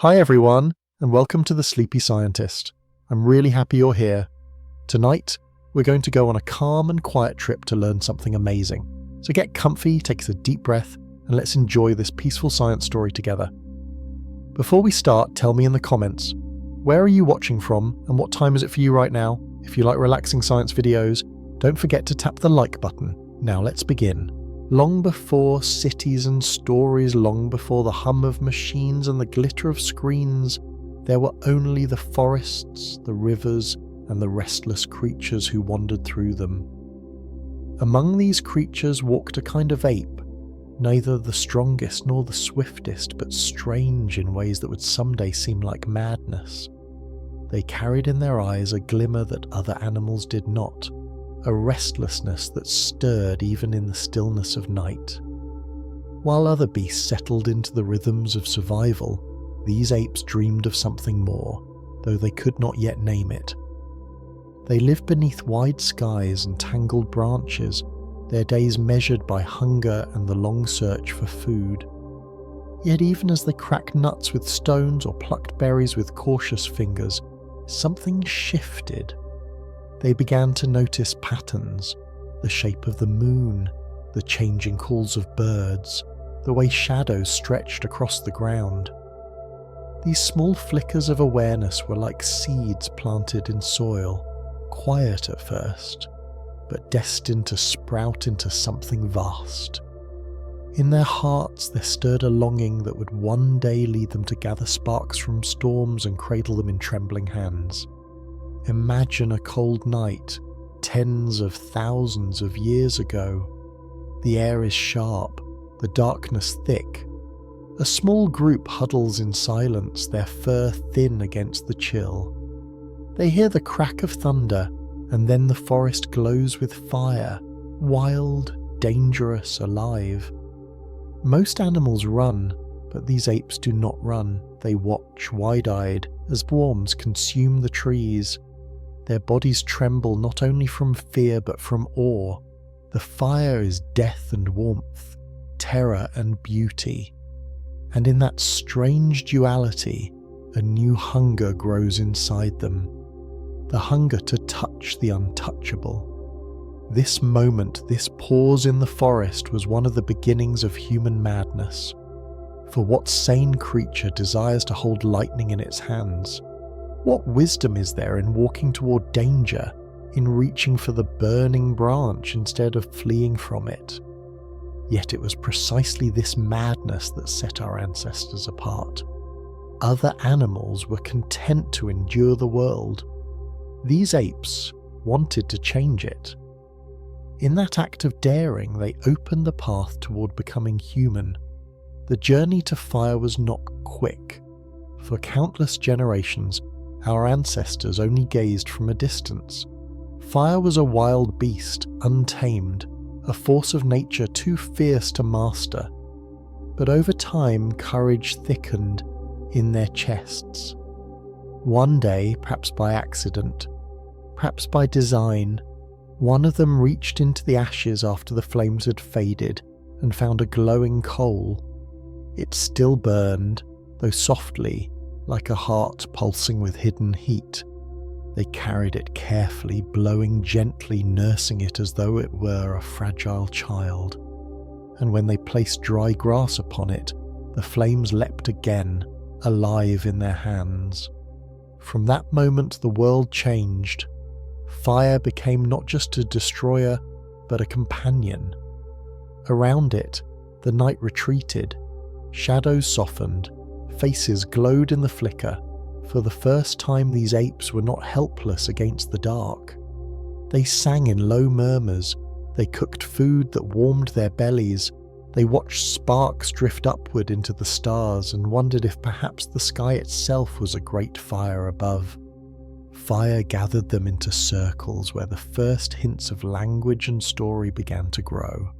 Hi everyone, and welcome to The Sleepy Scientist. I'm really happy you're here. Tonight, we're going to go on a calm and quiet trip to learn something amazing. So get comfy, take a deep breath, and let's enjoy this peaceful science story together. Before we start, tell me in the comments, where are you watching from and what time is it for you right now? If you like relaxing science videos, don't forget to tap the like button. Now let's begin. Long before cities and stories, long before the hum of machines and the glitter of screens, there were only the forests, the rivers, and the restless creatures who wandered through them. Among these creatures walked a kind of ape, neither the strongest nor the swiftest, but strange in ways that would someday seem like madness. They carried in their eyes a glimmer that other animals did not, a restlessness that stirred even in the stillness of night. While other beasts settled into the rhythms of survival, these apes dreamed of something more, though they could not yet name it. They lived beneath wide skies and tangled branches, their days measured by hunger and the long search for food. Yet even as they cracked nuts with stones or plucked berries with cautious fingers, something shifted. They began to notice patterns, the shape of the moon, the changing calls of birds, the way shadows stretched across the ground. These small flickers of awareness were like seeds planted in soil, quiet at first, but destined to sprout into something vast. In their hearts there stirred a longing that would one day lead them to gather sparks from storms and cradle them in trembling hands. Imagine a cold night, tens of thousands of years ago. The air is sharp, the darkness thick. A small group huddles in silence, their fur thin against the chill. They hear the crack of thunder, and then the forest glows with fire, wild, dangerous, alive. Most animals run, but these apes do not run. They watch wide-eyed as swarms consume the trees. Their bodies tremble not only from fear but from awe. The fire is death and warmth, terror and beauty. And in that strange duality, a new hunger grows inside them. The hunger to touch the untouchable. This moment, this pause in the forest was one of the beginnings of human madness. For what sane creature desires to hold lightning in its hands? What wisdom is there in walking toward danger, in reaching for the burning branch instead of fleeing from it? Yet it was precisely this madness that set our ancestors apart. Other animals were content to endure the world. These apes wanted to change it. In that act of daring, they opened the path toward becoming human. The journey to fire was not quick. For countless generations, our ancestors only gazed from a distance. Fire was a wild beast, untamed, a force of nature too fierce to master. But over time, courage thickened in their chests. One day, perhaps by accident, perhaps by design, one of them reached into the ashes after the flames had faded and found a glowing coal. It still burned, though softly, like a heart pulsing with hidden heat. They carried it carefully, blowing gently, nursing it as though it were a fragile child. And when they placed dry grass upon it, the flames leapt again, alive in their hands. From that moment the world changed. Fire became not just a destroyer, but a companion. Around it, the night retreated. Shadows softened. Faces glowed in the flicker. For the first time these apes were not helpless against the dark. They sang in low murmurs. They cooked food that warmed their bellies. They watched sparks drift upward into the stars and wondered if perhaps the sky itself was a great fire above. Fire gathered them into circles where the first hints of language and story began to grow.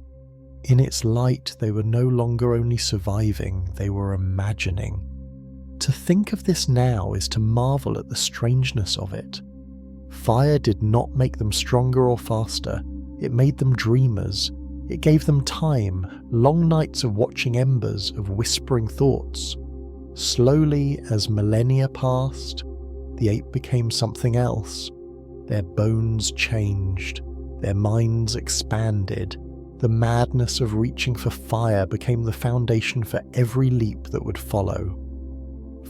In its light, they were no longer only surviving, they were imagining. To think of this now is to marvel at the strangeness of it. Fire did not make them stronger or faster, it made them dreamers. It gave them time, long nights of watching embers, of whispering thoughts. Slowly, as millennia passed, the ape became something else. Their bones changed, their minds expanded. The madness of reaching for fire became the foundation for every leap that would follow.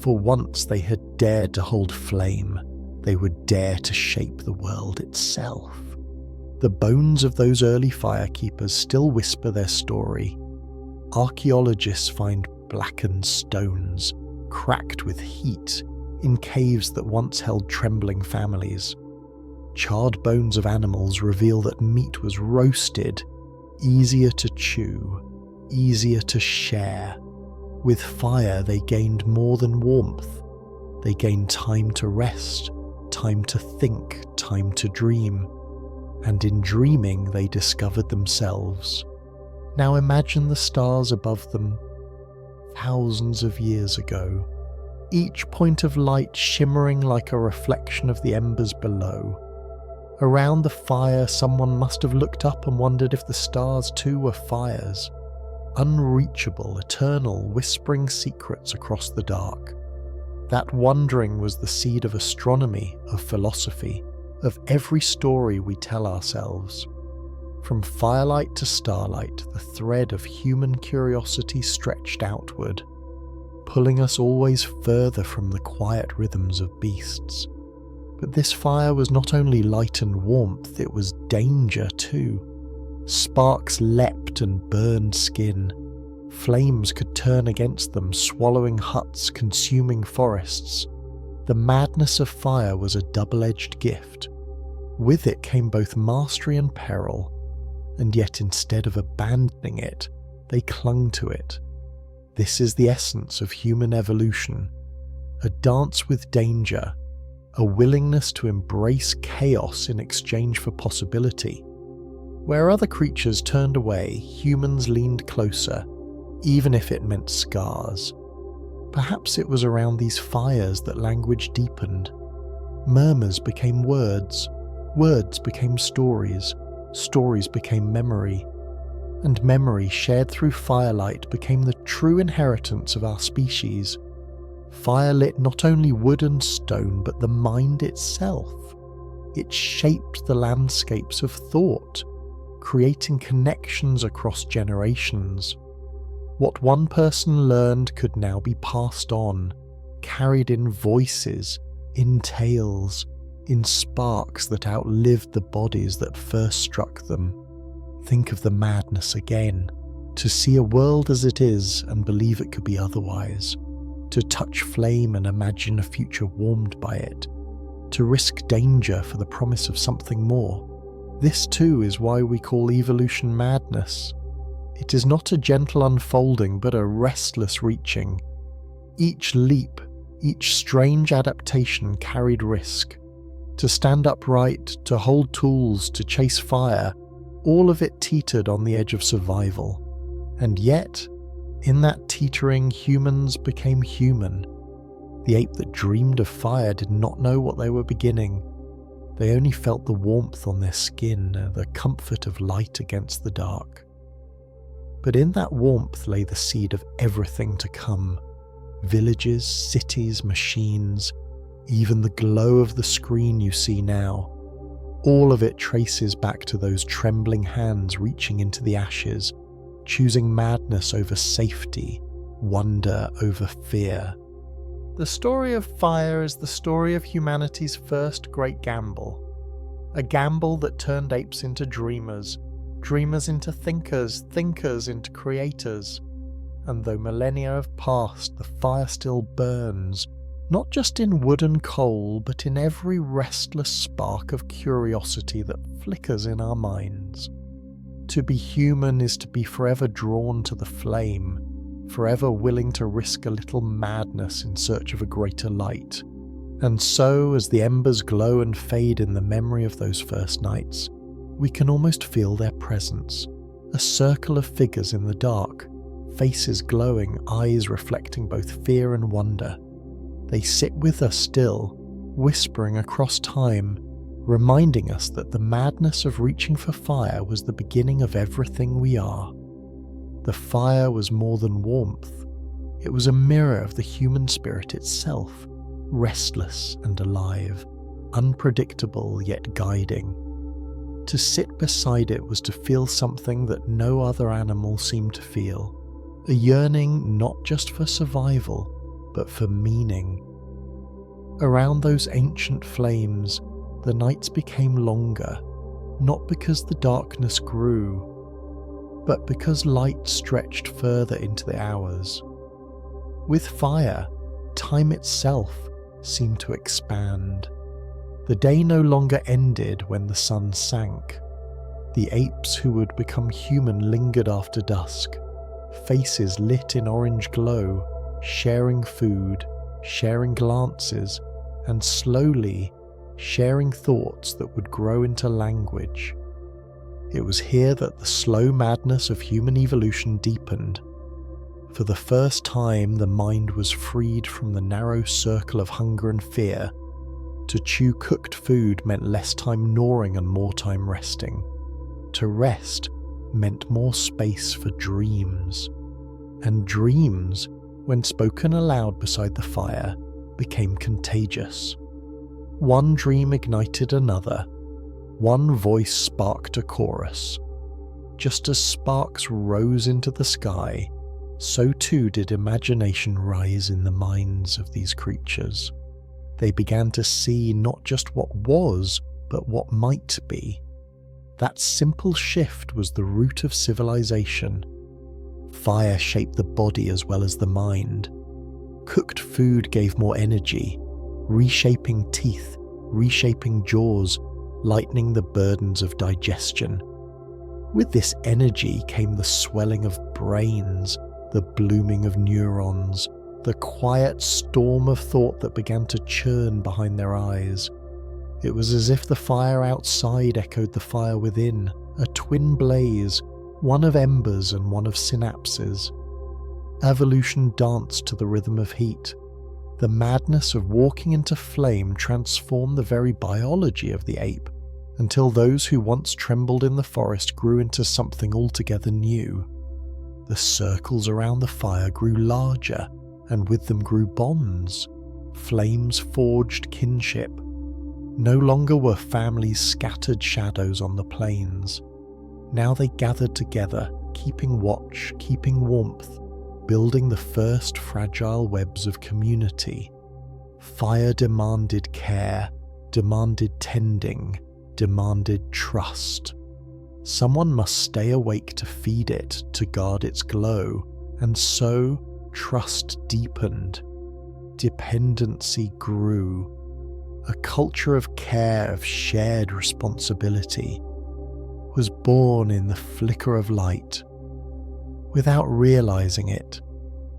For once they had dared to hold flame, they would dare to shape the world itself. The bones of those early firekeepers still whisper their story. Archaeologists find blackened stones, cracked with heat, in caves that once held trembling families. Charred bones of animals reveal that meat was roasted, easier to chew, easier to share. With fire they gained more than warmth. They gained time to rest, time to think, time to dream. And in dreaming they discovered themselves. Now imagine the stars above them, thousands of years ago, each point of light shimmering like a reflection of the embers below. Around the fire someone must have looked up and wondered if the stars too were fires, unreachable, eternal, whispering secrets across the dark. That wondering was the seed of astronomy, of philosophy, of every story we tell ourselves. From firelight to starlight, the thread of human curiosity stretched outward, pulling us always further from the quiet rhythms of beasts. But this fire was not only light and warmth, it was danger too. Sparks leapt and burned skin. Flames could turn against them, swallowing huts, consuming forests. The madness of fire was a double-edged gift. With it came both mastery and peril, and yet instead of abandoning it, they clung to it. This is the essence of human evolution, a dance with danger, a willingness to embrace chaos in exchange for possibility. Where other creatures turned away, humans leaned closer, even if it meant scars. Perhaps it was around these fires that language deepened. Murmurs became words, words became stories, stories became memory, and memory shared through firelight became the true inheritance of our species. Fire lit not only wood and stone, but the mind itself. It shaped the landscapes of thought, creating connections across generations. What one person learned could now be passed on, carried in voices, in tales, in sparks that outlived the bodies that first struck them. Think of the madness again, to see a world as it is and believe it could be otherwise, to touch flame and imagine a future warmed by it, to risk danger for the promise of something more. This too is why we call evolution madness. It is not a gentle unfolding, but a restless reaching. Each leap, each strange adaptation carried risk. To stand upright, to hold tools, to chase fire, all of it teetered on the edge of survival. And yet, in that teetering, humans became human. The ape that dreamed of fire did not know what they were beginning. They only felt the warmth on their skin, the comfort of light against the dark. But in that warmth lay the seed of everything to come. Villages, cities, machines, even the glow of the screen you see now. All of it traces back to those trembling hands reaching into the ashes, choosing madness over safety, wonder over fear. The story of fire is the story of humanity's first great gamble. A gamble that turned apes into dreamers, dreamers into thinkers, thinkers into creators. And though millennia have passed, the fire still burns, not just in wood and coal, but in every restless spark of curiosity that flickers in our minds. To be human is to be forever drawn to the flame, forever willing to risk a little madness in search of a greater light. And so, as the embers glow and fade in the memory of those first nights, we can almost feel their presence, a circle of figures in the dark, faces glowing, eyes reflecting both fear and wonder. They sit with us still, whispering across time, reminding us that the madness of reaching for fire was the beginning of everything we are. The fire was more than warmth. It was a mirror of the human spirit itself, restless and alive, unpredictable yet guiding. To sit beside it was to feel something that no other animal seemed to feel, a yearning not just for survival, but for meaning. Around those ancient flames, the nights became longer, not because the darkness grew, but because light stretched further into the hours. With fire, time itself seemed to expand. The day no longer ended when the sun sank. The apes who would become human lingered after dusk, faces lit in orange glow, sharing food, sharing glances, and slowly sharing thoughts that would grow into language. It was here that the slow madness of human evolution deepened. For the first time, the mind was freed from the narrow circle of hunger and fear. To chew cooked food meant less time gnawing and more time resting. To rest meant more space for dreams. And dreams, when spoken aloud beside the fire, became contagious. One dream ignited another. One voice sparked a chorus. Just as sparks rose into the sky, so too did imagination rise in the minds of these creatures. They began to see not just what was, but what might be. That simple shift was the root of civilization. Fire shaped the body as well as the mind. Cooked food gave more energy, reshaping teeth, reshaping jaws, lightening the burdens of digestion. With this energy came the swelling of brains, the blooming of neurons, the quiet storm of thought that began to churn behind their eyes. It was as if the fire outside echoed the fire within, a twin blaze, one of embers and one of synapses. Evolution danced to the rhythm of heat. The madness of walking into flame transformed the very biology of the ape, until those who once trembled in the forest grew into something altogether new. The circles around the fire grew larger, and with them grew bonds. Flames forged kinship. No longer were families scattered shadows on the plains. Now they gathered together, keeping watch, keeping warmth, building the first fragile webs of community. Fire demanded care, demanded tending, demanded trust. Someone must stay awake to feed it, to guard its glow, and so trust deepened. Dependency grew. A culture of care, of shared responsibility, was born in the flicker of light. Without realizing it,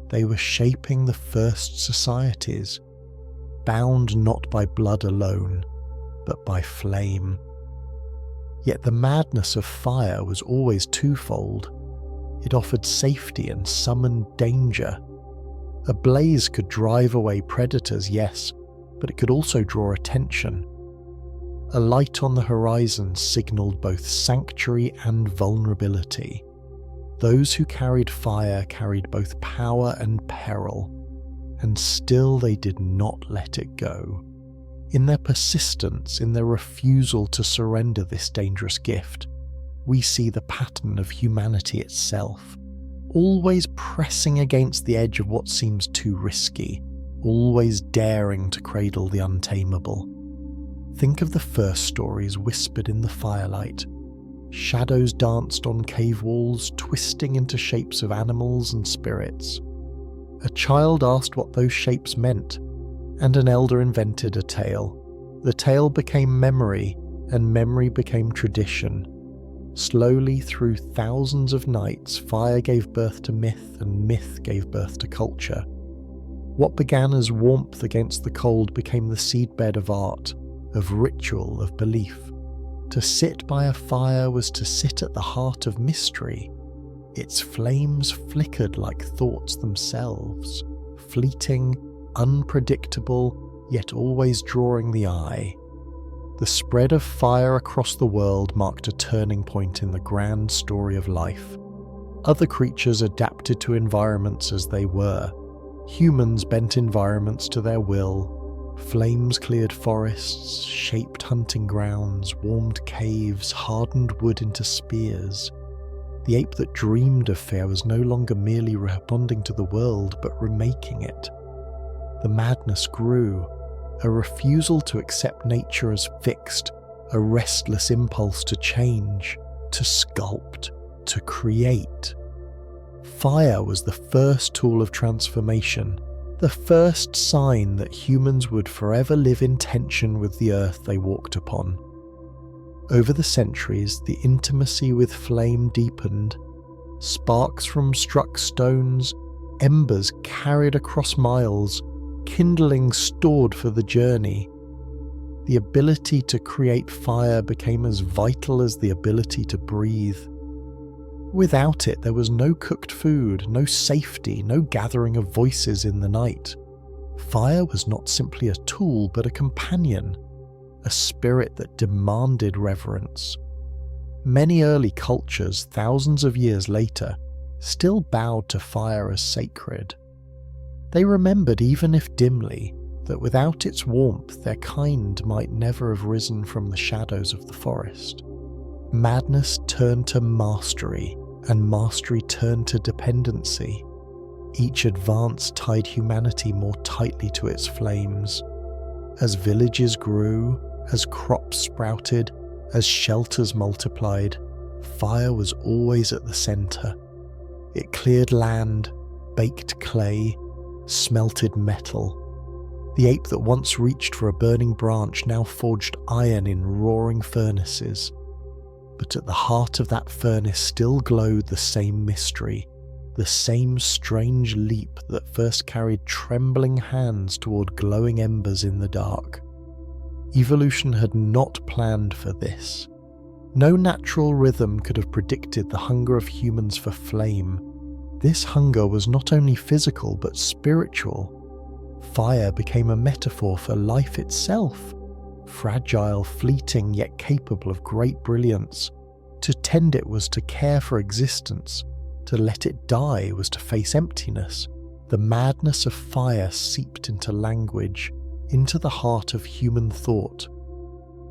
they were shaping the first societies, bound not by blood alone, but by flame. Yet the madness of fire was always twofold. It offered safety and summoned danger. A blaze could drive away predators, yes, but it could also draw attention. A light on the horizon signalled both sanctuary and vulnerability. Those who carried fire carried both power and peril, and still they did not let it go. In their persistence, in their refusal to surrender this dangerous gift, we see the pattern of humanity itself, always pressing against the edge of what seems too risky, always daring to cradle the untamable. Think of the first stories whispered in the firelight. Shadows danced on cave walls, twisting into shapes of animals and spirits. A child asked what those shapes meant, and an elder invented a tale. The tale became memory, and memory became tradition. Slowly, through thousands of nights, fire gave birth to myth, and myth gave birth to culture. What began as warmth against the cold became the seedbed of art, of ritual, of belief. To sit by a fire was to sit at the heart of mystery. Its flames flickered like thoughts themselves, fleeting, unpredictable, yet always drawing the eye. The spread of fire across the world marked a turning point in the grand story of life. Other creatures adapted to environments as they were, Humans bent environments to their will. Flames cleared forests, shaped hunting grounds, warmed caves, hardened wood into spears. The ape that dreamed of fear was no longer merely responding to the world, but remaking it. The madness grew, a refusal to accept nature as fixed, a restless impulse to change, to sculpt, to create. Fire was the first tool of transformation, the first sign that humans would forever live in tension with the earth they walked upon. Over the centuries, the intimacy with flame deepened. Sparks from struck stones, embers carried across miles, kindling stored for the journey. The ability to create fire became as vital as the ability to breathe. Without it, there was no cooked food, no safety, no gathering of voices in the night. Fire was not simply a tool, but a companion, a spirit that demanded reverence. Many early cultures, thousands of years later, still bowed to fire as sacred. They remembered, even if dimly, that without its warmth their kind might never have risen from the shadows of the forest. Madness turned to mastery, and mastery turned to dependency. Each advance tied humanity more tightly to its flames. As villages grew, as crops sprouted, as shelters multiplied, fire was always at the centre. It cleared land, baked clay, smelted metal. The ape that once reached for a burning branch now forged iron in roaring furnaces. But at the heart of that furnace still glowed the same mystery, the same strange leap that first carried trembling hands toward glowing embers in the dark. Evolution had not planned for this. No natural rhythm could have predicted the hunger of humans for flame. This hunger was not only physical but spiritual. Fire became a metaphor for life itself, fragile, fleeting, yet capable of great brilliance. To tend it was to care for existence. To let it die was to face emptiness. The madness of fire seeped into language, into the heart of human thought.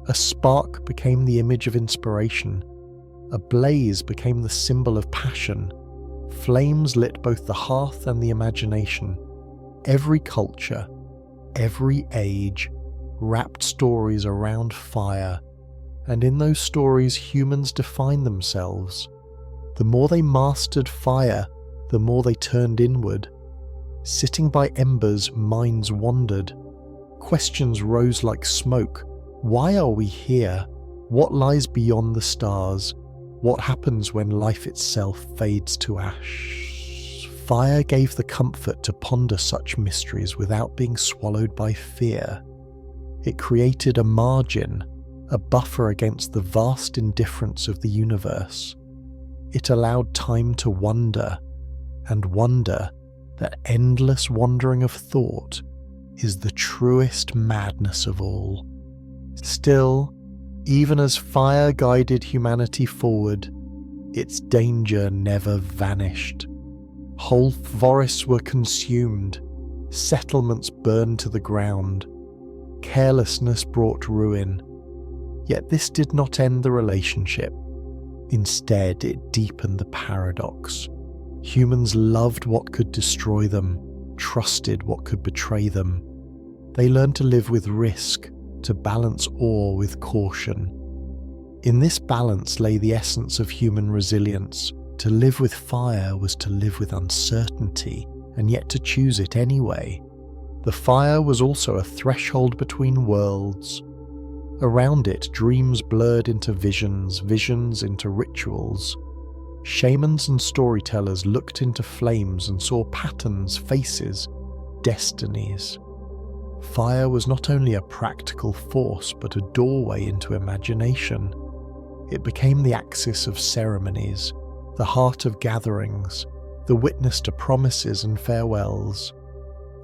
A spark became the image of inspiration. A blaze became the symbol of passion. Flames lit both the hearth and the imagination. Every culture, every age, wrapped stories around fire, and in those stories humans defined themselves. The more they mastered fire, the more they turned inward. Sitting by embers, minds wandered. Questions rose like smoke. Why are we here? What lies beyond the stars? What happens when life itself fades to ash? Fire gave the comfort to ponder such mysteries without being swallowed by fear. It created a margin, a buffer against the vast indifference of the universe. It allowed time to wonder, and wonder, that endless wandering of thought, is the truest madness of all. Still, even as fire guided humanity forward, its danger never vanished. Whole forests were consumed, settlements burned to the ground. Carelessness brought ruin. Yet this did not end the relationship. Instead, it deepened the paradox. Humans loved what could destroy them, trusted what could betray them. They learned to live with risk, to balance awe with caution. In this balance lay the essence of human resilience. To live with fire was to live with uncertainty, and yet to choose it anyway. The fire was also a threshold between worlds. Around it, dreams blurred into visions, visions into rituals. Shamans and storytellers looked into flames and saw patterns, faces, destinies. Fire was not only a practical force, but a doorway into imagination. It became the axis of ceremonies, the heart of gatherings, the witness to promises and farewells.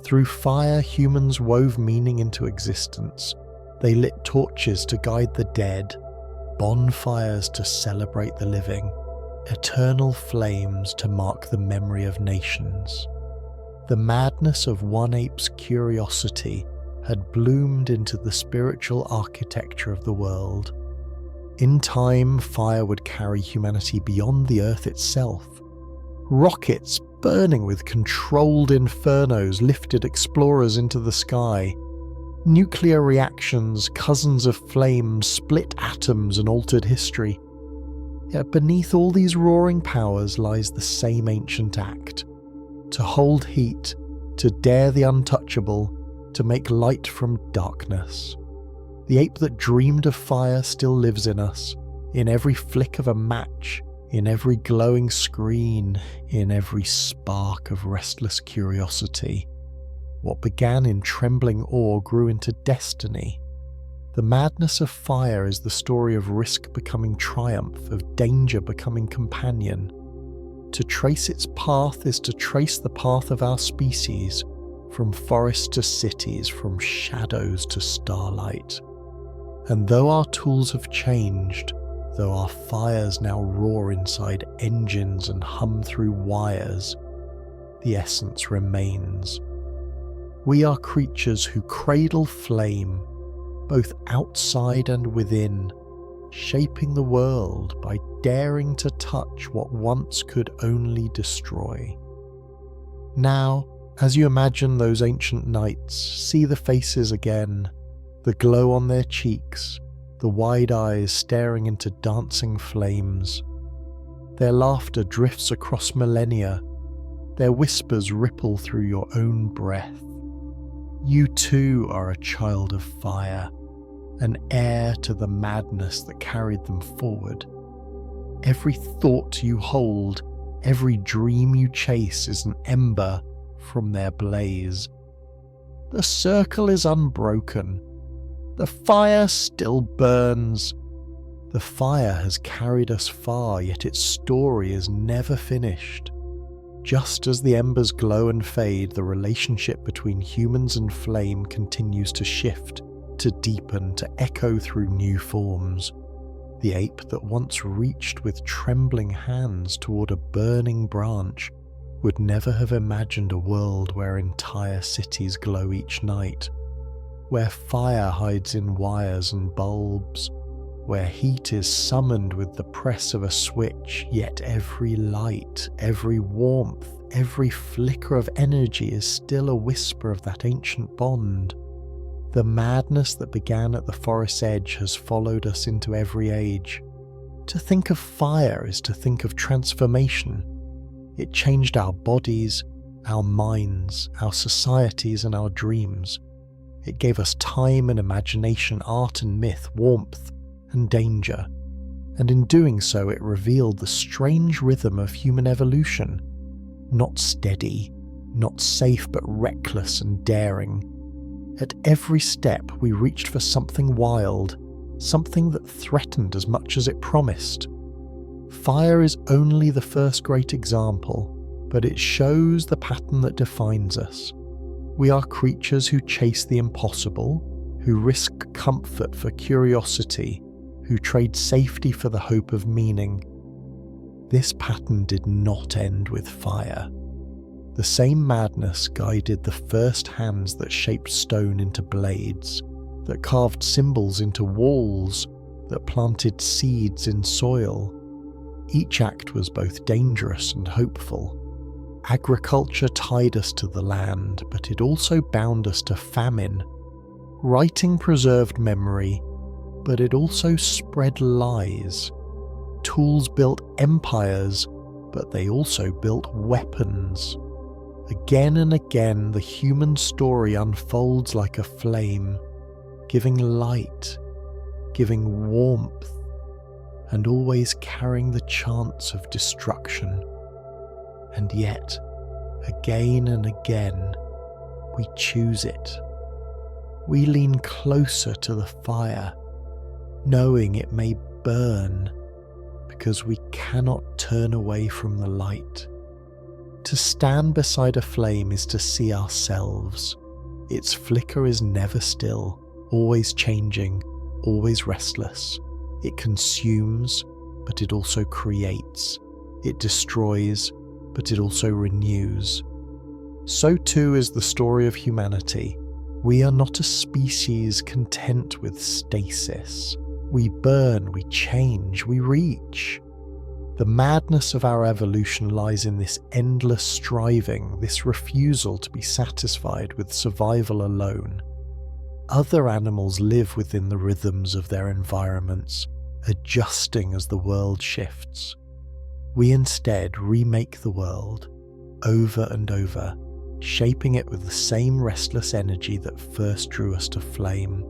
Through fire, humans wove meaning into existence. They lit torches to guide the dead, bonfires to celebrate the living, eternal flames to mark the memory of nations. The madness of one ape's curiosity had bloomed into the spiritual architecture of the world. In time, fire would carry humanity beyond the earth itself. Rockets burning with controlled infernos lifted explorers into the sky. Nuclear reactions, cousins of flame, split atoms and altered history. Yet beneath all these roaring powers lies the same ancient act: to hold heat, to dare the untouchable, to make light from darkness. The ape that dreamed of fire still lives in us, in every flick of a match, in every glowing screen, in every spark of restless curiosity. What began in trembling awe grew into destiny. The madness of fire is the story of risk becoming triumph, of danger becoming companion. To trace its path is to trace the path of our species, from forests to cities, from shadows to starlight. And though our tools have changed, though our fires now roar inside engines and hum through wires, the essence remains. We are creatures who cradle flame, both outside and within, shaping the world by daring to touch what once could only destroy. Now, as you imagine those ancient knights, see the faces again, the glow on their cheeks, the wide eyes staring into dancing flames. Their laughter drifts across millennia, their whispers ripple through your own breath. You too are a child of fire, an heir to the madness that carried them forward. Every thought you hold, every dream you chase is an ember from their blaze. The circle is unbroken. The fire still burns. The fire has carried us far, yet its story is never finished. Just as the embers glow and fade, the relationship between humans and flame continues to shift, to deepen, to echo through new forms. The ape that once reached with trembling hands toward a burning branch would never have imagined a world where entire cities glow each night, where fire hides in wires and bulbs, where heat is summoned with the press of a switch, yet every light, every warmth, every flicker of energy is still a whisper of that ancient bond. The madness that began at the forest's edge has followed us into every age. To think of fire is to think of transformation. It changed our bodies, our minds, our societies and our dreams. It gave us time and imagination, art and myth, warmth and danger. And in doing so it revealed the strange rhythm of human evolution. Not steady, not safe, but reckless and daring. At every step we reached for something wild, something that threatened as much as it promised. Fire is only the first great example, but it shows the pattern that defines us. We are creatures who chase the impossible, who risk comfort for curiosity, who trade safety for the hope of meaning. This pattern did not end with fire. The same madness guided the first hands that shaped stone into blades, that carved symbols into walls, that planted seeds in soil. Each act was both dangerous and hopeful. Agriculture tied us to the land, but it also bound us to famine. Writing preserved memory, but it also spread lies. Tools built empires, but they also built weapons. Again and again, the human story unfolds like a flame, giving light, giving warmth, and always carrying the chance of destruction. And yet, again and again, we choose it. We lean closer to the fire, knowing it may burn, because we cannot turn away from the light. To stand beside a flame is to see ourselves. Its flicker is never still, always changing, always restless. It consumes, but it also creates. It destroys, but it also renews. So too is the story of humanity. We are not a species content with stasis. We burn, we change, we reach. The madness of our evolution lies in this endless striving, this refusal to be satisfied with survival alone. Other animals live within the rhythms of their environments, adjusting as the world shifts. We instead remake the world, over and over, shaping it with the same restless energy that first drew us to flame.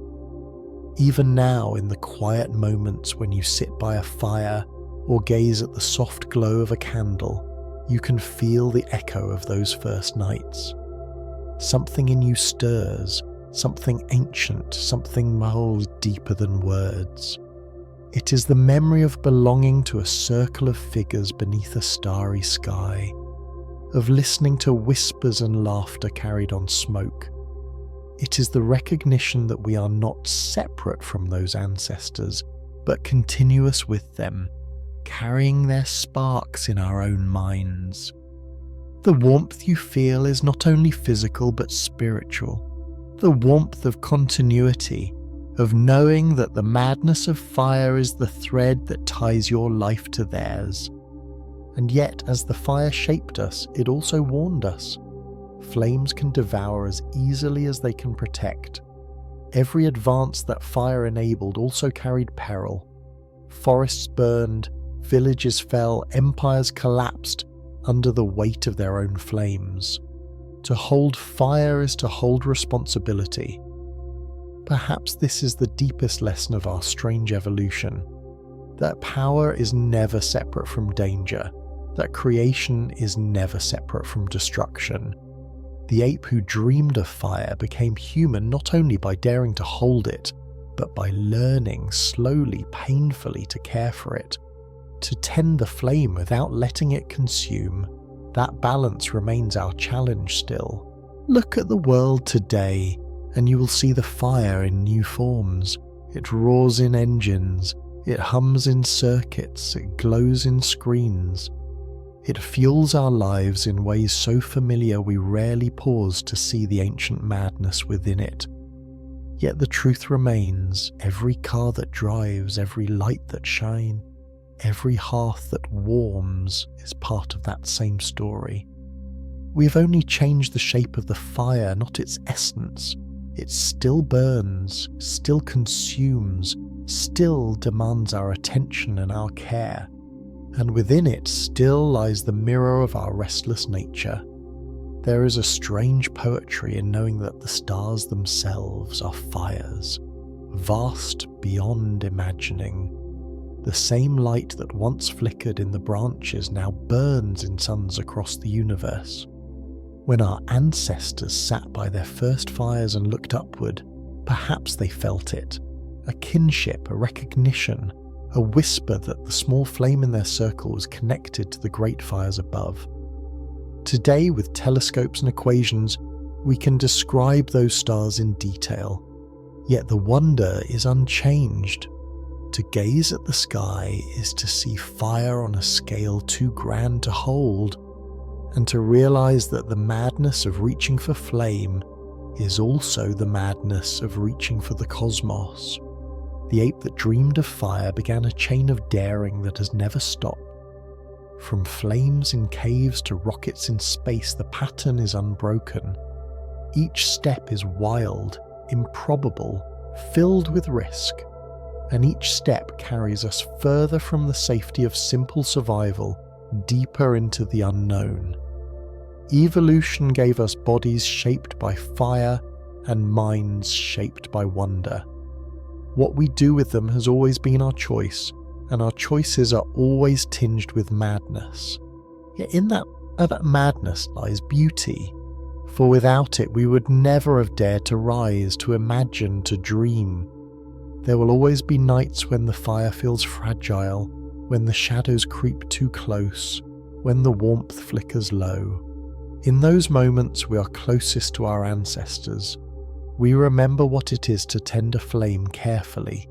Even now, in the quiet moments when you sit by a fire or gaze at the soft glow of a candle, you can feel the echo of those first nights. Something in you stirs, something ancient, something miles deeper than words. It is the memory of belonging to a circle of figures beneath a starry sky, of listening to whispers and laughter carried on smoke. It is the recognition that we are not separate from those ancestors, but continuous with them, carrying their sparks in our own minds. The warmth you feel is not only physical but spiritual. The warmth of continuity, of knowing that the madness of fire is the thread that ties your life to theirs. And yet, as the fire shaped us, it also warned us. Flames can devour as easily as they can protect. Every advance that fire enabled also carried peril. Forests burned, villages fell, empires collapsed under the weight of their own flames. To hold fire is to hold responsibility. Perhaps this is the deepest lesson of our strange evolution, that power is never separate from danger, that creation is never separate from destruction. The ape who dreamed of fire became human not only by daring to hold it, but by learning slowly, painfully to care for it, to tend the flame without letting it consume. That balance remains our challenge still. Look at the world today, and you will see the fire in new forms. It roars in engines, it hums in circuits, it glows in screens. It fuels our lives in ways so familiar we rarely pause to see the ancient madness within it. Yet the truth remains, every car that drives, every light that shines, every hearth that warms is part of that same story. We have only changed the shape of the fire, not its essence. It still burns, still consumes, still demands our attention and our care. And within it still lies the mirror of our restless nature. There is a strange poetry in knowing that the stars themselves are fires, vast beyond imagining. The same light that once flickered in the branches now burns in suns across the universe. When our ancestors sat by their first fires and looked upward, perhaps they felt it. A kinship, a recognition, a whisper that the small flame in their circle was connected to the great fires above. Today, with telescopes and equations, we can describe those stars in detail. Yet the wonder is unchanged. To gaze at the sky is to see fire on a scale too grand to hold, and to realize that the madness of reaching for flame is also the madness of reaching for the cosmos. The ape that dreamed of fire began a chain of daring that has never stopped. From flames in caves to rockets in space, the pattern is unbroken. Each step is wild, improbable, filled with risk, and each step carries us further from the safety of simple survival, deeper into the unknown. Evolution gave us bodies shaped by fire and minds shaped by wonder. What we do with them has always been our choice, and our choices are always tinged with madness. Yet in that madness lies beauty, for without it we would never have dared to rise, to imagine, to dream. There will always be nights when the fire feels fragile, when the shadows creep too close, when the warmth flickers low. In those moments we are closest to our ancestors. We remember what it is to tend a flame carefully,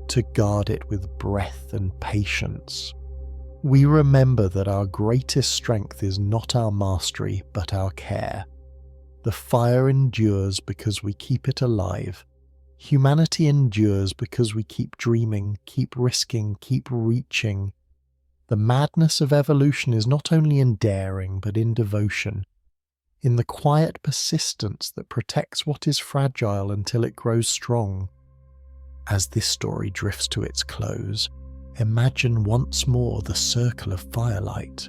to guard it with breath and patience. We remember that our greatest strength is not our mastery, but our care. The fire endures because we keep it alive. Humanity endures because we keep dreaming, keep risking, keep reaching. The madness of evolution is not only in daring, but in devotion, in the quiet persistence that protects what is fragile until it grows strong. As this story drifts to its close, imagine once more the circle of firelight.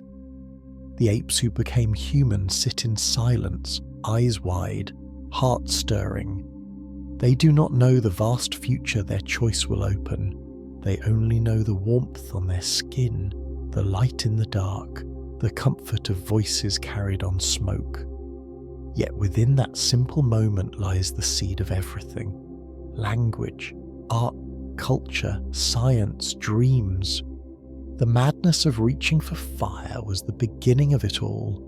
The apes who became human sit in silence, eyes wide, heart stirring. They do not know the vast future their choice will open. They only know the warmth on their skin, the light in the dark, the comfort of voices carried on smoke. Yet within that simple moment lies the seed of everything. Language, art, culture, science, dreams. The madness of reaching for fire was the beginning of it all.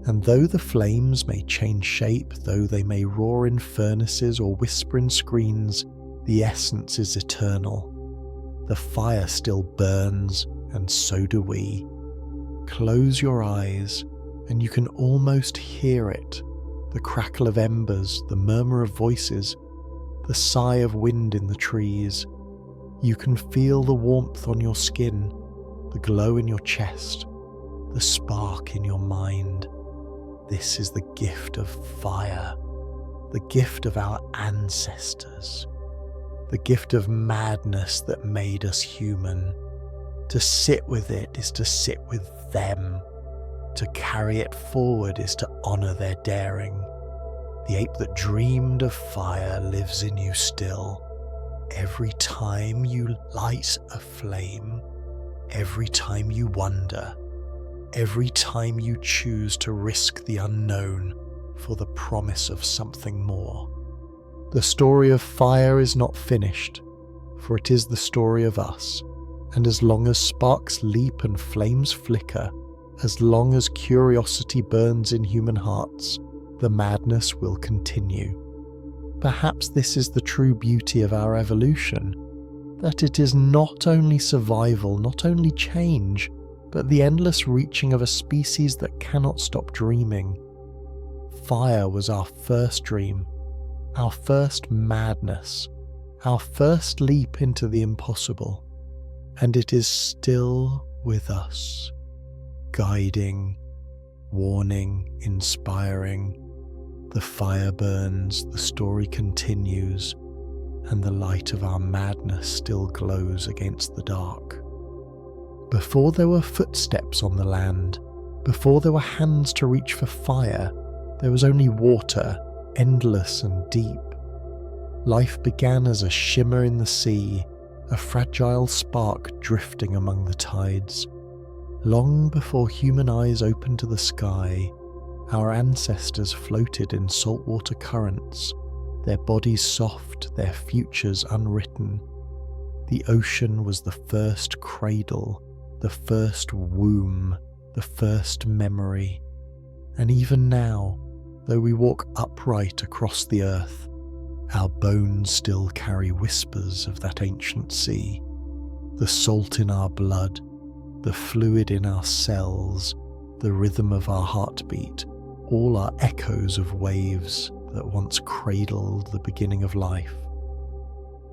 And though the flames may change shape, though they may roar in furnaces or whisper in screens, the essence is eternal. The fire still burns, and so do we. Close your eyes, and you can almost hear it. The crackle of embers, the murmur of voices, the sigh of wind in the trees. You can feel the warmth on your skin, the glow in your chest, the spark in your mind. This is the gift of fire, the gift of our ancestors, the gift of madness that made us human. To sit with it is to sit with them. To carry it forward is to honour their daring. The ape that dreamed of fire lives in you still. Every time you light a flame, every time you wonder, every time you choose to risk the unknown for the promise of something more. The story of fire is not finished, for it is the story of us, and as long as sparks leap and flames flicker, as long as curiosity burns in human hearts, the madness will continue. Perhaps this is the true beauty of our evolution, that it is not only survival, not only change, but the endless reaching of a species that cannot stop dreaming. Fire was our first dream, our first madness, our first leap into the impossible, and it is still with us, guiding, warning, inspiring. The fire burns, the story continues, and the light of our madness still glows against the dark. Before there were footsteps on the land, before there were hands to reach for fire, there was only water, endless and deep. Life began as a shimmer in the sea, a fragile spark drifting among the tides. Long before human eyes opened to the sky, our ancestors floated in saltwater currents, their bodies soft, their futures unwritten. The ocean was the first cradle, the first womb, the first memory. And even now, though we walk upright across the earth, our bones still carry whispers of that ancient sea. The salt in our blood, the fluid in our cells, the rhythm of our heartbeat, all are echoes of waves that once cradled the beginning of life.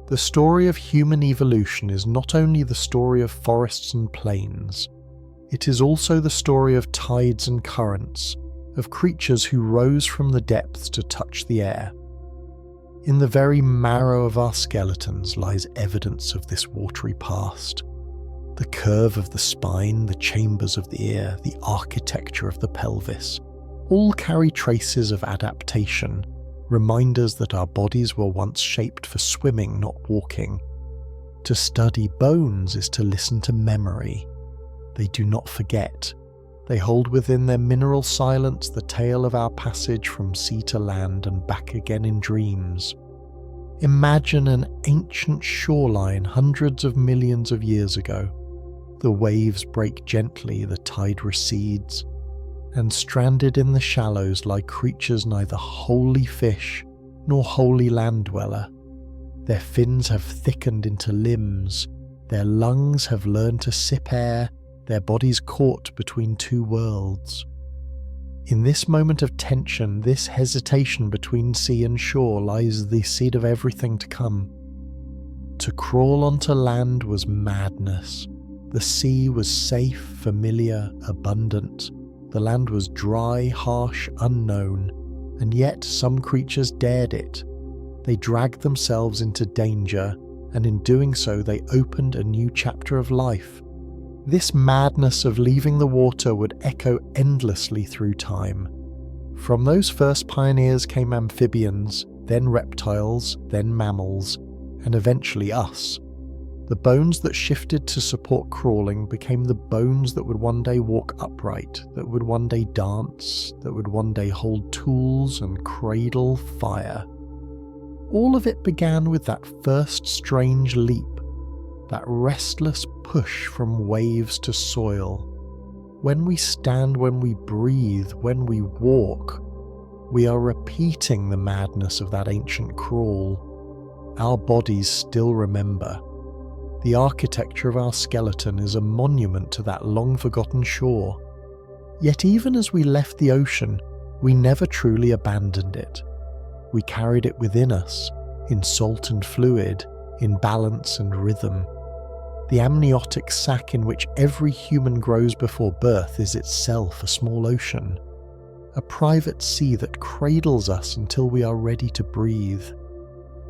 The story of human evolution is not only the story of forests and plains, it is also the story of tides and currents, of creatures who rose from the depths to touch the air. In the very marrow of our skeletons lies evidence of this watery past. The curve of the spine, the chambers of the ear, the architecture of the pelvis, all carry traces of adaptation, reminders that our bodies were once shaped for swimming, not walking. To study bones is to listen to memory. They do not forget. They hold within their mineral silence the tale of our passage from sea to land and back again in dreams. Imagine an ancient shoreline hundreds of millions of years ago. The waves break gently, the tide recedes, and stranded in the shallows lie creatures neither wholly fish nor wholly land dweller. Their fins have thickened into limbs, their lungs have learned to sip air, their bodies caught between two worlds. In this moment of tension, this hesitation between sea and shore, lies the seed of everything to come. To crawl onto land was madness. The sea was safe, familiar, abundant. The land was dry, harsh, unknown, and yet some creatures dared it. They dragged themselves into danger, and in doing so they opened a new chapter of life. This madness of leaving the water would echo endlessly through time. From those first pioneers came amphibians, then reptiles, then mammals, and eventually us. The bones that shifted to support crawling became the bones that would one day walk upright, that would one day dance, that would one day hold tools and cradle fire. All of it began with that first strange leap, that restless push from waves to soil. When we stand, when we breathe, when we walk, we are repeating the madness of that ancient crawl. Our bodies still remember. The architecture of our skeleton is a monument to that long-forgotten shore. Yet even as we left the ocean, we never truly abandoned it. We carried it within us, in salt and fluid, in balance and rhythm. The amniotic sac in which every human grows before birth is itself a small ocean, a private sea that cradles us until we are ready to breathe.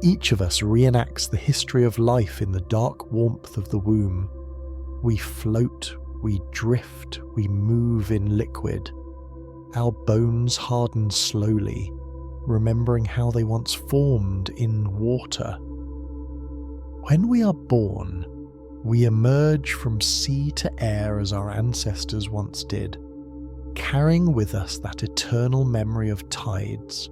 Each of us reenacts the history of life in the dark warmth of the womb. We float, we drift, we move in liquid. Our bones harden slowly, remembering how they once formed in water. When we are born, we emerge from sea to air as our ancestors once did, carrying with us that eternal memory of tides.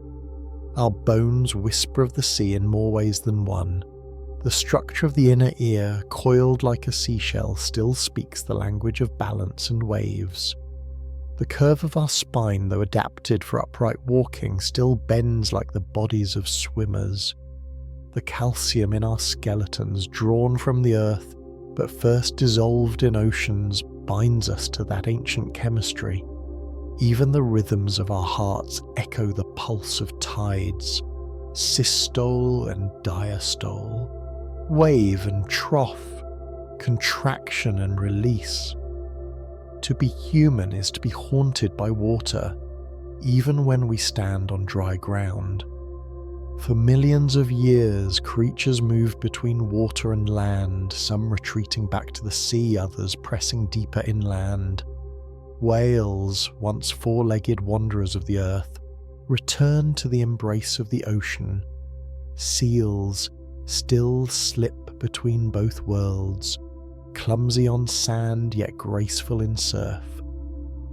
Our bones whisper of the sea in more ways than one. The structure of the inner ear, coiled like a seashell, still speaks the language of balance and waves. The curve of our spine, though adapted for upright walking, still bends like the bodies of swimmers. The calcium in our skeletons, drawn from the earth, but first dissolved in oceans, binds us to that ancient chemistry. Even the rhythms of our hearts echo the pulse of tides, systole and diastole, wave and trough, contraction and release. To be human is to be haunted by water, even when we stand on dry ground. For millions of years, creatures moved between water and land, some retreating back to the sea, others pressing deeper inland. Whales, once four-legged wanderers of the earth, returned to the embrace of the ocean. Seals still slip between both worlds, clumsy on sand yet graceful in surf.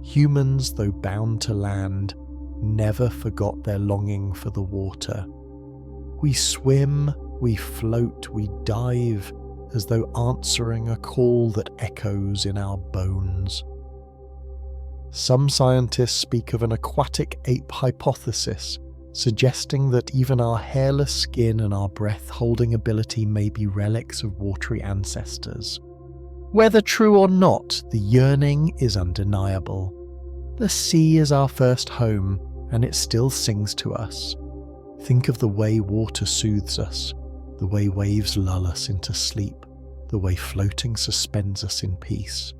Humans, though bound to land, never forgot their longing for the water. We swim, we float, we dive, as though answering a call that echoes in our bones. Some scientists speak of an aquatic ape hypothesis, suggesting that even our hairless skin and our breath-holding ability may be relics of watery ancestors. Whether true or not, the yearning is undeniable. The sea is our first home, and it still sings to us. Think of the way water soothes us, the way waves lull us into sleep, the way floating suspends us in peace.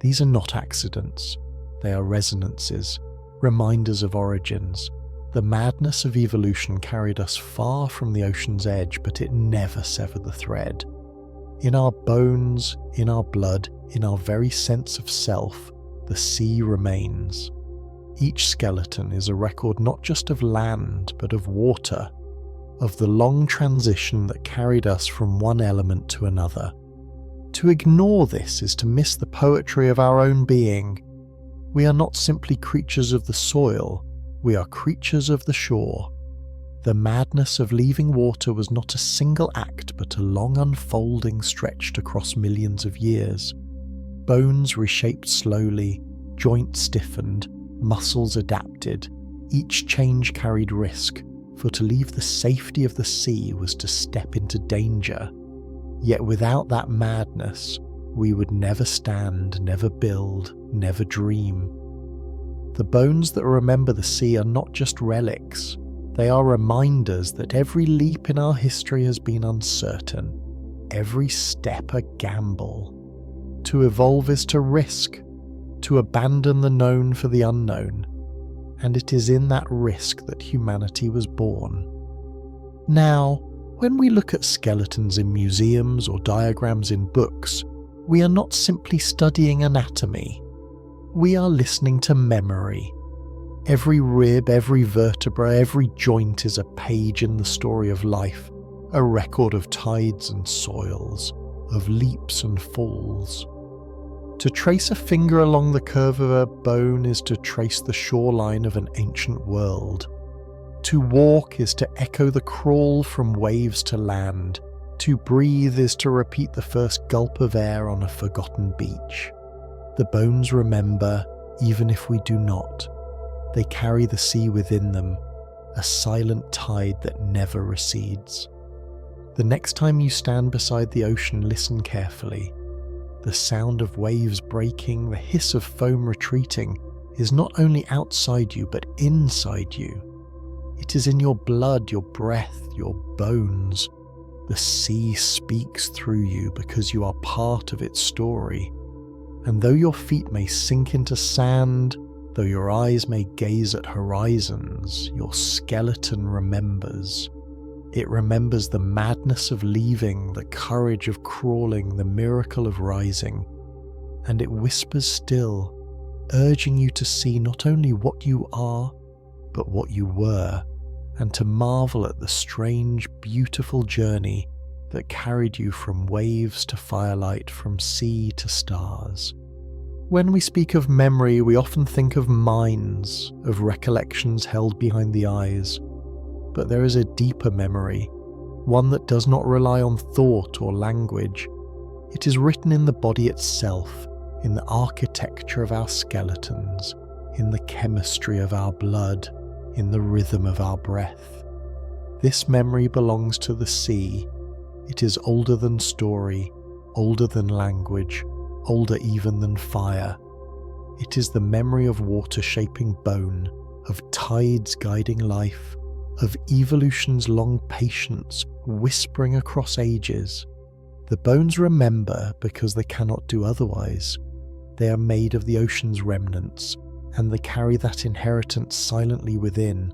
These are not accidents. They are resonances, reminders of origins. The madness of evolution carried us far from the ocean's edge, but it never severed the thread. In our bones, in our blood, in our very sense of self, the sea remains. Each skeleton is a record not just of land, but of water, of the long transition that carried us from one element to another. To ignore this is to miss the poetry of our own being. We are not simply creatures of the soil, we are creatures of the shore. The madness of leaving water was not a single act, but a long unfolding stretched across millions of years. Bones reshaped slowly, joints stiffened, muscles adapted. Each change carried risk, for to leave the safety of the sea was to step into danger. Yet without that madness, we would never stand, never build, never dream. The bones that remember the sea are not just relics, they are reminders that every leap in our history has been uncertain, every step a gamble. To evolve is to risk, to abandon the known for the unknown, and it is in that risk that humanity was born. Now, when we look at skeletons in museums or diagrams in books, we are not simply studying anatomy. We are listening to memory. Every rib, every vertebra, every joint is a page in the story of life, a record of tides and soils, of leaps and falls. To trace a finger along the curve of a bone is to trace the shoreline of an ancient world. To walk is to echo the crawl from waves to land. To breathe is to repeat the first gulp of air on a forgotten beach. The bones remember, even if we do not. They carry the sea within them, a silent tide that never recedes. The next time you stand beside the ocean, listen carefully. The sound of waves breaking, the hiss of foam retreating, is not only outside you but inside you. It is in your blood, your breath, your bones. The sea speaks through you because you are part of its story. And though your feet may sink into sand, though your eyes may gaze at horizons, your skeleton remembers. It remembers the madness of leaving, the courage of crawling, the miracle of rising. And it whispers still, urging you to see not only what you are, but what you were, and to marvel at the strange, beautiful journey that carried you from waves to firelight, from sea to stars. When we speak of memory, we often think of minds, of recollections held behind the eyes. But there is a deeper memory, one that does not rely on thought or language. It is written in the body itself, in the architecture of our skeletons, in the chemistry of our blood, in the rhythm of our breath. This memory belongs to the sea. It is older than story, older than language, older even than fire. It is the memory of water shaping bone, of tides guiding life, of evolution's long patience whispering across ages. The bones remember because they cannot do otherwise. They are made of the ocean's remnants, and they carry that inheritance silently within.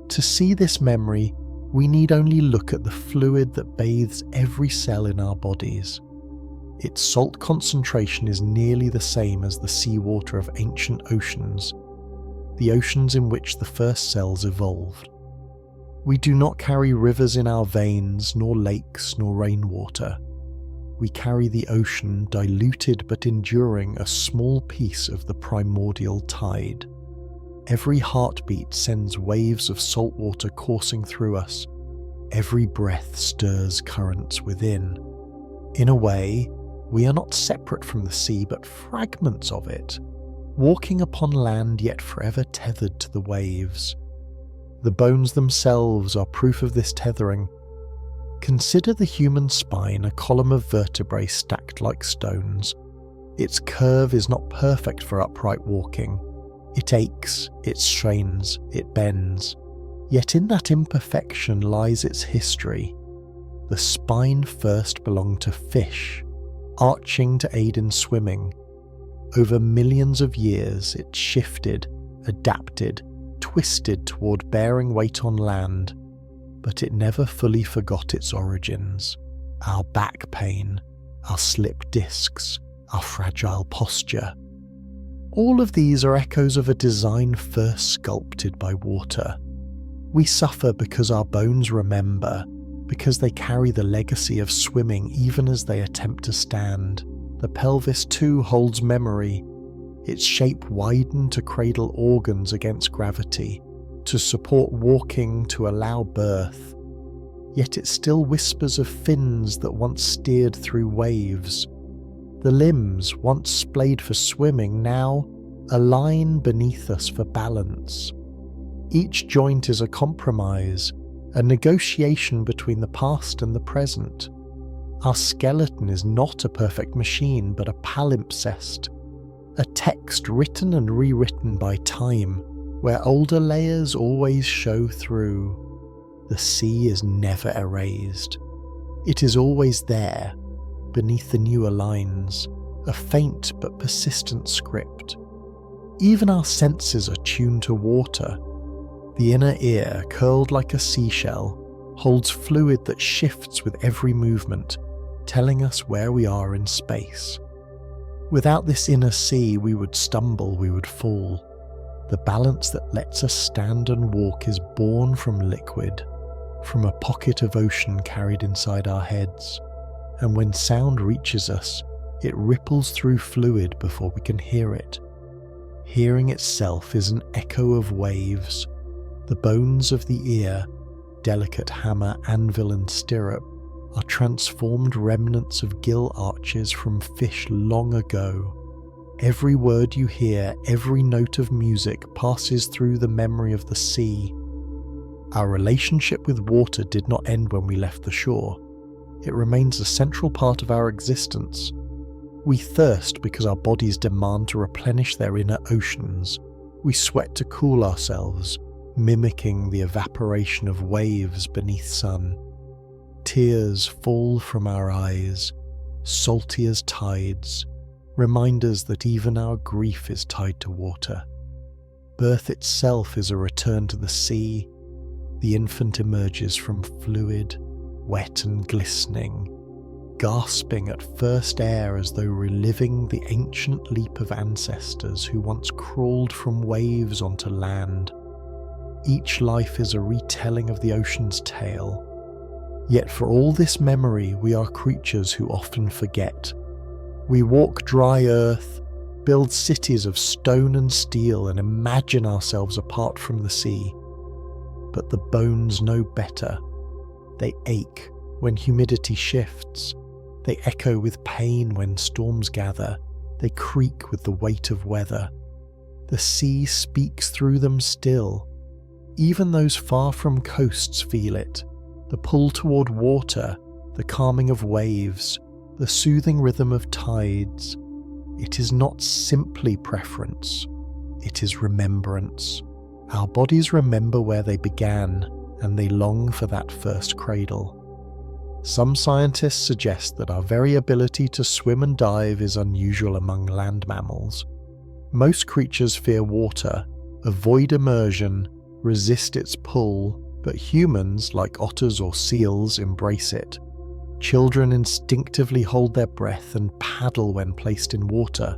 To see this memory, we need only look at the fluid that bathes every cell in our bodies. Its salt concentration is nearly the same as the seawater of ancient oceans, the oceans in which the first cells evolved. We do not carry rivers in our veins, nor lakes, nor rainwater. We carry the ocean, diluted but enduring, a small piece of the primordial tide. Every heartbeat sends waves of salt water coursing through us. Every breath stirs currents within. In a way, we are not separate from the sea, but fragments of it, walking upon land yet forever tethered to the waves. The bones themselves are proof of this tethering. Consider the human spine, a column of vertebrae stacked like stones. Its curve is not perfect for upright walking. It aches, it strains, it bends. Yet in that imperfection lies its history. The spine first belonged to fish, arching to aid in swimming. Over millions of years it shifted, adapted, twisted toward bearing weight on land, but it never fully forgot its origins. Our back pain, our slip discs, our fragile posture. All of these are echoes of a design first sculpted by water. We suffer because our bones remember, because they carry the legacy of swimming even as they attempt to stand. The pelvis too holds memory. Its shape widened to cradle organs against gravity, to support walking, to allow birth. Yet it still whispers of fins that once steered through waves. The limbs, once splayed for swimming, now align beneath us for balance. Each joint is a compromise, a negotiation between the past and the present. Our skeleton is not a perfect machine, but a palimpsest, a text written and rewritten by time, where older layers always show through. The sea is never erased. It is always there, beneath the newer lines, a faint but persistent script. Even our senses are tuned to water. The inner ear, curled like a seashell, holds fluid that shifts with every movement, telling us where we are in space. Without this inner sea, we would stumble, we would fall. The balance that lets us stand and walk is born from liquid, from a pocket of ocean carried inside our heads. And when sound reaches us, it ripples through fluid before we can hear it. Hearing itself is an echo of waves. The bones of the ear, delicate hammer, anvil and stirrup, are transformed remnants of gill arches from fish long ago. Every word you hear, every note of music passes through the memory of the sea. Our relationship with water did not end when we left the shore. It remains a central part of our existence. We thirst because our bodies demand to replenish their inner oceans. We sweat to cool ourselves, mimicking the evaporation of waves beneath sun. Tears fall from our eyes, salty as tides, reminders that even our grief is tied to water. Birth itself is a return to the sea. The infant emerges from fluid, wet and glistening, gasping at first air as though reliving the ancient leap of ancestors who once crawled from waves onto land. Each life is a retelling of the ocean's tale. Yet for all this memory, we are creatures who often forget. We walk dry earth, build cities of stone and steel, and imagine ourselves apart from the sea. But the bones know better. They ache when humidity shifts. They echo with pain when storms gather. They creak with the weight of weather. The sea speaks through them still. Even those far from coasts feel it. The pull toward water, the calming of waves, the soothing rhythm of tides. It is not simply preference, it is remembrance. Our bodies remember where they began, and they long for that first cradle. Some scientists suggest that our very ability to swim and dive is unusual among land mammals. Most creatures fear water, avoid immersion, resist its pull, but humans, like otters or seals, embrace it. Children instinctively hold their breath and paddle when placed in water.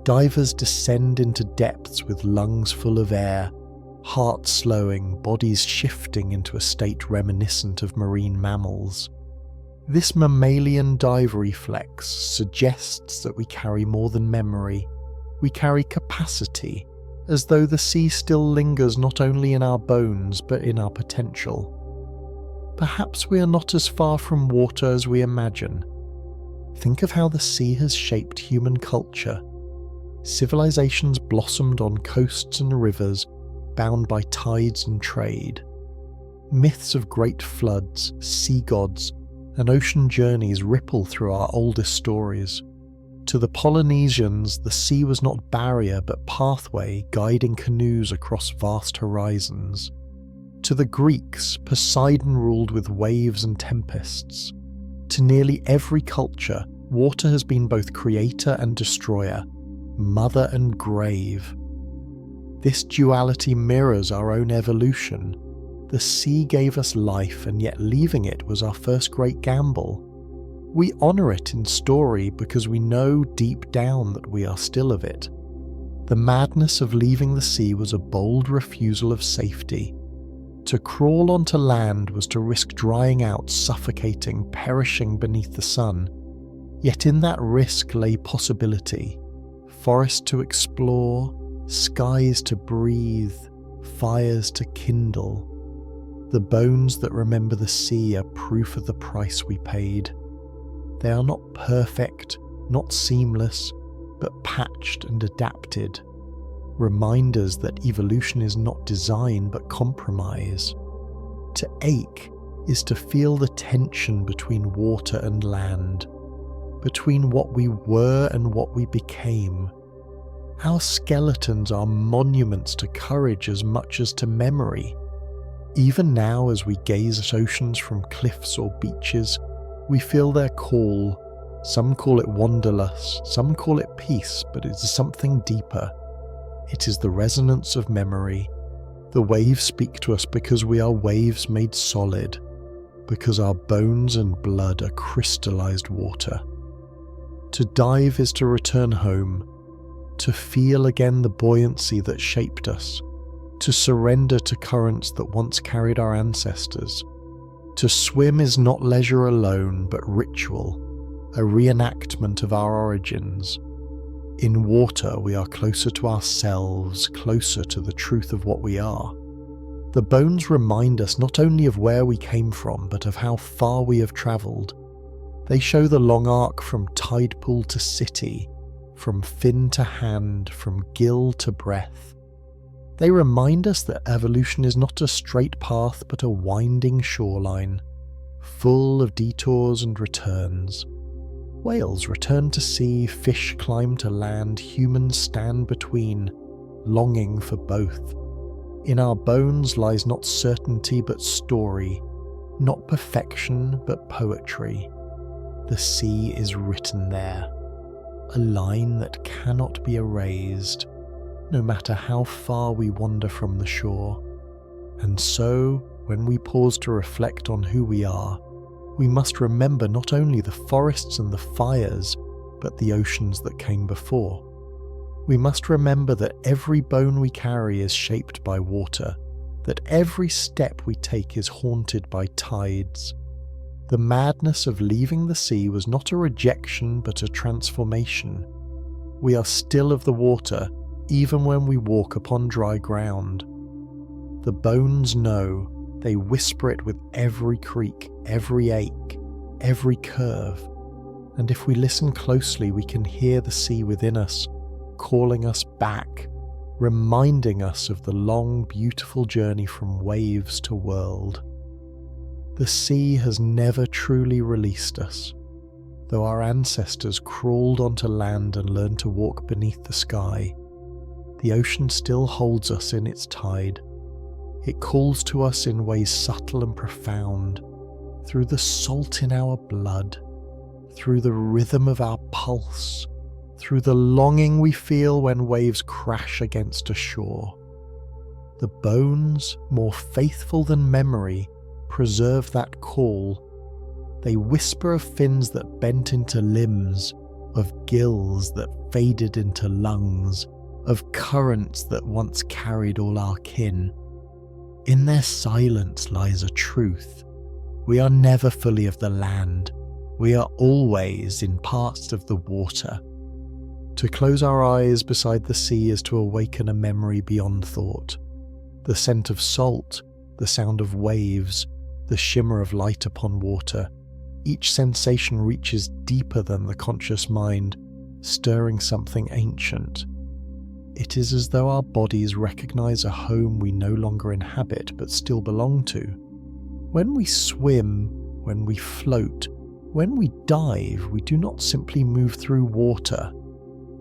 Divers descend into depths with lungs full of air, heart slowing, bodies shifting into a state reminiscent of marine mammals. This mammalian dive reflex suggests that we carry more than memory. We carry capacity, as though the sea still lingers not only in our bones but in our potential. Perhaps we are not as far from water as we imagine. Think of how the sea has shaped human culture. Civilizations blossomed on coasts and rivers, bound by tides and trade. Myths of great floods, sea gods, and ocean journeys ripple through our oldest stories. To the Polynesians, the sea was not barrier but pathway, guiding canoes across vast horizons. To the Greeks, Poseidon ruled with waves and tempests. To nearly every culture, water has been both creator and destroyer, mother and grave. This duality mirrors our own evolution. The sea gave us life, and yet leaving it was our first great gamble. We honour it in story because we know deep down that we are still of it. The madness of leaving the sea was a bold refusal of safety. To crawl onto land was to risk drying out, suffocating, perishing beneath the sun. Yet in that risk lay possibility. Forest to explore, skies to breathe, fires to kindle. The bones that remember the sea are proof of the price we paid. They are not perfect, not seamless, but patched and adapted. Reminders that evolution is not design but compromise. To ache is to feel the tension between water and land, between what we were and what we became, Our skeletons are monuments to courage as much as to memory. Even now, as we gaze at oceans from cliffs or beaches, we feel their call. Some call it wanderlust, some call it peace, but it is something deeper. It is the resonance of memory. The waves speak to us because we are waves made solid, because our bones and blood are crystallized water. To dive is to return home, to feel again the buoyancy that shaped us, to surrender to currents that once carried our ancestors. To swim is not leisure alone, but ritual, a reenactment of our origins. In water, we are closer to ourselves, closer to the truth of what we are. The bones remind us not only of where we came from, but of how far we have travelled. They show the long arc from tide pool to city, from fin to hand, from gill to breath. They remind us that evolution is not a straight path, but a winding shoreline, full of detours and returns. Whales return to sea, fish climb to land, humans stand between, longing for both. In our bones lies not certainty but story, not perfection but poetry. The sea is written there, a line that cannot be erased, no matter how far we wander from the shore. And so, when we pause to reflect on who we are, we must remember not only the forests and the fires, but the oceans that came before. We must remember that every bone we carry is shaped by water, that every step we take is haunted by tides. The madness of leaving the sea was not a rejection but a transformation. We are still of the water, even when we walk upon dry ground. The bones know, they whisper it with every creak, every ache, every curve. And if we listen closely, we can hear the sea within us, calling us back, reminding us of the long, beautiful journey from waves to world. The sea has never truly released us. Though our ancestors crawled onto land and learned to walk beneath the sky, the ocean still holds us in its tide. It calls to us in ways subtle and profound, through the salt in our blood, through the rhythm of our pulse, through the longing we feel when waves crash against a shore. The bones, more faithful than memory, preserve that call. They whisper of fins that bent into limbs, of gills that faded into lungs, of currents that once carried all our kin. In their silence lies a truth. We are never fully of the land. We are always in parts of the water. To close our eyes beside the sea is to awaken a memory beyond thought. The scent of salt, the sound of waves, the shimmer of light upon water. Each sensation reaches deeper than the conscious mind, stirring something ancient. It is as though our bodies recognize a home we no longer inhabit but still belong to. When we swim, when we float, when we dive, we do not simply move through water.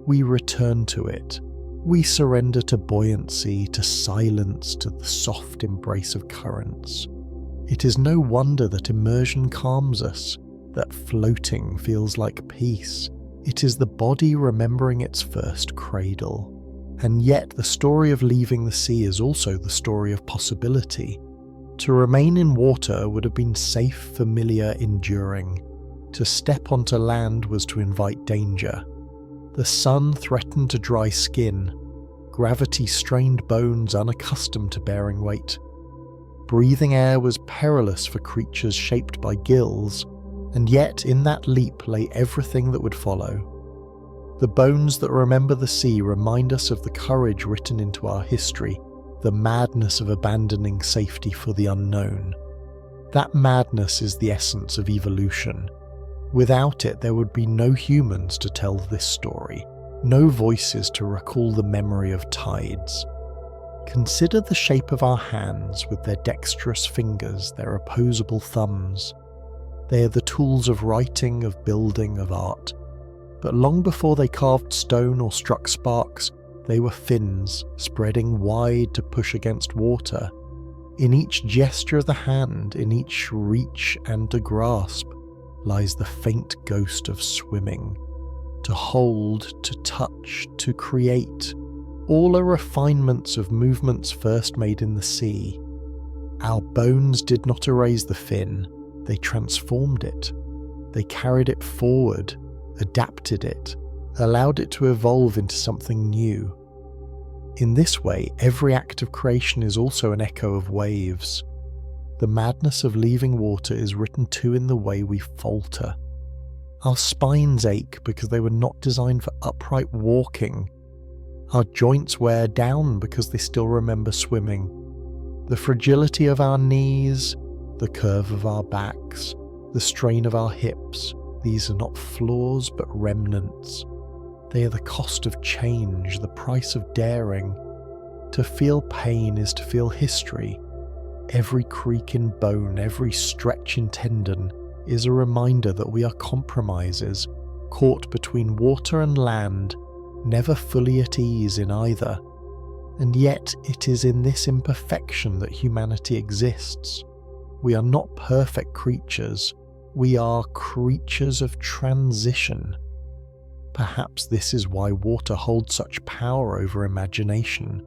We return to it. We surrender to buoyancy, to silence, to the soft embrace of currents. It is no wonder that immersion calms us, that floating feels like peace. It is the body remembering its first cradle. And yet the story of leaving the sea is also the story of possibility. To remain in water would have been safe, familiar, enduring. To step onto land was to invite danger. The sun threatened to dry skin. Gravity strained bones unaccustomed to bearing weight. Breathing air was perilous for creatures shaped by gills, and yet in that leap lay everything that would follow. The bones that remember the sea remind us of the courage written into our history, the madness of abandoning safety for the unknown. That madness is the essence of evolution. Without it, there would be no humans to tell this story, no voices to recall the memory of tides. Consider the shape of our hands with their dexterous fingers, their opposable thumbs. They are the tools of writing, of building, of art. But long before they carved stone or struck sparks, They were fins spreading wide to push against water. In each gesture of the hand, in each reach and to grasp, lies the faint ghost of swimming. To hold, to touch, to create, all are refinements of movements first made in the sea. Our bones did not erase the fin, they transformed it. They carried it forward, adapted it, allowed it to evolve into something new. In this way, every act of creation is also an echo of waves. The madness of leaving water is written too in the way we falter. Our spines ache because they were not designed for upright walking. Our joints wear down because they still remember swimming. The fragility of our knees, the curve of our backs, the strain of our hips, these are not flaws but remnants. They are the cost of change, the price of daring. To feel pain is to feel history. Every creak in bone, every stretch in tendon is a reminder that we are compromises, caught between water and land, never fully at ease in either. And yet it is in this imperfection that humanity exists. We are not perfect creatures, we are creatures of transition. Perhaps this is why water holds such power over imagination.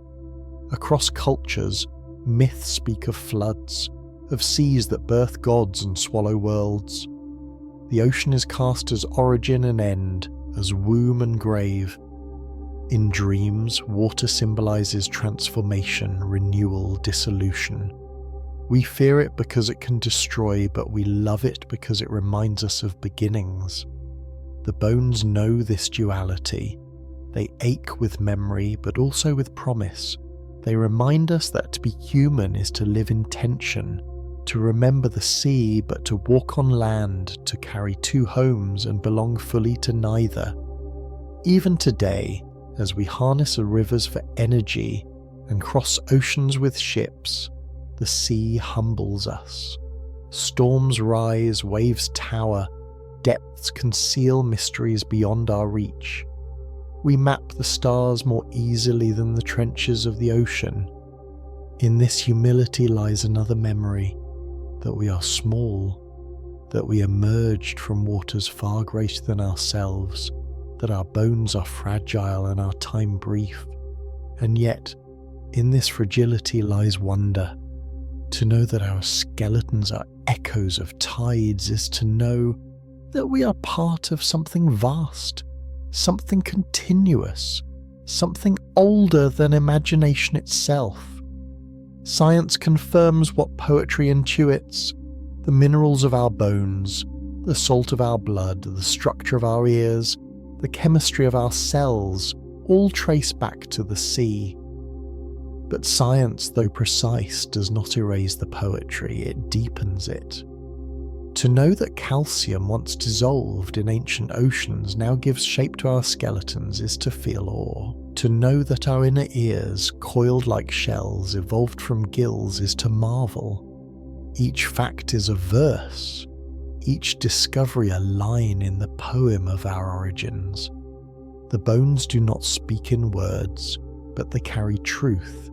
Across cultures, myths speak of floods, of seas that birth gods and swallow worlds. The ocean is cast as origin and end, as womb and grave. In dreams, water symbolizes transformation, renewal, dissolution. We fear it because it can destroy, but we love it because it reminds us of beginnings. The bones know this duality. They ache with memory, but also with promise. They remind us that to be human is to live in tension, to remember the sea, but to walk on land, to carry two homes and belong fully to neither. Even today, as we harness rivers for energy and cross oceans with ships, the sea humbles us. Storms rise, waves tower, depths conceal mysteries beyond our reach. We map the stars more easily than the trenches of the ocean. In this humility lies another memory, that we are small, that we emerged from waters far greater than ourselves, that our bones are fragile and our time brief. And yet, in this fragility lies wonder. To know that our skeletons are echoes of tides is to know that we are part of something vast, something continuous, something older than imagination itself. Science confirms what poetry intuits. The minerals of our bones, the salt of our blood, the structure of our ears, the chemistry of our cells, all trace back to the sea. But science, though precise, does not erase the poetry, it deepens it. To know that calcium, once dissolved in ancient oceans, now gives shape to our skeletons is to feel awe. To know that our inner ears, coiled like shells, evolved from gills is to marvel. Each fact is a verse, each discovery a line in the poem of our origins. The bones do not speak in words, but they carry truth,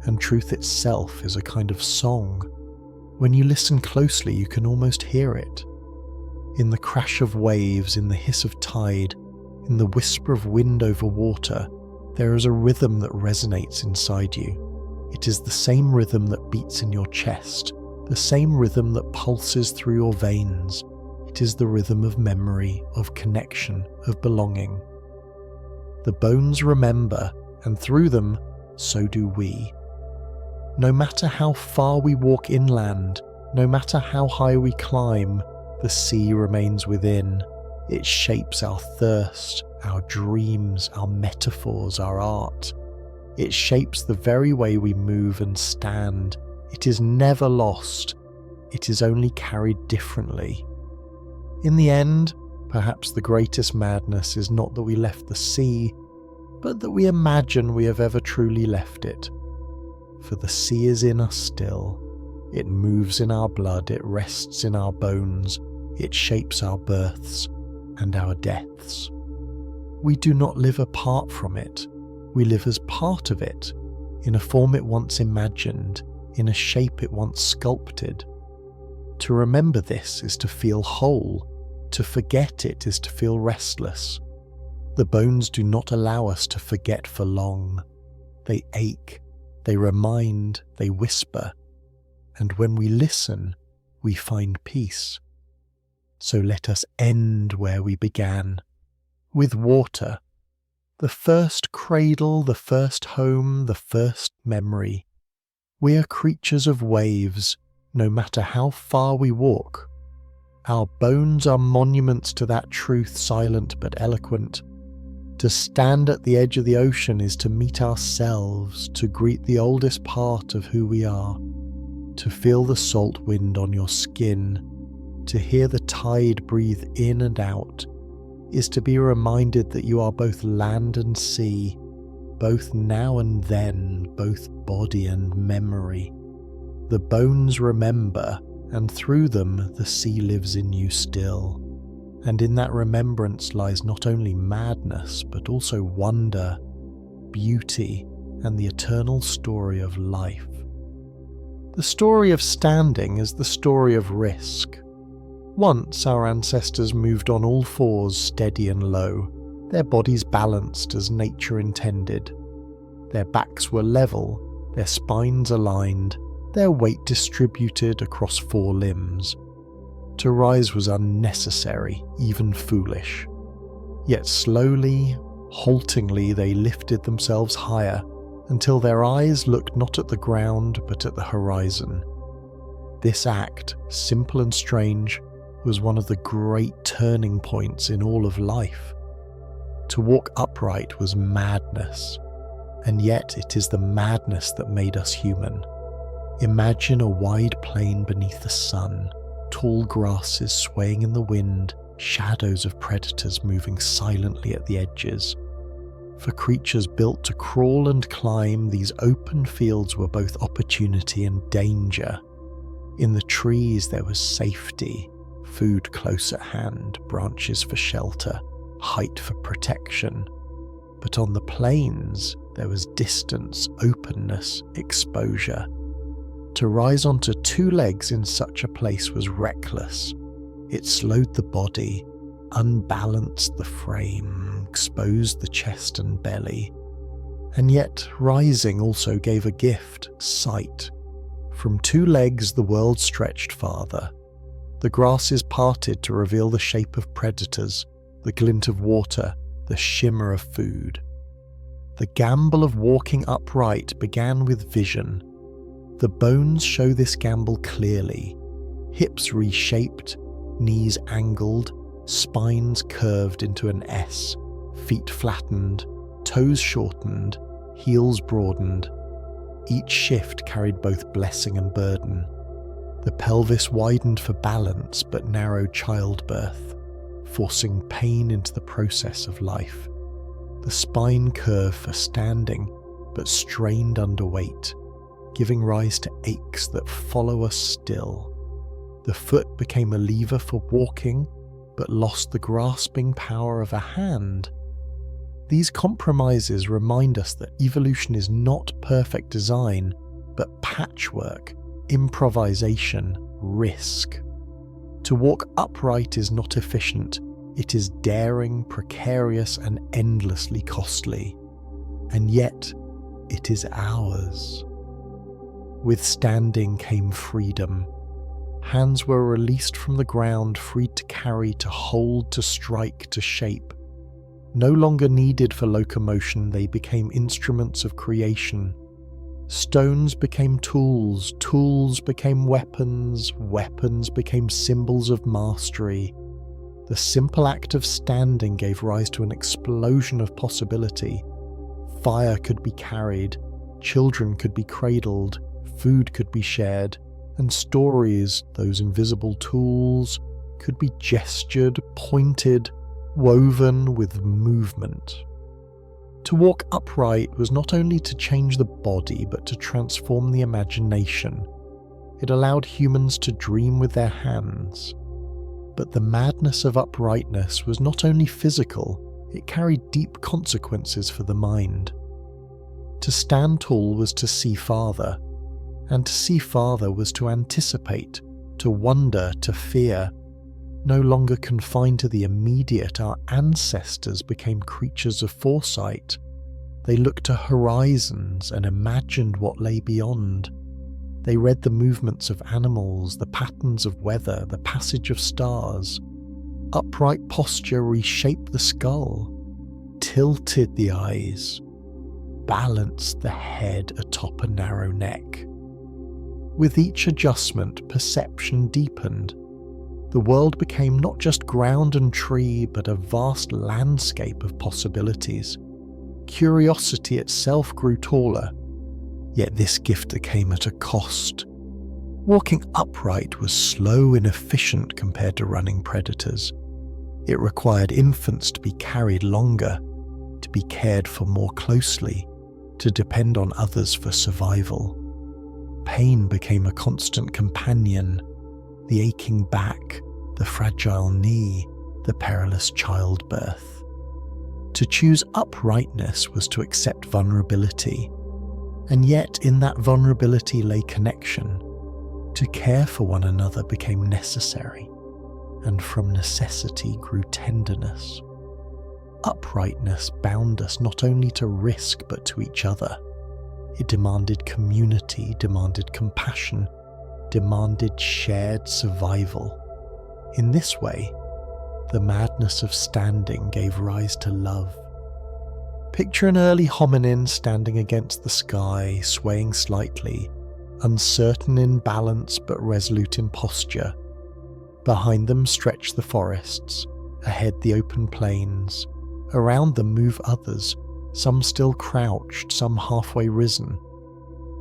and truth itself is a kind of song. When you listen closely, you can almost hear it. In the crash of waves, in the hiss of tide, in the whisper of wind over water, there is a rhythm that resonates inside you. It is the same rhythm that beats in your chest, the same rhythm that pulses through your veins. It is the rhythm of memory, of connection, of belonging. The bones remember, and through them, so do we. No matter how far we walk inland, no matter how high we climb, the sea remains within. It shapes our thirst, our dreams, our metaphors, our art. It shapes the very way we move and stand. It is never lost. It is only carried differently. In the end, perhaps the greatest madness is not that we left the sea, but that we imagine we have ever truly left it. For the sea is in us still. It moves in our blood, it rests in our bones, it shapes our births and our deaths. We do not live apart from it. We live as part of it, in a form it once imagined, in a shape it once sculpted. To remember this is to feel whole. To forget it is to feel restless. The bones do not allow us to forget for long. They ache, they remind, they whisper. And when we listen, we find peace. So let us end where we began, with water. The first cradle, the first home, the first memory. We are creatures of waves, no matter how far we walk. Our bones are monuments to that truth, silent but eloquent. To stand at the edge of the ocean is to meet ourselves, to greet the oldest part of who we are, to feel the salt wind on your skin, to hear the tide breathe in and out, is to be reminded that you are both land and sea, both now and then, both body and memory. The bones remember, and through them the sea lives in you still. And in that remembrance lies not only madness, but also wonder, beauty, and the eternal story of life. The story of standing is the story of risk. Once our ancestors moved on all fours, steady and low, their bodies balanced as nature intended. Their backs were level, their spines aligned, their weight distributed across 4 limbs. To rise was unnecessary, even foolish. Yet slowly, haltingly they lifted themselves higher, until their eyes looked not at the ground but at the horizon. This act, simple and strange, was one of the great turning points in all of life. To walk upright was madness, and yet it is the madness that made us human. Imagine a wide plain beneath the sun, tall grasses swaying in the wind, shadows of predators moving silently at the edges. For creatures built to crawl and climb, these open fields were both opportunity and danger. In the trees there was safety, food close at hand, branches for shelter, height for protection. But on the plains there was distance, openness, exposure. To rise onto 2 legs in such a place was reckless. It slowed the body, unbalanced the frame, exposed the chest and belly. And yet rising also gave a gift, sight. From 2 legs the world stretched farther. The grasses parted to reveal the shape of predators, the glint of water, the shimmer of food. The gamble of walking upright began with vision. The bones show this gamble clearly. Hips reshaped, knees angled, spines curved into an S, feet flattened, toes shortened, heels broadened. Each shift carried both blessing and burden. The pelvis widened for balance but narrowed childbirth, forcing pain into the process of life. The spine curved for standing but strained under weight, giving rise to aches that follow us still. The foot became a lever for walking but lost the grasping power of a hand. These compromises remind us that evolution is not perfect design, but patchwork, improvisation, risk. To walk upright is not efficient, it is daring, precarious, and endlessly costly. And yet, it is ours. With standing came freedom. Hands were released from the ground, freed to carry, to hold, to strike, to shape. No longer needed for locomotion, they became instruments of creation. Stones became tools, tools became weapons, weapons became symbols of mastery. The simple act of standing gave rise to an explosion of possibility. Fire could be carried, children could be cradled, food could be shared, and stories, those invisible tools, could be gestured, pointed, woven with movement. To walk upright was not only to change the body, but to transform the imagination. It allowed humans to dream with their hands. But the madness of uprightness was not only physical, it carried deep consequences for the mind. To stand tall was to see farther, and to see farther was to anticipate, to wonder, to fear. No longer confined to the immediate, our ancestors became creatures of foresight. They looked to horizons and imagined what lay beyond. They read the movements of animals, the patterns of weather, the passage of stars. Upright posture reshaped the skull, tilted the eyes, balanced the head atop a narrow neck. With each adjustment, perception deepened. The world became not just ground and tree, but a vast landscape of possibilities. Curiosity itself grew taller, yet this gift came at a cost. Walking upright was slow and efficient compared to running predators. It required infants to be carried longer, to be cared for more closely, to depend on others for survival. Pain became a constant companion, the aching back, the fragile knee, the perilous childbirth. To choose uprightness was to accept vulnerability, and yet in that vulnerability lay connection. To care for one another became necessary, and from necessity grew tenderness. Uprightness bound us not only to risk but to each other. It demanded community, demanded compassion, demanded shared survival. In this way, the madness of standing gave rise to love. Picture an early hominin standing against the sky, swaying slightly, uncertain in balance but resolute in posture. Behind them stretch the forests, ahead the open plains. Around them move others, some still crouched, some halfway risen.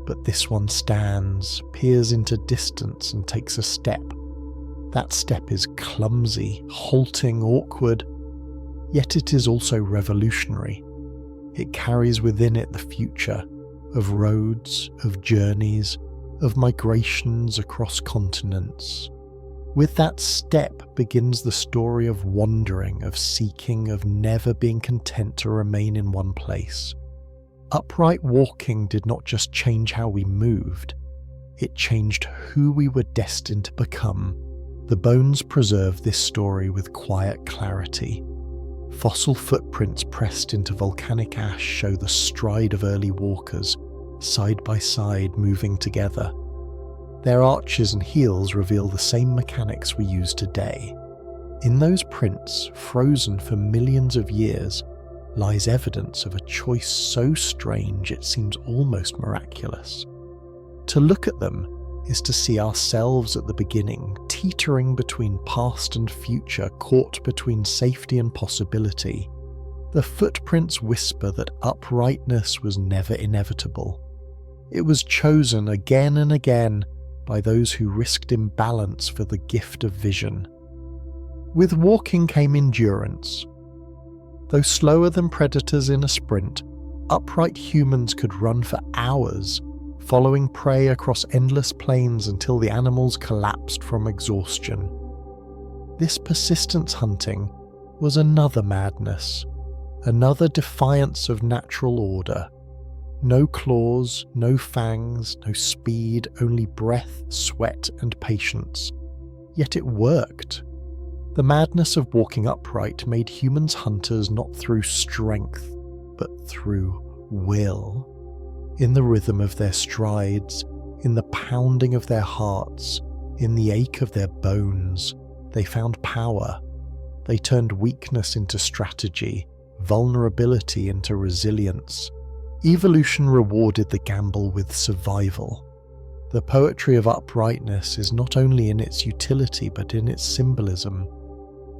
But this one stands, peers into distance and takes a step. That step is clumsy, halting, awkward, yet it is also revolutionary. It carries within it the future of roads, of journeys, of migrations across continents. With that step begins the story of wandering, of seeking, of never being content to remain in one place. Upright walking did not just change how we moved, it changed who we were destined to become. The bones preserve this story with quiet clarity. Fossil footprints pressed into volcanic ash show the stride of early walkers, side by side moving together. Their arches and heels reveal the same mechanics we use today. In those prints, frozen for millions of years, lies evidence of a choice so strange it seems almost miraculous. To look at them is to see ourselves at the beginning, teetering between past and future, caught between safety and possibility. The footprints whisper that uprightness was never inevitable. It was chosen again and again by those who risked imbalance for the gift of vision. With walking came endurance. Though slower than predators in a sprint, upright humans could run for hours, following prey across endless plains until the animals collapsed from exhaustion. This persistence hunting was another madness, another defiance of natural order. No claws, no fangs, no speed, only breath, sweat, and patience. Yet it worked. The madness of walking upright made humans hunters not through strength, but through will. In the rhythm of their strides, in the pounding of their hearts, in the ache of their bones, they found power. They turned weakness into strategy, vulnerability into resilience. Evolution rewarded the gamble with survival. The poetry of uprightness is not only in its utility but in its symbolism.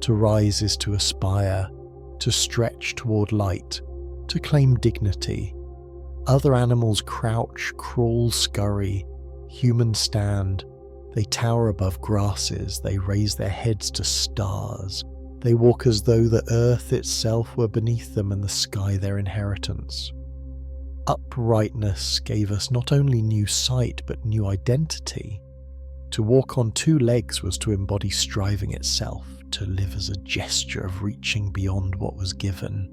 To rise is to aspire, to stretch toward light, to claim dignity. Other animals crouch, crawl, scurry. Humans stand. They tower above grasses. They raise their heads to stars. They walk as though the earth itself were beneath them and the sky their inheritance. Uprightness gave us not only new sight but new identity. To walk on two legs was to embody striving itself, to live as a gesture of reaching beyond what was given.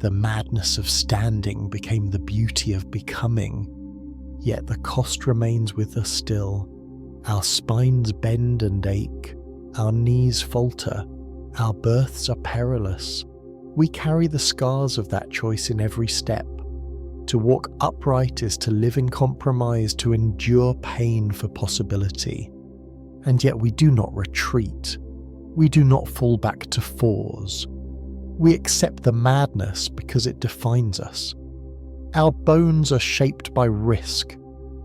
The madness of standing became the beauty of becoming, yet the cost remains with us still. Our spines bend and ache, our knees falter, our births are perilous. We carry the scars of that choice in every step. To walk upright is to live in compromise, to endure pain for possibility. And yet we do not retreat. We do not fall back to fours. We accept the madness because it defines us. Our bones are shaped by risk,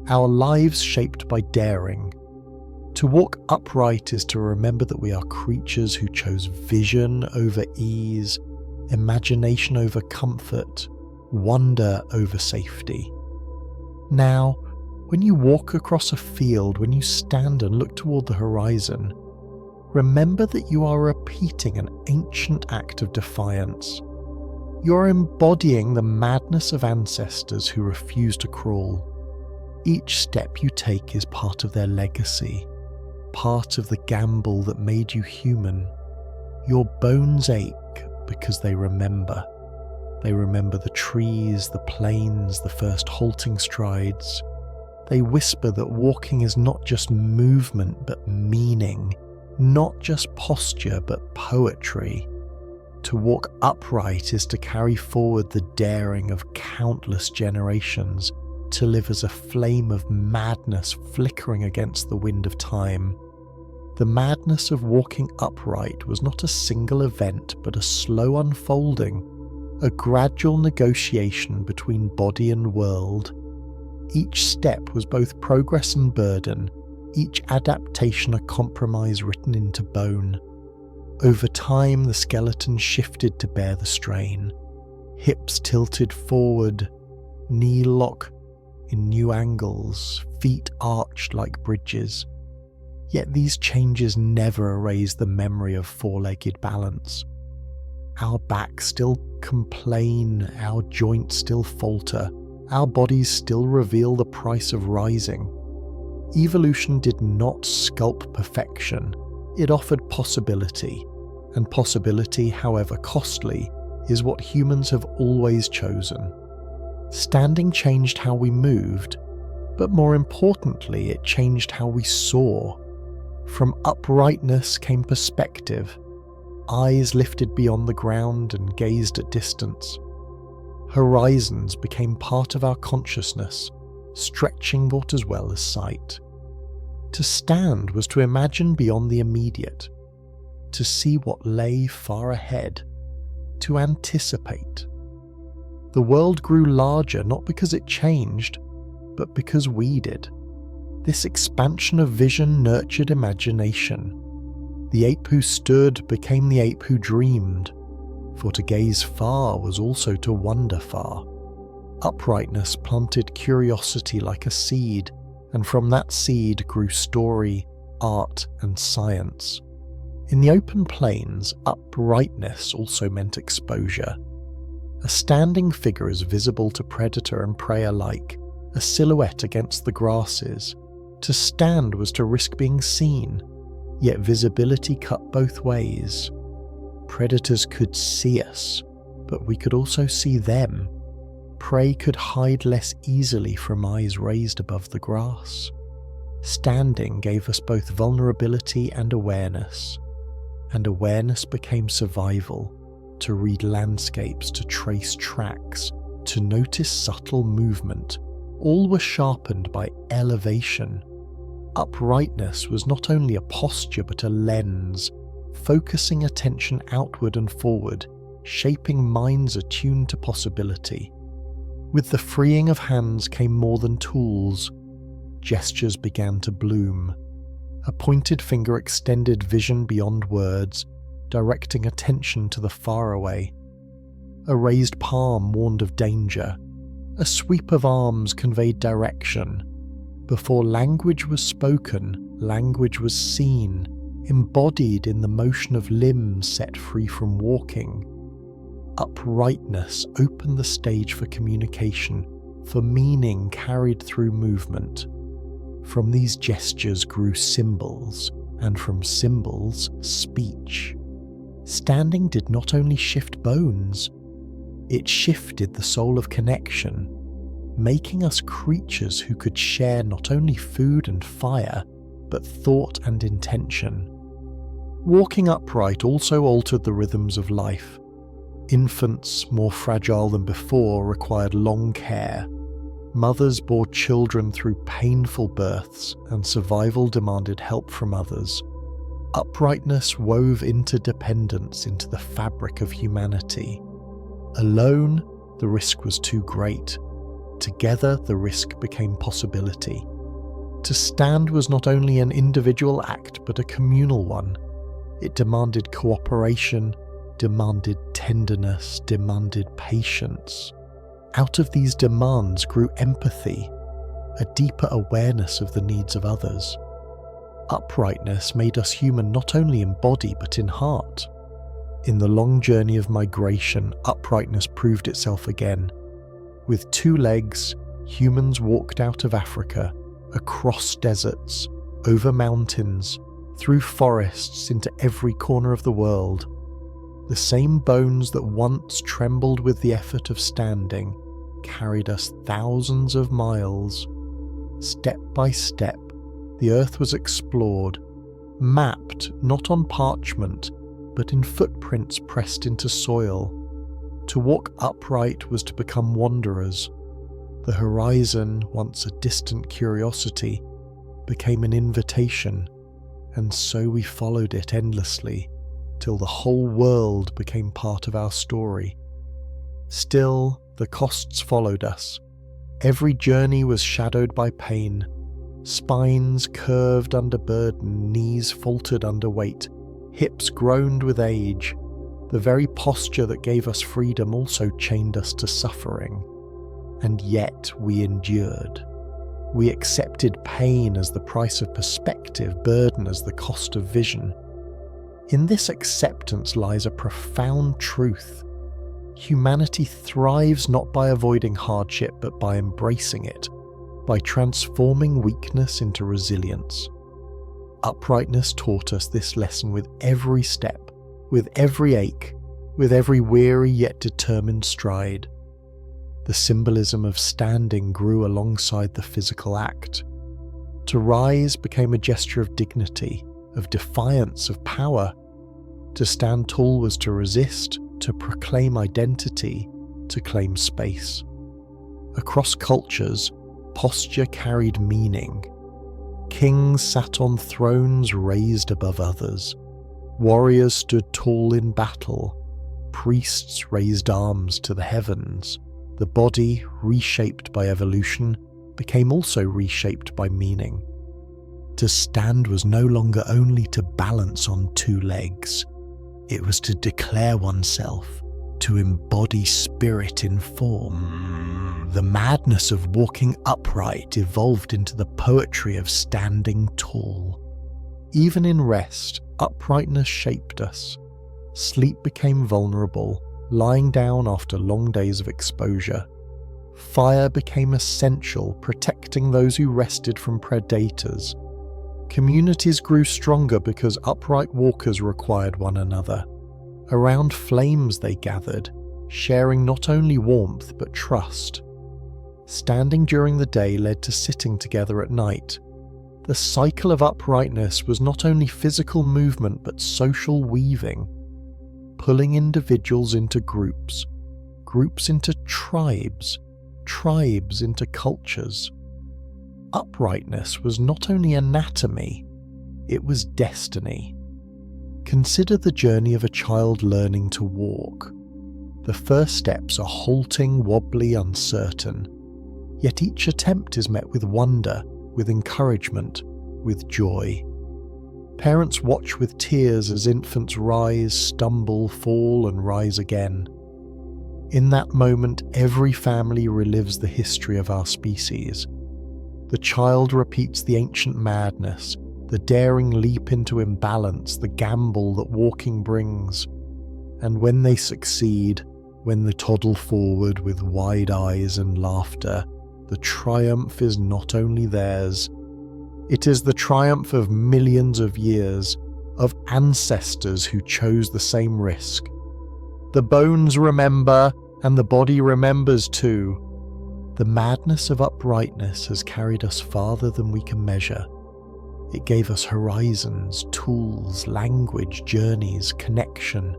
our lives shaped by daring. To walk upright is to remember that we are creatures who chose vision over ease, imagination over comfort, wonder over safety. Now, when you walk across a field, when you stand and look toward the horizon, remember that you are repeating an ancient act of defiance. You are embodying the madness of ancestors who refused to crawl. Each step you take is part of their legacy, part of the gamble that made you human. Your bones ache because they remember. They remember the trees, the plains, the first halting strides. They whisper that walking is not just movement but meaning, not just posture but poetry. To walk upright is to carry forward the daring of countless generations, to live as a flame of madness flickering against the wind of time. The madness of walking upright was not a single event but a slow unfolding, a gradual negotiation between body and world. Each step was both progress and burden, each adaptation a compromise written into bone. Over time, the skeleton shifted to bear the strain. Hips tilted forward, knee lock in new angles, feet arched like bridges. Yet these changes never erase the memory of four-legged balance. Our backs still complain, our joints still falter, our bodies still reveal the price of rising. Evolution did not sculpt perfection, it offered possibility, and possibility, however costly, is what humans have always chosen. Standing changed how we moved, but more importantly, it changed how we saw. From uprightness came perspective. Eyes lifted beyond the ground and gazed at distance. Horizons became part of our consciousness, stretching thought as well as sight. To stand was to imagine beyond the immediate, to see what lay far ahead, to anticipate. The world grew larger not because it changed, but because we did. This expansion of vision nurtured imagination. The ape who stood became the ape who dreamed, for to gaze far was also to wander far. Uprightness planted curiosity like a seed, and from that seed grew story, art, and science. In the open plains, uprightness also meant exposure. A standing figure is visible to predator and prey alike, a silhouette against the grasses. To stand was to risk being seen, yet visibility cut both ways. Predators could see us, but we could also see them. Prey could hide less easily from eyes raised above the grass. Standing gave us both vulnerability and awareness became survival, to read landscapes, to trace tracks, to notice subtle movement. All were sharpened by elevation. Uprightness was not only a posture but a lens, focusing attention outward and forward, shaping minds attuned to possibility. With the freeing of hands came more than tools. Gestures began to bloom. A pointed finger extended vision beyond words, directing attention to the faraway. A raised palm warned of danger. A sweep of arms conveyed direction. Before language was spoken, language was seen, embodied in the motion of limbs set free from walking. Uprightness opened the stage for communication, for meaning carried through movement. From these gestures grew symbols, and from symbols, speech. Standing did not only shift bones, It shifted the soul of connection, making us creatures who could share not only food and fire, but thought and intention. Walking upright also altered the rhythms of life. Infants, more fragile than before, required long care. Mothers bore children through painful births, and survival demanded help from others. Uprightness wove interdependence into the fabric of humanity. Alone, the risk was too great. Together, the risk became possibility. To stand was not only an individual act, but a communal one. It demanded cooperation, demanded tenderness, demanded patience. Out of these demands grew empathy, a deeper awareness of the needs of others. Uprightness made us human not only in body but in heart. In the long journey of migration, uprightness proved itself again. With 2 legs, humans walked out of Africa, across deserts, over mountains, through forests into every corner of the world. The same bones that once trembled with the effort of standing carried us thousands of miles. Step by step, the earth was explored, mapped not on parchment, but in footprints pressed into soil. To walk upright was to become wanderers. The horizon, once a distant curiosity, became an invitation, and so we followed it endlessly, till the whole world became part of our story. Still, the costs followed us. Every journey was shadowed by pain. Spines curved under burden, knees faltered under weight, hips groaned with age. The very posture that gave us freedom also chained us to suffering. And yet we endured. We accepted pain as the price of perspective, burden as the cost of vision. In this acceptance lies a profound truth. Humanity thrives not by avoiding hardship, but by embracing it, by transforming weakness into resilience. Uprightness taught us this lesson with every step, with every ache, with every weary yet determined stride. The symbolism of standing grew alongside the physical act. To rise became a gesture of dignity, of defiance, of power. To stand tall was to resist, to proclaim identity, to claim space. Across cultures, posture carried meaning. Kings sat on thrones raised above others. Warriors stood tall in battle. Priests raised arms to the heavens. The body, reshaped by evolution, became also reshaped by meaning. To stand was no longer only to balance on 2 legs. It was to declare oneself, to embody spirit in form. The madness of walking upright evolved into the poetry of standing tall. Even in rest, uprightness shaped us. Sleep became vulnerable, lying down after long days of exposure. Fire became essential, protecting those who rested from predators. Communities grew stronger because upright walkers required one another. Around flames they gathered, sharing not only warmth but trust. Standing during the day led to sitting together at night. The cycle of uprightness was not only physical movement but social weaving, pulling individuals into groups, groups into tribes, tribes into cultures. Uprightness was not only anatomy, it was destiny. Consider the journey of a child learning to walk. The first steps are halting, wobbly, uncertain. Yet each attempt is met with wonder, with encouragement, with joy. Parents watch with tears as infants rise, stumble, fall, and rise again. In that moment, every family relives the history of our species. The child repeats the ancient madness, the daring leap into imbalance, the gamble that walking brings. And when they succeed, when they toddle forward with wide eyes and laughter, the triumph is not only theirs, it is the triumph of millions of years, of ancestors who chose the same risk. The bones remember, And the body remembers too. The madness of uprightness has carried us farther than we can measure. It gave us horizons, tools, language, journeys, connection.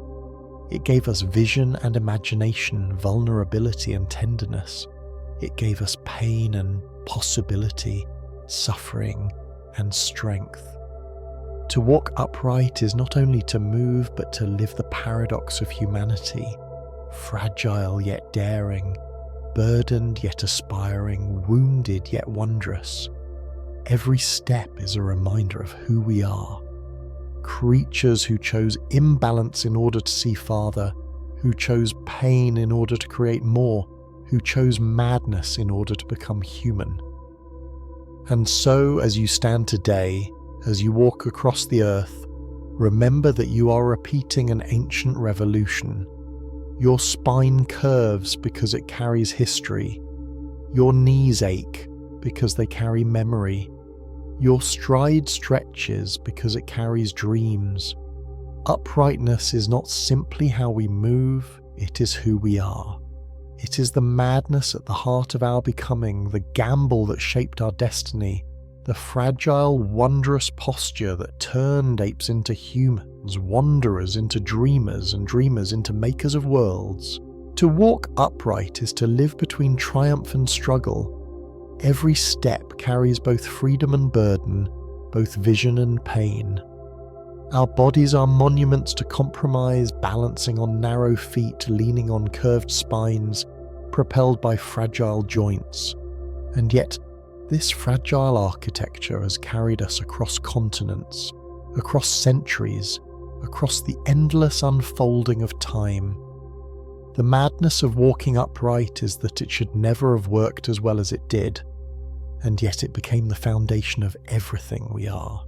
It gave us vision and imagination, vulnerability and tenderness. It gave us pain and possibility, suffering and strength. To walk upright is not only to move, but to live the paradox of humanity, fragile yet daring, burdened yet aspiring, wounded yet wondrous. Every step is a reminder of who we are. Creatures who chose imbalance in order to see farther, who chose pain in order to create more, who chose madness in order to become human. And so, as you stand today, as you walk across the earth, remember that you are repeating an ancient revolution. Your spine curves because it carries history. Your knees ache because they carry memory. Your stride stretches because it carries dreams. Uprightness is not simply how we move, it is who we are. It is the madness at the heart of our becoming, the gamble that shaped our destiny, the fragile, wondrous posture that turned apes into humans, wanderers into dreamers, and dreamers into makers of worlds. To walk upright is to live between triumph and struggle. Every step carries both freedom and burden, both vision and pain. Our bodies are monuments to compromise, balancing on narrow feet, leaning on curved spines, propelled by fragile joints. And yet, this fragile architecture has carried us across continents, across centuries, across the endless unfolding of time. The madness of walking upright is that it should never have worked as well as it did, and yet it became the foundation of everything we are.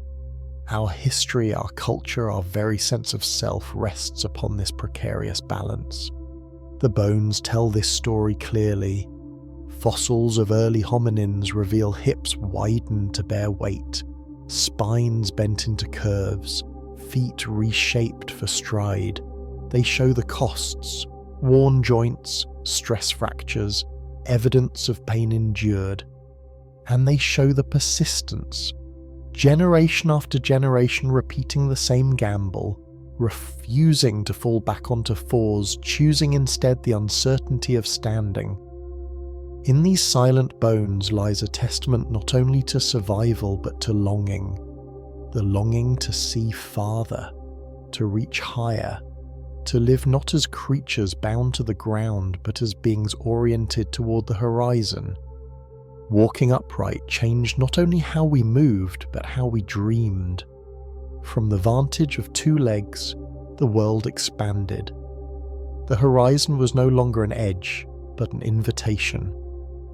Our history, our culture, our very sense of self rests upon this precarious balance. The bones tell this story clearly. Fossils of early hominins reveal hips widened to bear weight, spines bent into curves, feet reshaped for stride. They show the costs, worn joints, stress fractures, evidence of pain endured. And they show the persistence, generation after generation repeating the same gamble, refusing to fall back onto fours, choosing instead the uncertainty of standing. In these silent bones lies a testament not only to survival but to longing, the longing to see farther, to reach higher, to live not as creatures bound to the ground but as beings oriented toward the horizon. Walking upright changed not only how we moved, but how we dreamed. From the vantage of two legs, the world expanded. The horizon was no longer an edge, but an invitation.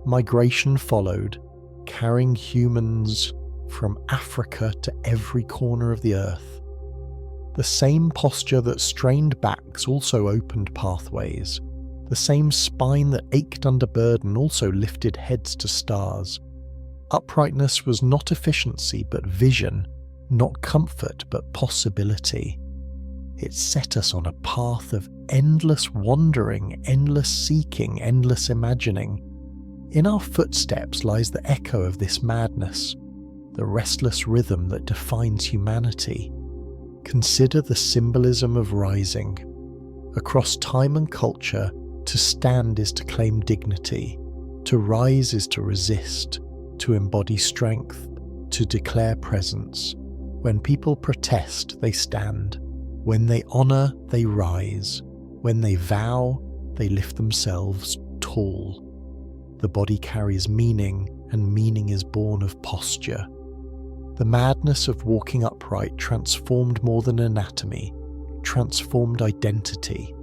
Migration followed, carrying humans from Africa to every corner of the earth. The same posture that strained backs also opened pathways. The same spine that ached under burden also lifted heads to stars. Uprightness was not efficiency but vision, not comfort but possibility. It set us on a path of endless wandering, endless seeking, endless imagining. In our footsteps lies the echo of this madness, the restless rhythm that defines humanity. Consider the symbolism of rising. Across time and culture, to stand is to claim dignity, to rise is to resist, to embody strength, to declare presence. When people protest, they stand. When they honour, they rise. When they vow, they lift themselves tall. The body carries meaning, and meaning is born of posture. The madness of walking upright transformed more than anatomy, transformed identity.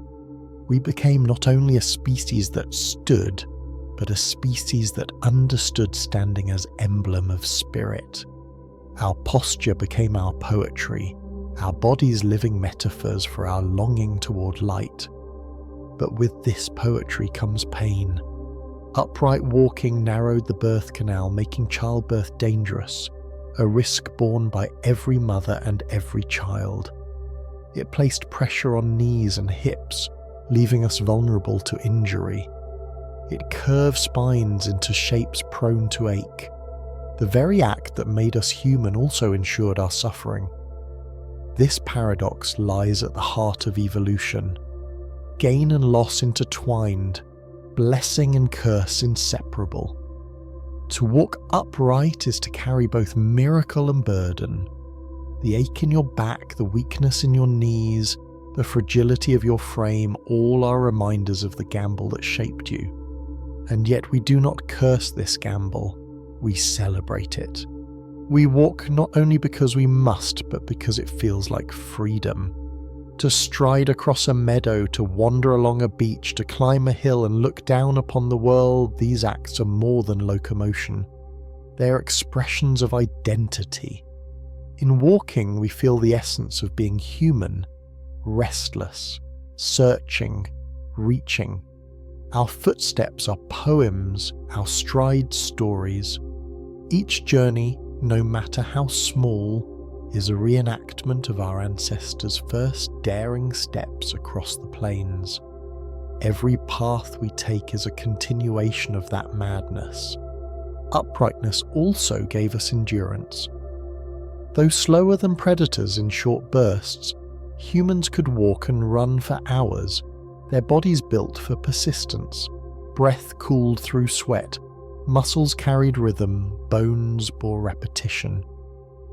We became not only a species that stood, but a species that understood standing as emblem of spirit. Our posture became our poetry, our bodies living metaphors for our longing toward light. But with this poetry comes pain. Upright walking narrowed the birth canal, making childbirth dangerous, a risk borne by every mother and every child. It placed pressure on knees and hips, leaving us vulnerable to injury. It curves spines into shapes prone to ache. The very act that made us human also ensured our suffering. This paradox lies at the heart of evolution. Gain and loss intertwined, blessing and curse inseparable. To walk upright is to carry both miracle and burden. The ache in your back, the weakness in your knees, the fragility of your frame, all are reminders of the gamble that shaped you. And yet we do not curse this gamble, we celebrate it. We walk not only because we must, but because it feels like freedom. To stride across a meadow, to wander along a beach, to climb a hill and look down upon the world, these acts are more than locomotion. They are expressions of identity. In walking, we feel the essence of being human, restless, searching, reaching. Our footsteps are poems, our strides stories. Each journey, no matter how small, is a reenactment of our ancestors' first daring steps across the plains. Every path we take is a continuation of that madness. Uprightness also gave us endurance. Though slower than predators in short bursts, humans could walk and run for hours, their bodies built for persistence. Breath cooled through sweat, muscles carried rhythm, bones bore repetition.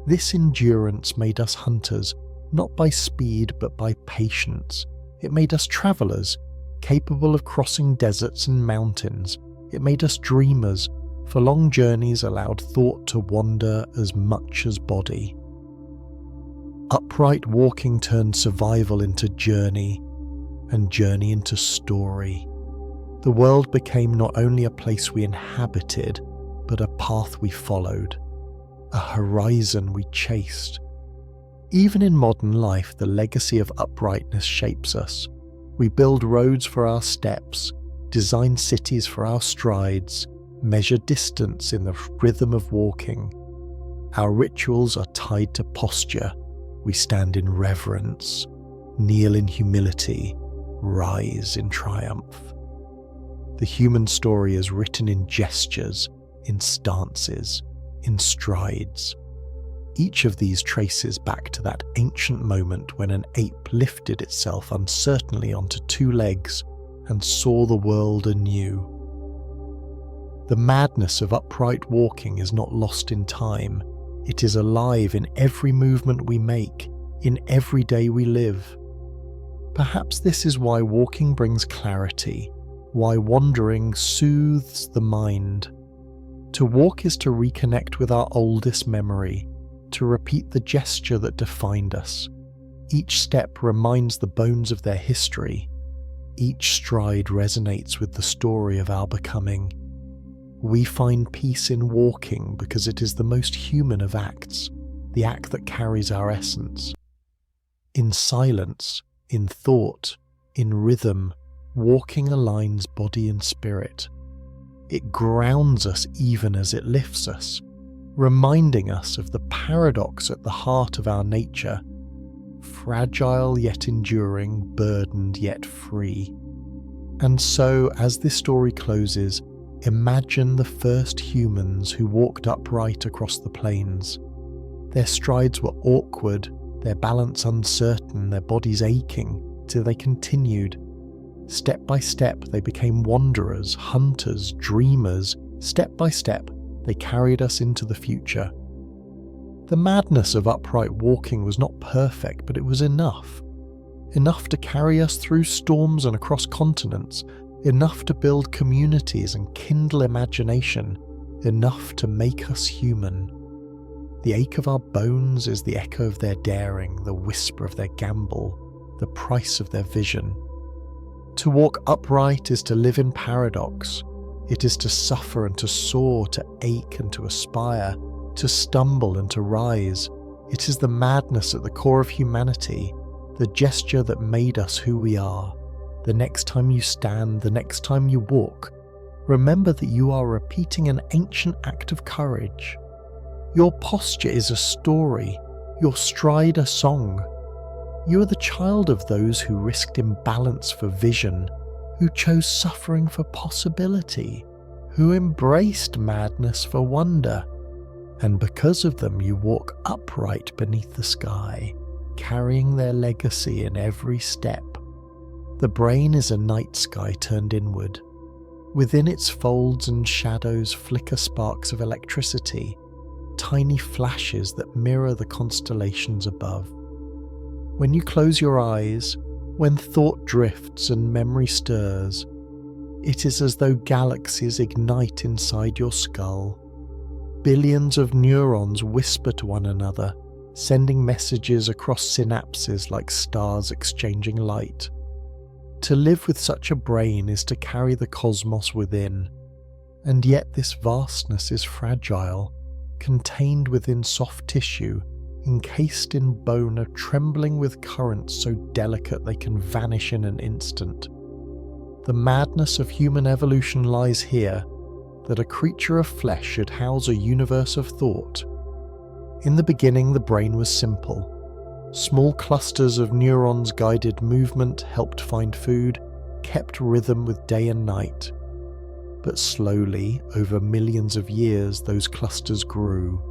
This endurance made us hunters, not by speed but by patience. It made us travellers, capable of crossing deserts and mountains. It made us dreamers, for long journeys allowed thought to wander as much as body. Upright walking turned survival into journey, and journey into story. The world became not only a place we inhabited, but a path we followed, a horizon we chased. Even in modern life, the legacy of uprightness shapes us. We build roads for our steps, design cities for our strides, measure distance in the rhythm of walking. Our rituals are tied to posture. We stand in reverence, kneel in humility, rise in triumph. The human story is written in gestures, in stances, in strides. Each of these traces back to that ancient moment when an ape lifted itself uncertainly onto two legs and saw the world anew. The madness of upright walking is not lost in time. It is alive in every movement we make, in every day we live. Perhaps this is why walking brings clarity, why wandering soothes the mind. To walk is to reconnect with our oldest memory, to repeat the gesture that defined us. Each step reminds the bones of their history. Each stride resonates with the story of our becoming. We find peace in walking because it is the most human of acts, the act that carries our essence. In silence, in thought, in rhythm, walking aligns body and spirit. It grounds us even as it lifts us, reminding us of the paradox at the heart of our nature, fragile yet enduring, burdened yet free. And so, as this story closes, imagine the first humans who walked upright across the plains. Their strides were awkward, their balance uncertain, their bodies aching, till they continued. Step by step, they became wanderers, hunters, dreamers. Step by step, they carried us into the future. The madness of upright walking was not perfect, but it was enough. Enough to carry us through storms and across continents, enough to build communities and kindle imagination, enough to make us human. The ache of our bones is the echo of their daring, the whisper of their gamble, the price of their vision. To walk upright is to live in paradox. It is to suffer and to soar, to ache and to aspire, to stumble and to rise. It is the madness at the core of humanity, the gesture that made us who we are. The next time you stand, the next time you walk, remember that you are repeating an ancient act of courage. Your posture is a story, your stride a song. You are the child of those who risked imbalance for vision, who chose suffering for possibility, who embraced madness for wonder, and because of them you walk upright beneath the sky, carrying their legacy in every step. The brain is a night sky turned inward. Within its folds and shadows flicker sparks of electricity, tiny flashes that mirror the constellations above. When you close your eyes, when thought drifts and memory stirs, it is as though galaxies ignite inside your skull. Billions of neurons whisper to one another, sending messages across synapses like stars exchanging light. To live with such a brain is to carry the cosmos within, and yet this vastness is fragile, contained within soft tissue, encased in bone, or trembling with currents so delicate they can vanish in an instant. The madness of human evolution lies here, that a creature of flesh should house a universe of thought. In the beginning, the brain was simple. Small clusters of neurons guided movement, helped find food, kept rhythm with day and night. But slowly, over millions of years, those clusters grew.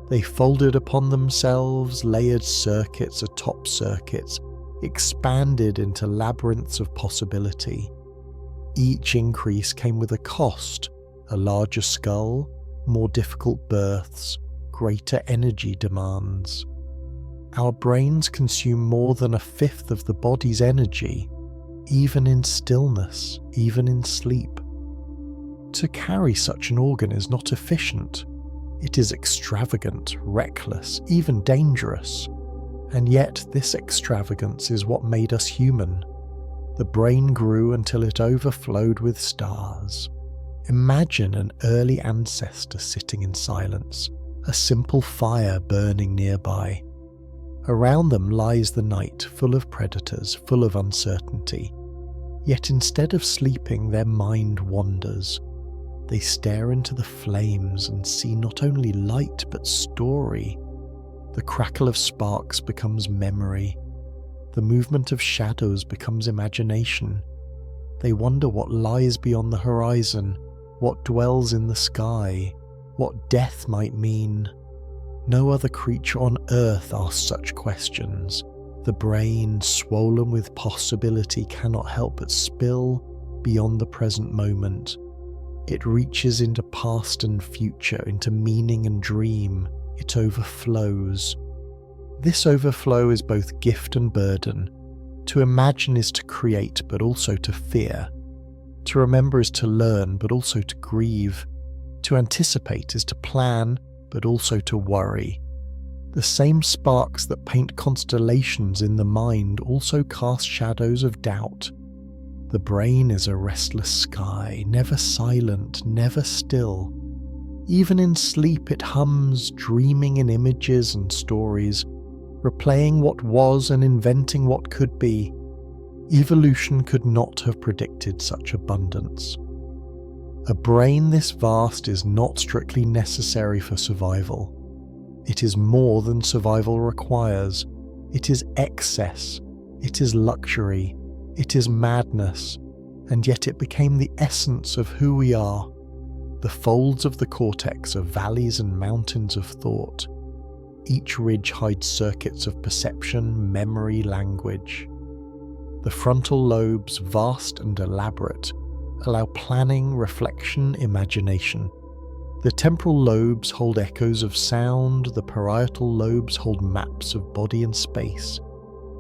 They folded upon themselves, layered circuits atop circuits, expanded into labyrinths of possibility. Each increase came with a cost: a larger skull, more difficult births, greater energy demands. Our brains consume more than a fifth of the body's energy, even in stillness, even in sleep. To carry such an organ is not efficient. It is extravagant, reckless, even dangerous. And yet this extravagance is what made us human. The brain grew until it overflowed with stars. Imagine an early ancestor sitting in silence, a simple fire burning nearby. Around them lies the night, full of predators, full of uncertainty. Yet instead of sleeping, their mind wanders. They stare into the flames and see not only light but story. The crackle of sparks becomes memory. The movement of shadows becomes imagination. They wonder what lies beyond the horizon, what dwells in the sky, what death might mean. No other creature on earth asks such questions. The brain, swollen with possibility, cannot help but spill beyond the present moment. It reaches into past and future, into meaning and dream. It overflows. This overflow is both gift and burden. To imagine is to create, but also to fear. To remember is to learn, but also to grieve. To anticipate is to plan, but also to worry. The same sparks that paint constellations in the mind also cast shadows of doubt. The brain is a restless sky, never silent, never still. Even in sleep it hums, dreaming in images and stories, replaying what was and inventing what could be. Evolution could not have predicted such abundance. A brain this vast is not strictly necessary for survival. It is more than survival requires. It is excess. It is luxury. It is madness. And yet it became the essence of who we are. The folds of the cortex are valleys and mountains of thought. Each ridge hides circuits of perception, memory, language. The frontal lobes, vast and elaborate, allow planning, reflection, imagination. The temporal lobes hold echoes of sound, the parietal lobes hold maps of body and space.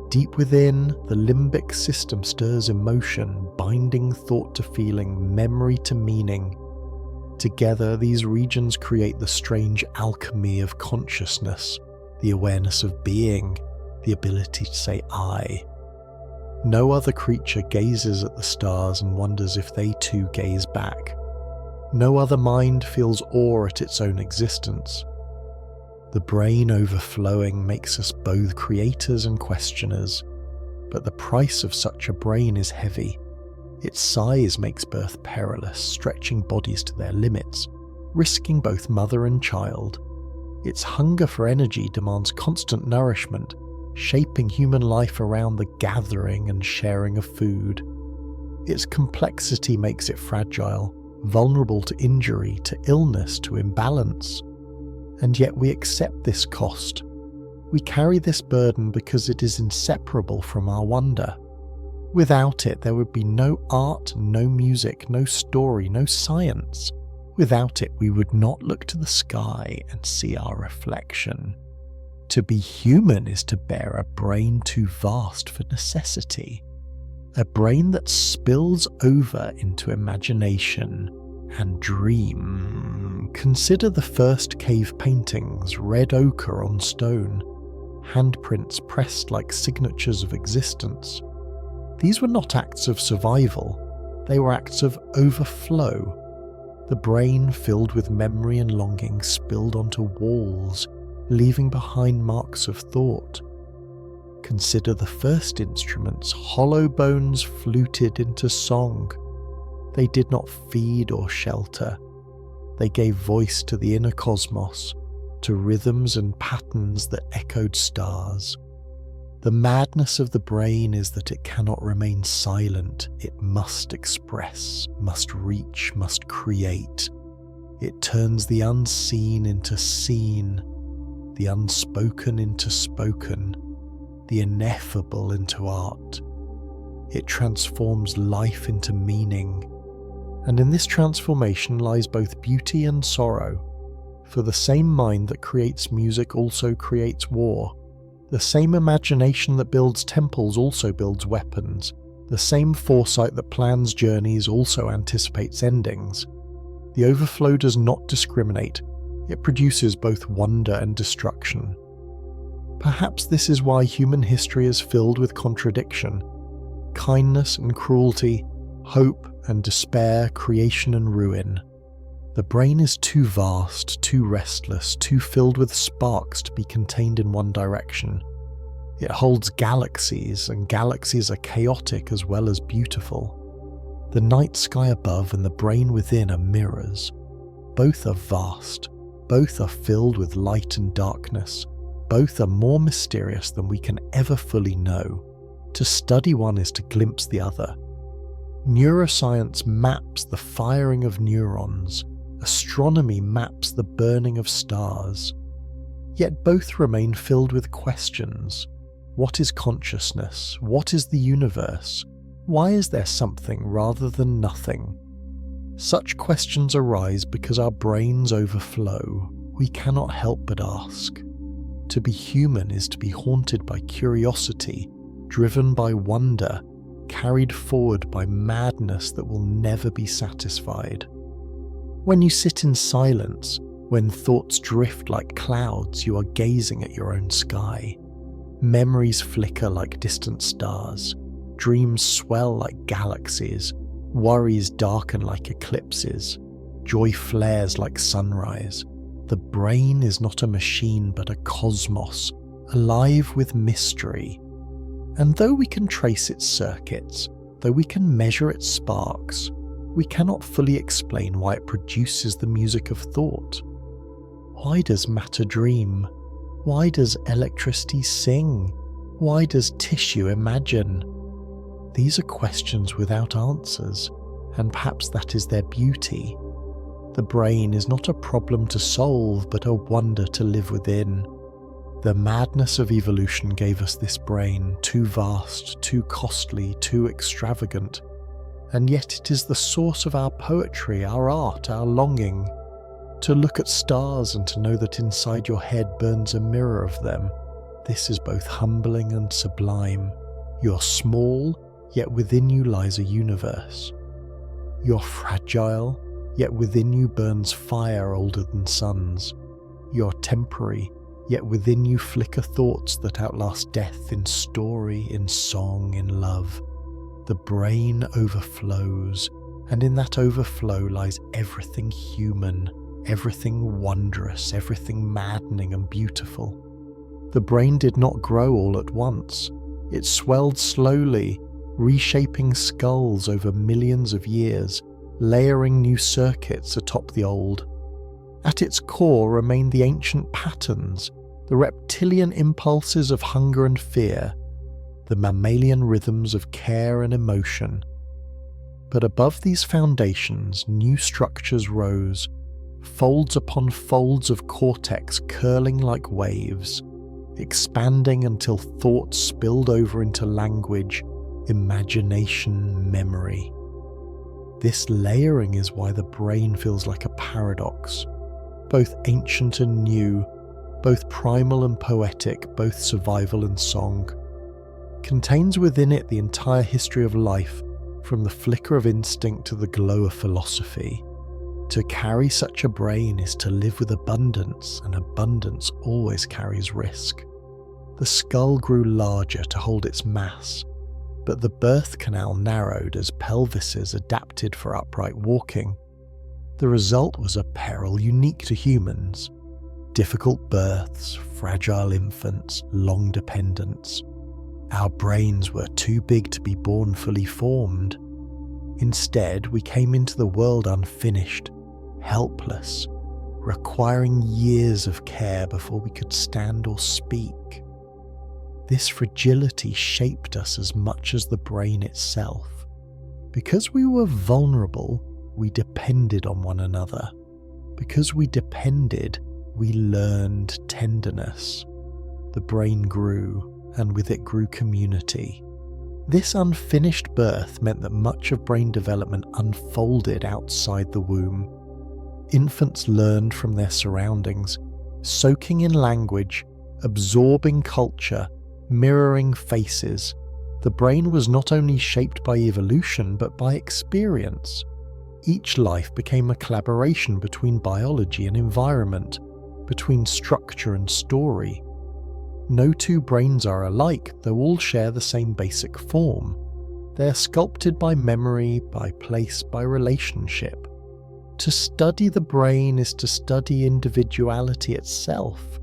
Deep within, the limbic system stirs emotion, binding thought to feeling, memory to meaning. Together, these regions create the strange alchemy of consciousness, the awareness of being, the ability to say I. No other creature gazes at the stars and wonders if they too gaze back. No other mind feels awe at its own existence. The brain overflowing makes us both creators and questioners, but the price of such a brain is heavy. Its size makes birth perilous, stretching bodies to their limits, risking both mother and child. Its hunger for energy demands constant nourishment, shaping human life around the gathering and sharing of food. Its complexity makes it fragile, vulnerable to injury, to illness, to imbalance. And yet we accept this cost. We carry this burden because it is inseparable from our wonder. Without it, there would be no art, no music, no story, no science. Without it, we would not look to the sky and see our reflection. To be human is to bear a brain too vast for necessity. A brain that spills over into imagination and dream. Consider the first cave paintings, red ochre on stone, handprints pressed like signatures of existence. These were not acts of survival, they were acts of overflow. The brain, filled with memory and longing, spilled onto walls, leaving behind marks of thought. Consider the first instruments, hollow bones fluted into song. They did not feed or shelter. They gave voice to the inner cosmos, to rhythms and patterns that echoed stars. The madness of the brain is that it cannot remain silent. It must express, must reach, must create. It turns the unseen into seen, the unspoken into spoken, the ineffable into art. It transforms life into meaning. And in this transformation lies both beauty and sorrow. For the same mind that creates music also creates war. The same imagination that builds temples also builds weapons. The same foresight that plans journeys also anticipates endings. The overflow does not discriminate. It produces both wonder and destruction. Perhaps this is why human history is filled with contradiction. Kindness and cruelty, hope and despair, creation and ruin. The brain is too vast, too restless, too filled with sparks to be contained in one direction. It holds galaxies, and galaxies are chaotic as well as beautiful. The night sky above and the brain within are mirrors. Both are vast, both are filled with light and darkness, both are more mysterious than we can ever fully know. To study one is to glimpse the other. Neuroscience maps the firing of neurons. Astronomy maps the burning of stars. Yet both remain filled with questions. What is consciousness? What is the universe? Why is there something rather than nothing? Such questions arise because our brains overflow. We cannot help but ask. To be human is to be haunted by curiosity, driven by wonder, carried forward by madness that will never be satisfied. When you sit in silence, when thoughts drift like clouds, you are gazing at your own sky. Memories flicker like distant stars. Dreams swell like galaxies. Worries darken like eclipses. Joy flares like sunrise. The brain is not a machine but a cosmos, alive with mystery. And though we can trace its circuits, though we can measure its sparks, we cannot fully explain why it produces the music of thought. Why does matter dream? Why does electricity sing? Why does tissue imagine? These are questions without answers, and perhaps that is their beauty. The brain is not a problem to solve, but a wonder to live within. The madness of evolution gave us this brain, too vast, too costly, too extravagant. And yet it is the source of our poetry, our art, our longing. To look at stars and to know that inside your head burns a mirror of them, this is both humbling and sublime. You're small, yet within you lies a universe. You're fragile, yet within you burns fire older than suns. You're temporary, yet within you flicker thoughts that outlast death in story, in song, in love. The brain overflows, and in that overflow lies everything human, everything wondrous, everything maddening and beautiful. The brain did not grow all at once. It swelled slowly, reshaping skulls over millions of years, layering new circuits atop the old. At its core remained the ancient patterns, the reptilian impulses of hunger and fear, the mammalian rhythms of care and emotion. But above these foundations, new structures rose, folds upon folds of cortex curling like waves, expanding until thought spilled over into language, imagination, memory. This layering is why the brain feels like a paradox, both ancient and new, both primal and poetic, both survival and song. Contains within it the entire history of life, from the flicker of instinct to the glow of philosophy. To carry such a brain is to live with abundance, and abundance always carries risk. The skull grew larger to hold its mass, but the birth canal narrowed as pelvises adapted for upright walking. The result was a peril unique to humans. Difficult births, fragile infants, long dependence. Our brains were too big to be born fully formed. Instead, we came into the world unfinished, helpless, requiring years of care before we could stand or speak. This fragility shaped us as much as the brain itself. Because we were vulnerable, we depended on one another. Because we depended, we learned tenderness. The brain grew, and with it grew community. This unfinished birth meant that much of brain development unfolded outside the womb. Infants learned from their surroundings, soaking in language, absorbing culture, mirroring faces. The brain was not only shaped by evolution but by experience. Each life became a collaboration between biology and environment, between structure and story. No two brains are alike, though all share the same basic form. They are sculpted by memory, by place, by relationship. To study the brain is to study individuality itself,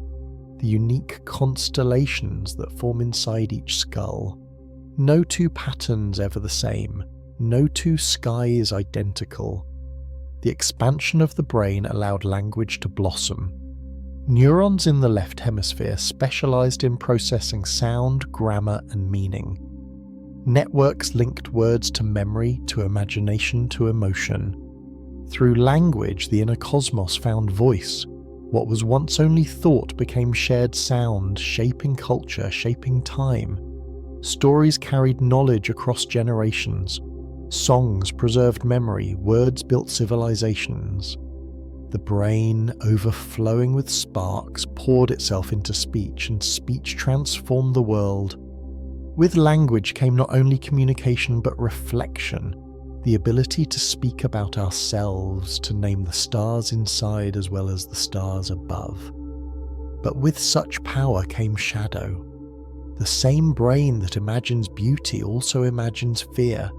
the unique constellations that form inside each skull. No two patterns ever the same, no two skies identical. The expansion of the brain allowed language to blossom. Neurons in the left hemisphere specialized in processing sound, grammar, and meaning. Networks linked words to memory, to imagination, to emotion. Through language, the inner cosmos found voice. What was once only thought became shared sound, shaping culture, shaping time. Stories carried knowledge across generations. Songs preserved memory, words built civilizations. The brain, overflowing with sparks, poured itself into speech, and speech transformed the world. With language came not only communication but reflection, the ability to speak about ourselves, to name the stars inside as well as the stars above. But with such power came shadow. The same brain that imagines beauty also imagines fear.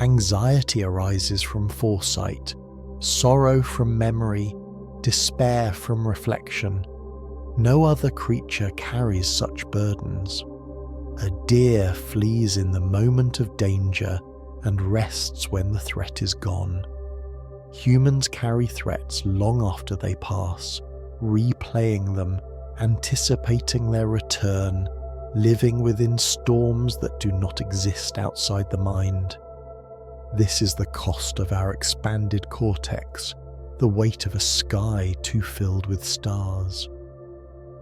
Anxiety arises from foresight, sorrow from memory, despair from reflection. No other creature carries such burdens. A deer flees in the moment of danger and rests when the threat is gone. Humans carry threats long after they pass, replaying them, anticipating their return, living within storms that do not exist outside the mind. This is the cost of our expanded cortex, the weight of a sky too filled with stars.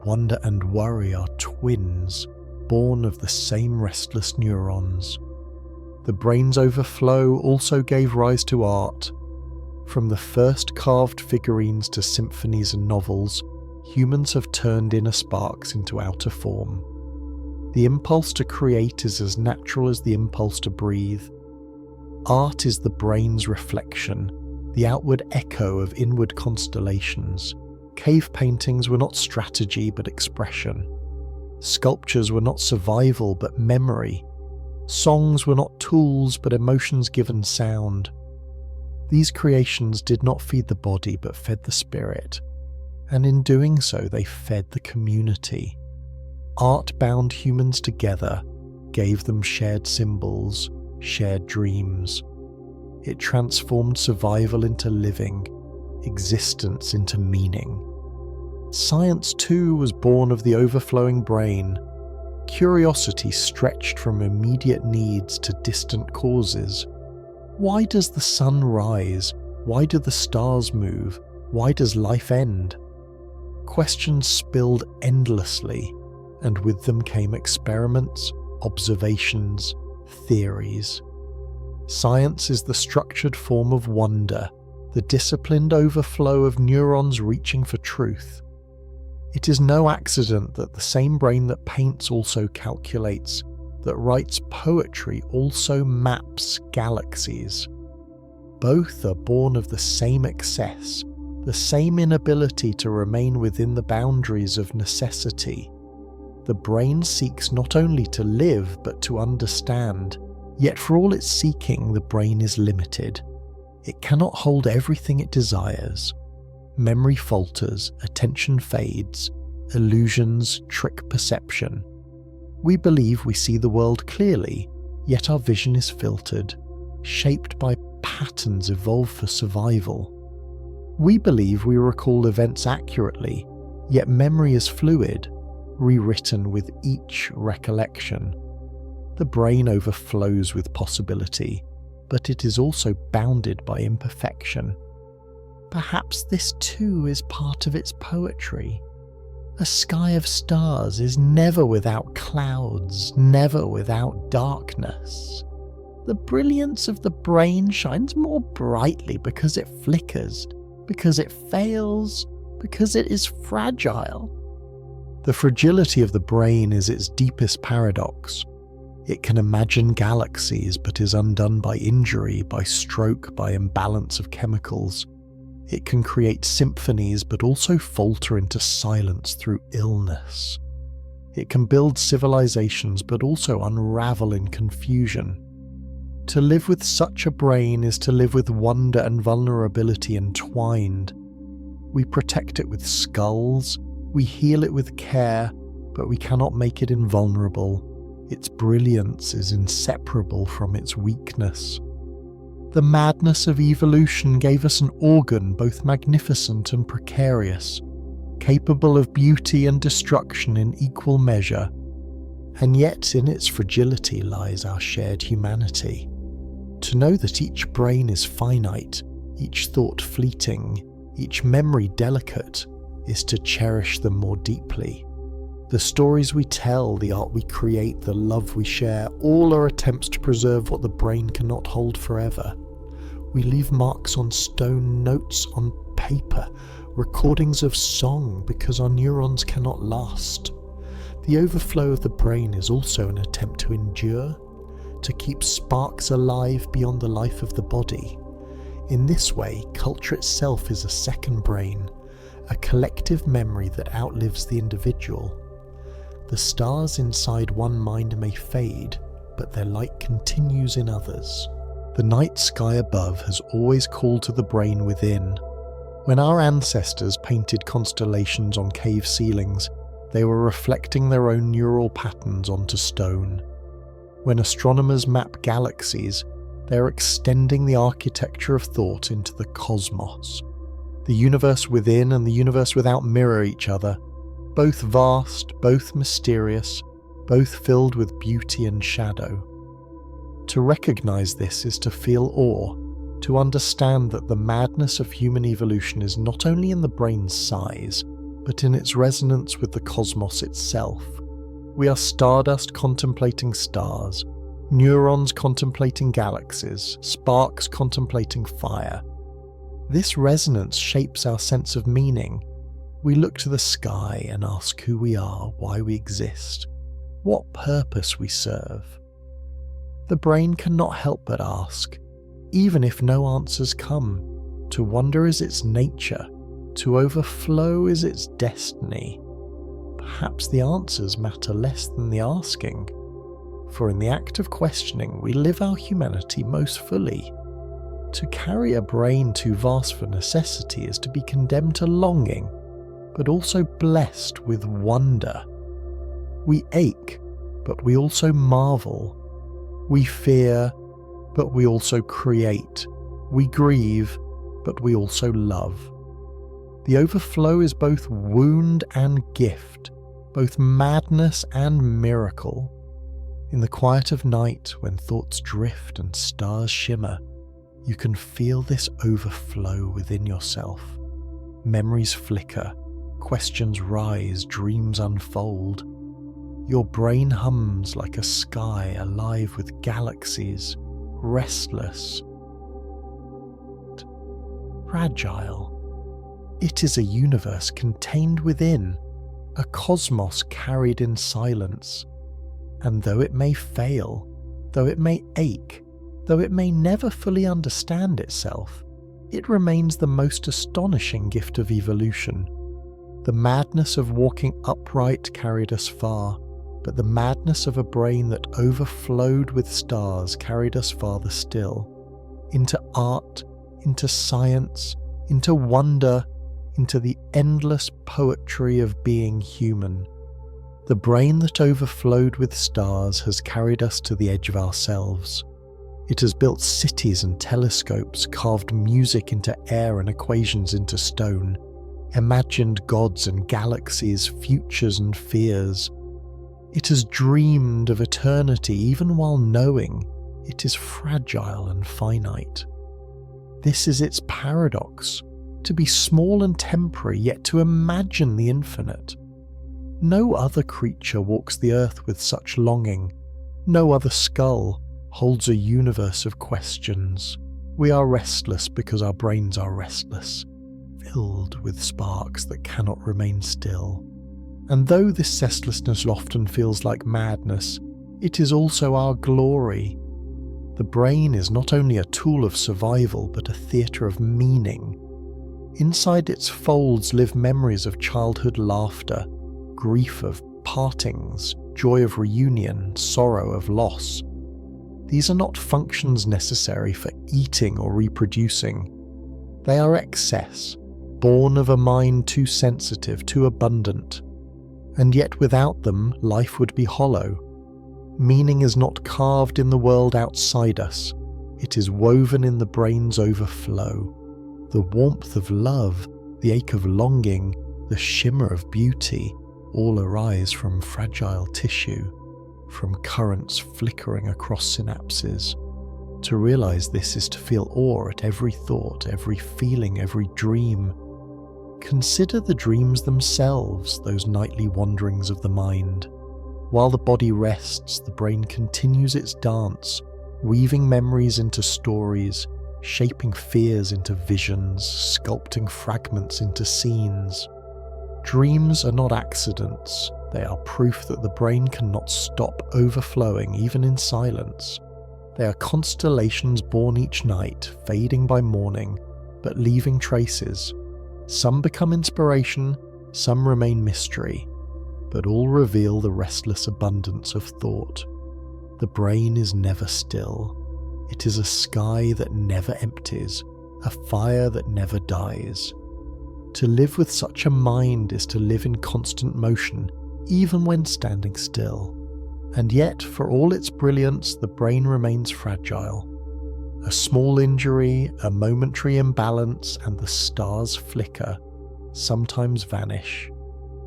Wonder and worry are twins, born of the same restless neurons. The brain's overflow also gave rise to art. From the first carved figurines to symphonies and novels, humans have turned inner sparks into outer form. The impulse to create is as natural as the impulse to breathe. Art is the brain's reflection, the outward echo of inward constellations. Cave paintings were not strategy but expression. Sculptures were not survival but memory. Songs were not tools but emotions given sound. These creations did not feed the body but fed the spirit, and in doing so they fed the community. Art bound humans together, gave them shared symbols, shared dreams. It transformed survival into living, existence into meaning. Science too was born of the overflowing brain. Curiosity stretched from immediate needs to distant causes. Why does the sun rise? Why do the stars move? Why does life end? Questions spilled endlessly, and with them came experiments, observations, theories. Science is the structured form of wonder, the disciplined overflow of neurons reaching for truth. It is no accident that the same brain that paints also calculates, that writes poetry also maps galaxies. Both are born of the same excess, the same inability to remain within the boundaries of necessity. The brain seeks not only to live but to understand, yet for all its seeking the brain is limited. It cannot hold everything it desires. Memory falters, attention fades, illusions trick perception. We believe we see the world clearly, yet our vision is filtered, shaped by patterns evolved for survival. We believe we recall events accurately, yet memory is fluid, rewritten with each recollection. The brain overflows with possibility, but it is also bounded by imperfection. Perhaps this too is part of its poetry. A sky of stars is never without clouds, never without darkness. The brilliance of the brain shines more brightly because it flickers, because it fails, because it is fragile. The fragility of the brain is its deepest paradox. It can imagine galaxies but is undone by injury, by stroke, by imbalance of chemicals. It can create symphonies but also falter into silence through illness. It can build civilizations but also unravel in confusion. To live with such a brain is to live with wonder and vulnerability entwined. We protect it with skulls, we heal it with care, but we cannot make it invulnerable. Its brilliance is inseparable from its weakness. The madness of evolution gave us an organ both magnificent and precarious, capable of beauty and destruction in equal measure, and yet in its fragility lies our shared humanity. To know that each brain is finite, each thought fleeting, each memory delicate, is to cherish them more deeply. The stories we tell, the art we create, the love we share, all are attempts to preserve what the brain cannot hold forever. We leave marks on stone, notes on paper, recordings of song because our neurons cannot last. The overflow of the brain is also an attempt to endure, to keep sparks alive beyond the life of the body. In this way, culture itself is a second brain, a collective memory that outlives the individual. The stars inside one mind may fade, but their light continues in others. The night sky above has always called to the brain within. When our ancestors painted constellations on cave ceilings, they were reflecting their own neural patterns onto stone. When astronomers map galaxies, they are extending the architecture of thought into the cosmos. The universe within and the universe without mirror each other, both vast, both mysterious, both filled with beauty and shadow. To recognize this is to feel awe, to understand that the madness of human evolution is not only in the brain's size, but in its resonance with the cosmos itself. We are stardust contemplating stars, neurons contemplating galaxies, sparks contemplating fire. This resonance shapes our sense of meaning. We look to the sky and ask who we are, why we exist, what purpose we serve. The brain cannot help but ask, even if no answers come. To wonder is its nature, to overflow is its destiny. Perhaps the answers matter less than the asking, for in the act of questioning we live our humanity most fully. To carry a brain too vast for necessity is to be condemned to longing, but also blessed with wonder. We ache, but we also marvel. We fear, but we also create. We grieve, but we also love. The overflow is both wound and gift, both madness and miracle. In the quiet of night, when thoughts drift and stars shimmer, you can feel this overflow within yourself. Memories flicker, questions rise, dreams unfold. Your brain hums like a sky alive with galaxies, restless, fragile. It is a universe contained within, a cosmos carried in silence. And though it may fail, though it may ache, though it may never fully understand itself, it remains the most astonishing gift of evolution. The madness of walking upright carried us far, but the madness of a brain that overflowed with stars carried us farther still, into art, into science, into wonder, into the endless poetry of being human. The brain that overflowed with stars has carried us to the edge of ourselves. It has built cities and telescopes, carved music into air and equations into stone, imagined gods and galaxies, futures and fears. It has dreamed of eternity even while knowing it is fragile and finite. This is its paradox, to be small and temporary, yet to imagine the infinite. No other creature walks the earth with such longing. No other skull holds a universe of questions. We are restless because our brains are restless, filled with sparks that cannot remain still. And though this restlessness often feels like madness, it is also our glory. The brain is not only a tool of survival, but a theatre of meaning. Inside its folds live memories of childhood laughter, grief of partings, joy of reunion, sorrow of loss. These are not functions necessary for eating or reproducing. They are excess, born of a mind too sensitive, too abundant. And yet without them, life would be hollow. Meaning is not carved in the world outside us. It is woven in the brain's overflow. The warmth of love, the ache of longing, the shimmer of beauty, all arise from fragile tissue, from currents flickering across synapses. To realize this is to feel awe at every thought, every feeling, every dream. Consider the dreams themselves, those nightly wanderings of the mind. While the body rests, the brain continues its dance, weaving memories into stories, shaping fears into visions, sculpting fragments into scenes. Dreams are not accidents. They are proof that the brain cannot stop overflowing even in silence. They are constellations born each night, fading by morning, but leaving traces. Some become inspiration, some remain mystery, but all reveal the restless abundance of thought. The brain is never still. It is a sky that never empties, a fire that never dies. To live with such a mind is to live in constant motion, even when standing still. And yet, for all its brilliance, the brain remains fragile. A small injury, a momentary imbalance, and the stars flicker, sometimes vanish.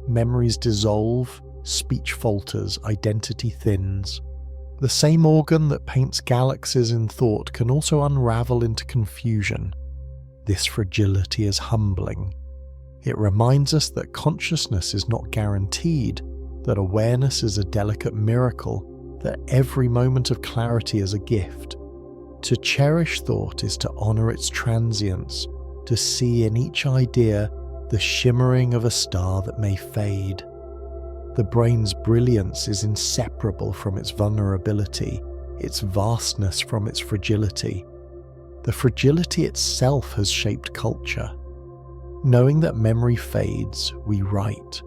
Memories dissolve, speech falters, identity thins. The same organ that paints galaxies in thought can also unravel into confusion. This fragility is humbling. It reminds us that consciousness is not guaranteed, that awareness is a delicate miracle, that every moment of clarity is a gift. To cherish thought is to honour its transience, to see in each idea the shimmering of a star that may fade. The brain's brilliance is inseparable from its vulnerability, its vastness from its fragility. The fragility itself has shaped culture. Knowing that memory fades, we write.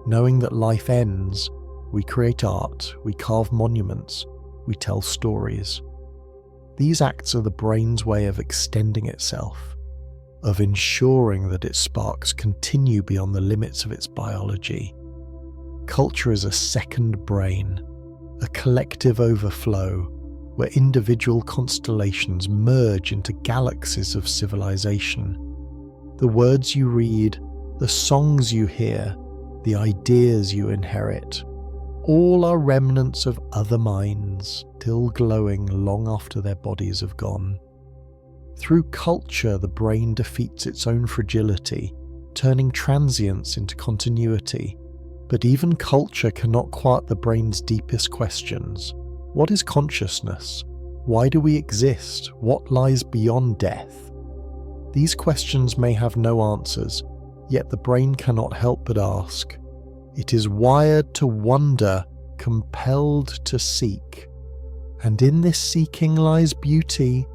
Knowing that life ends, we create art, we carve monuments, we tell stories. These acts are the brain's way of extending itself, of ensuring that its sparks continue beyond the limits of its biology. Culture is a second brain, a collective overflow, where individual constellations merge into galaxies of civilization. The words you read, the songs you hear, the ideas you inherit, all are remnants of other minds still glowing long after their bodies have gone. Through culture, the brain defeats its own fragility, turning transience into continuity. But even culture cannot quiet the brain's deepest questions. What is consciousness? Why do we exist? What lies beyond death? These questions may have no answers, yet the brain cannot help but ask. It is wired to wonder, compelled to seek. And in this seeking lies beauty.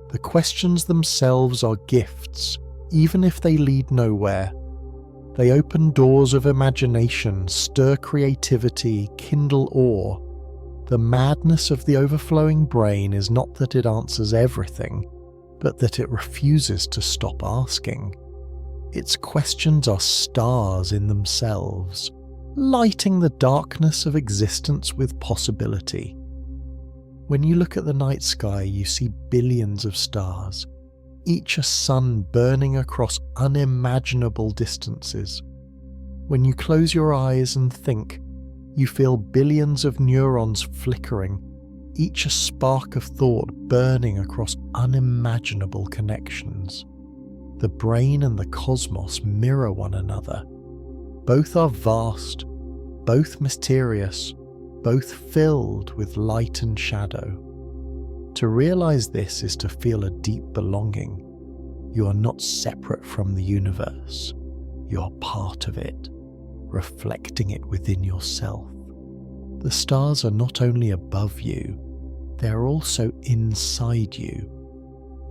The questions themselves are gifts, even if they lead nowhere. They open doors of imagination, stir creativity, kindle awe. The madness of the overflowing brain is not that it answers everything, but that it refuses to stop asking. Its questions are stars in themselves, lighting the darkness of existence with possibility. When you look at the night sky, you see billions of stars, each a sun burning across unimaginable distances. When you close your eyes and think, you feel billions of neurons flickering, each a spark of thought burning across unimaginable connections. The brain and the cosmos mirror one another. Both are vast, both mysterious, both filled with light and shadow. To realize this is to feel a deep belonging. You are not separate from the universe. You are part of it, reflecting it within yourself. The stars are not only above you, they are also inside you,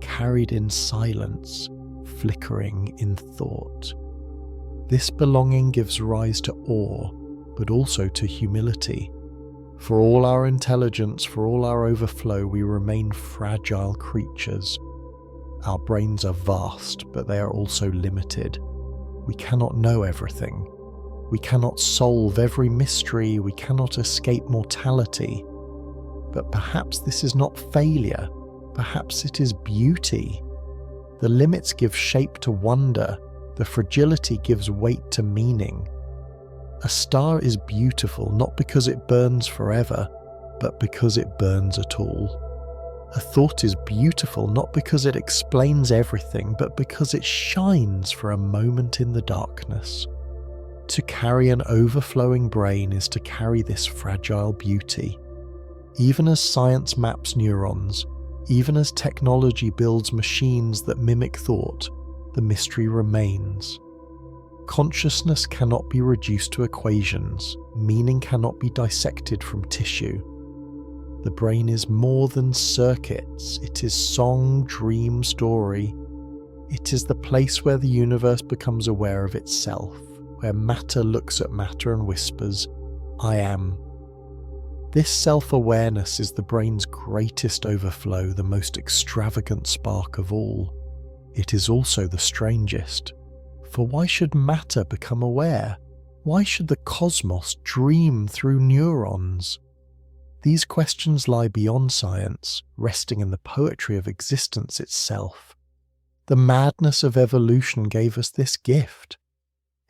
carried in silence, flickering in thought. This belonging gives rise to awe, but also to humility. For all our intelligence, for all our overflow, we remain fragile creatures. Our brains are vast, but they are also limited. We cannot know everything. We cannot solve every mystery. We cannot escape mortality. But perhaps this is not failure. Perhaps it is beauty. The limits give shape to wonder. The fragility gives weight to meaning. A star is beautiful not because it burns forever, but because it burns at all. A thought is beautiful not because it explains everything, but because it shines for a moment in the darkness. To carry an overflowing brain is to carry this fragile beauty. Even as science maps neurons, even as technology builds machines that mimic thought, the mystery remains. Consciousness cannot be reduced to equations, meaning cannot be dissected from tissue. The brain is more than circuits, it is song, dream, story. It is the place where the universe becomes aware of itself, where matter looks at matter and whispers, "I am." This self-awareness is the brain's greatest overflow, the most extravagant spark of all. It is also the strangest. For why should matter become aware? Why should the cosmos dream through neurons? These questions lie beyond science, resting in the poetry of existence itself. The madness of evolution gave us this gift.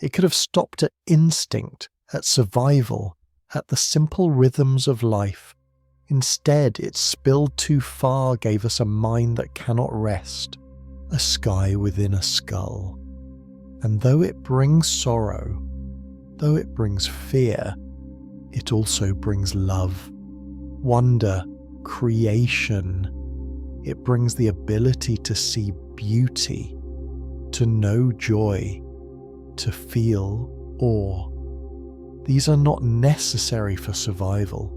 It could have stopped at instinct, at survival, at the simple rhythms of life. Instead, it spilled too far, gave us a mind that cannot rest, a sky within a skull. And though it brings sorrow, though it brings fear, it also brings love, wonder, creation. It brings the ability to see beauty, to know joy, to feel awe. These are not necessary for survival,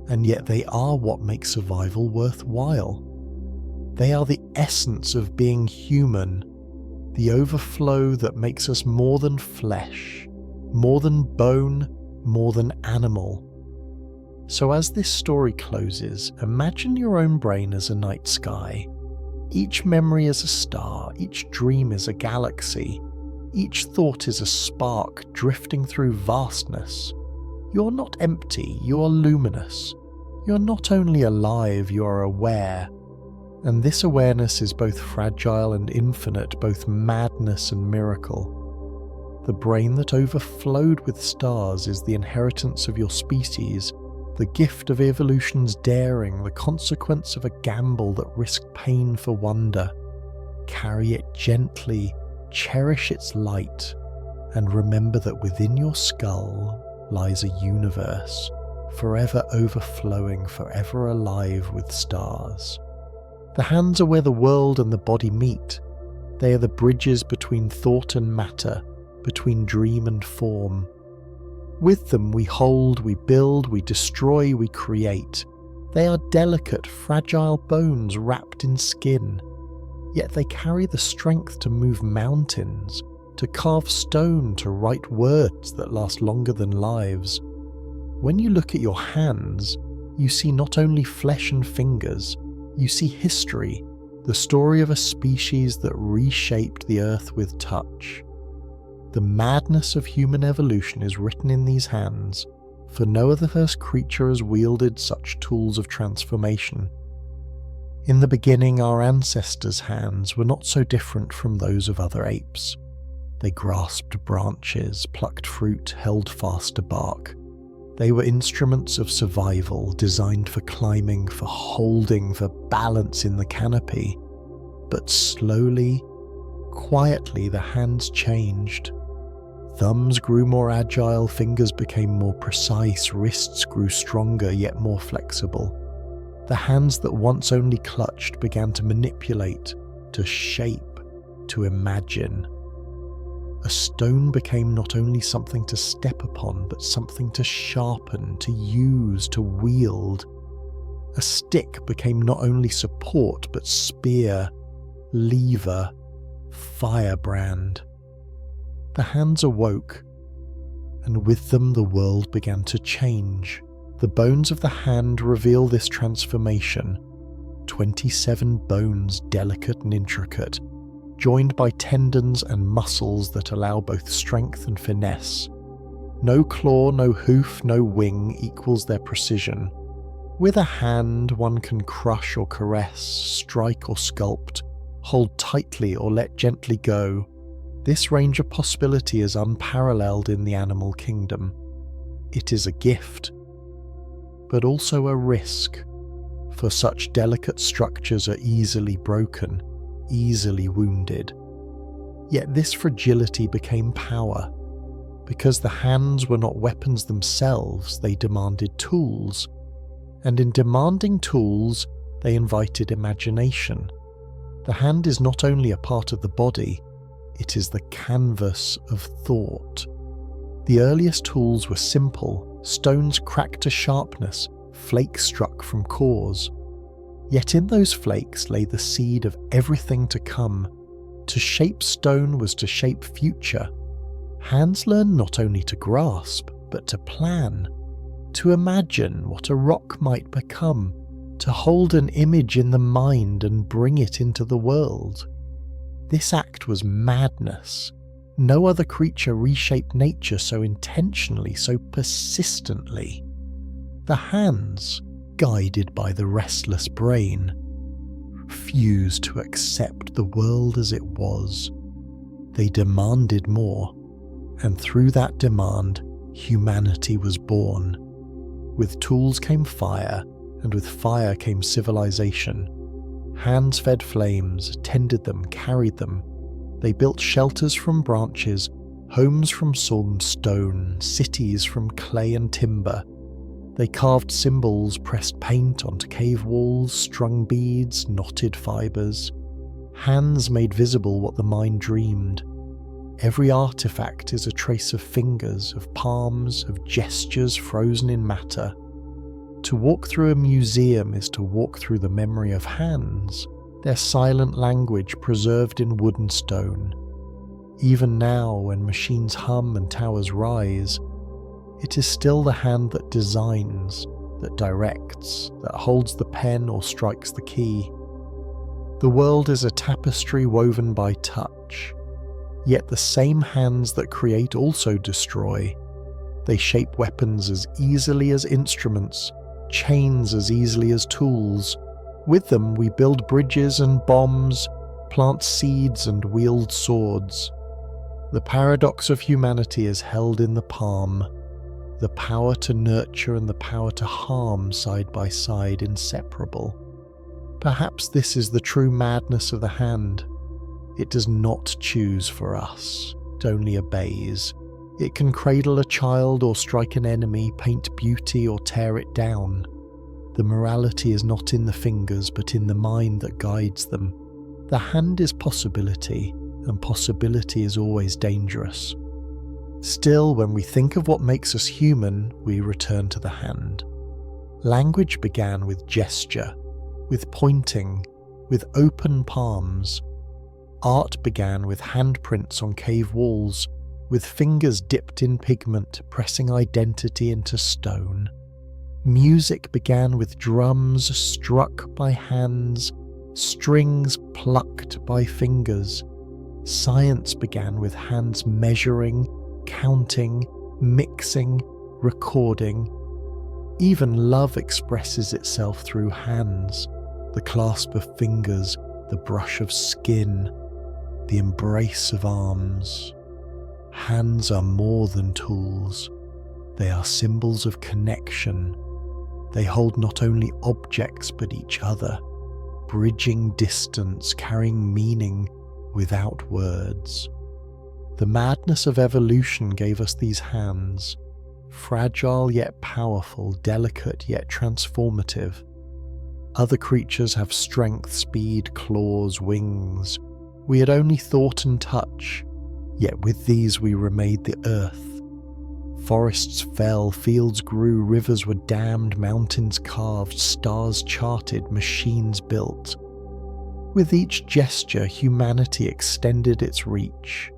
and yet they are what makes survival worthwhile. They are the essence of being human, the overflow that makes us more than flesh, more than bone, more than animal. So as this story closes, imagine your own brain as a night sky. Each memory is a star, each dream is a galaxy, each thought is a spark drifting through vastness. You're not empty, you are luminous. You're not only alive, you are aware. And this awareness is both fragile and infinite, both madness and miracle. The brain that overflowed with stars is the inheritance of your species, the gift of evolution's daring, the consequence of a gamble that risked pain for wonder. Carry it gently, cherish its light, and remember that within your skull lies a universe, forever overflowing, forever alive with stars. The hands are where the world and the body meet. They are the bridges between thought and matter, between dream and form. With them we hold, we build, we destroy, we create. They are delicate, fragile bones wrapped in skin. Yet they carry the strength to move mountains, to carve stone, to write words that last longer than lives. When you look at your hands, you see not only flesh and fingers, you see history, the story of a species that reshaped the earth with touch. The madness of human evolution is written in these hands, for no other first creature has wielded such tools of transformation. In the beginning, our ancestors' hands were not so different from those of other apes. They grasped branches, plucked fruit, held fast to bark. They were instruments of survival, designed for climbing, for holding, for balance in the canopy. But slowly, quietly, the hands changed. Thumbs grew more agile, fingers became more precise, wrists grew stronger yet more flexible. The hands that once only clutched began to manipulate, to shape, to imagine. A stone became not only something to step upon, but something to sharpen, to use, to wield. A stick became not only support, but spear, lever, firebrand. The hands awoke, and with them the world began to change. The bones of the hand reveal this transformation. 27 bones, delicate and intricate, joined by tendons and muscles that allow both strength and finesse. No claw, no hoof, no wing equals their precision. With a hand, one can crush or caress, strike or sculpt, hold tightly or let gently go. This range of possibility is unparalleled in the animal kingdom. It is a gift, but also a risk, for such delicate structures are easily broken, easily wounded. Yet this fragility became power. Because the hands were not weapons themselves, they demanded tools. And in demanding tools, they invited imagination. The hand is not only a part of the body, it is the canvas of thought. The earliest tools were simple, stones cracked to sharpness, flakes struck from cores. Yet in those flakes lay the seed of everything to come. To shape stone was to shape future. Hands learn not only to grasp, but to plan, to imagine what a rock might become, to hold an image in the mind and bring it into the world. This act was madness. No other creature reshaped nature so intentionally, so persistently. The hands, guided by the restless brain, refused to accept the world as it was. They demanded more, and through that demand, humanity was born. With tools came fire, and with fire came civilization. Hands fed flames, tended them, carried them. They built shelters from branches, homes from sawn stone, cities from clay and timber. They carved symbols, pressed paint onto cave walls, strung beads, knotted fibers. Hands made visible what the mind dreamed. Every artifact is a trace of fingers, of palms, of gestures frozen in matter. To walk through a museum is to walk through the memory of hands, their silent language preserved in wood and stone. Even now, when machines hum and towers rise, it is still the hand that designs, that directs, that holds the pen or strikes the key. The world is a tapestry woven by touch, yet the same hands that create also destroy. They shape weapons as easily as instruments, chains as easily as tools, With them we build bridges and bombs, plant seeds and wield swords. The paradox of humanity is held in the palm, the power to nurture and the power to harm side by side, inseparable. Perhaps this is the true madness of the hand. It does not choose for us, it only obeys. It can cradle a child or strike an enemy, paint beauty or tear it down. The morality is not in the fingers but in the mind that guides them. The hand is possibility, and possibility is always dangerous. Still, when we think of what makes us human, we return to the hand. Language began with gesture, with pointing, with open palms. Art began with handprints on cave walls, with fingers dipped in pigment, pressing identity into stone. Music began with drums struck by hands, strings plucked by fingers. Science began with hands measuring, counting, mixing, recording. Even love expresses itself through hands, the clasp of fingers, the brush of skin, the embrace of arms. Hands are more than tools. They are symbols of connection. They hold not only objects but each other, bridging distance, carrying meaning without words. The madness of evolution gave us these hands, fragile yet powerful, delicate yet transformative. Other creatures have strength, speed, claws, wings. We had only thought and touch, yet with these we remade the earth. Forests fell, fields grew, rivers were dammed, mountains carved, stars charted, machines built. With each gesture, humanity extended its reach.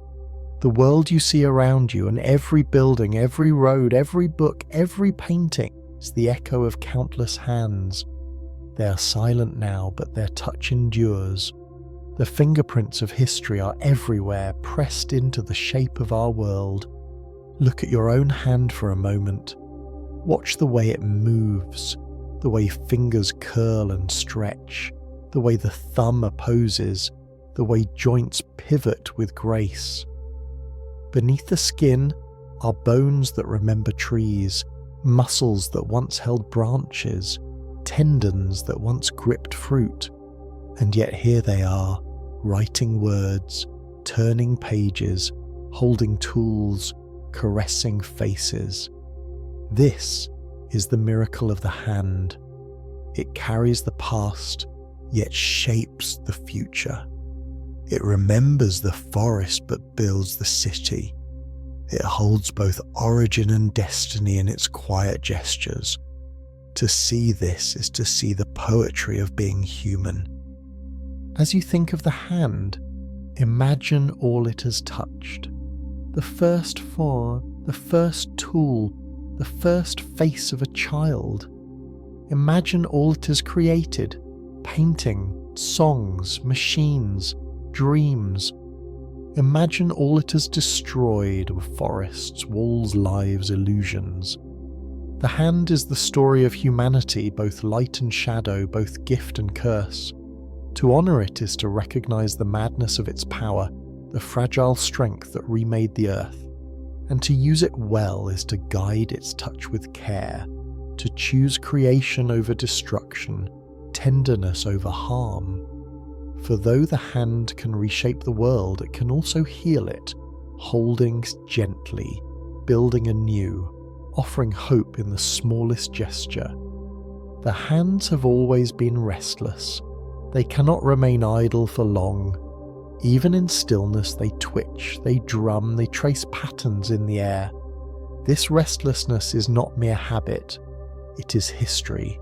The world you see around you, and every building, every road, every book, every painting, is the echo of countless hands. They are silent now, but their touch endures. The fingerprints of history are everywhere, pressed into the shape of our world. Look at your own hand for a moment. Watch the way it moves, the way fingers curl and stretch, the way the thumb opposes, the way joints pivot with grace. Beneath the skin are bones that remember trees, muscles that once held branches, tendons that once gripped fruit. And yet here they are, writing words, turning pages, holding tools, caressing faces. This is the miracle of the hand. It carries the past, yet shapes the future. It remembers the forest but builds the city. It holds both origin and destiny in its quiet gestures. To see this is to see the poetry of being human. As you think of the hand, imagine all it has touched. The first the first tool, the first face of a child. Imagine all it has created: painting, songs, machines, dreams. Imagine all it has destroyed: forests, walls, lives, illusions. The hand is the story of humanity, both light and shadow, both gift and curse. To honour it is to recognise the madness of its power, the fragile strength that remade the earth. And to use it well is to guide its touch with care, to choose creation over destruction, tenderness over harm. For though the hand can reshape the world, it can also heal it, holding gently, building anew, offering hope in the smallest gesture. The hands have always been restless. They cannot remain idle for long. Even in stillness they twitch, they drum, they trace patterns in the air. This restlessness is not mere habit, it is history.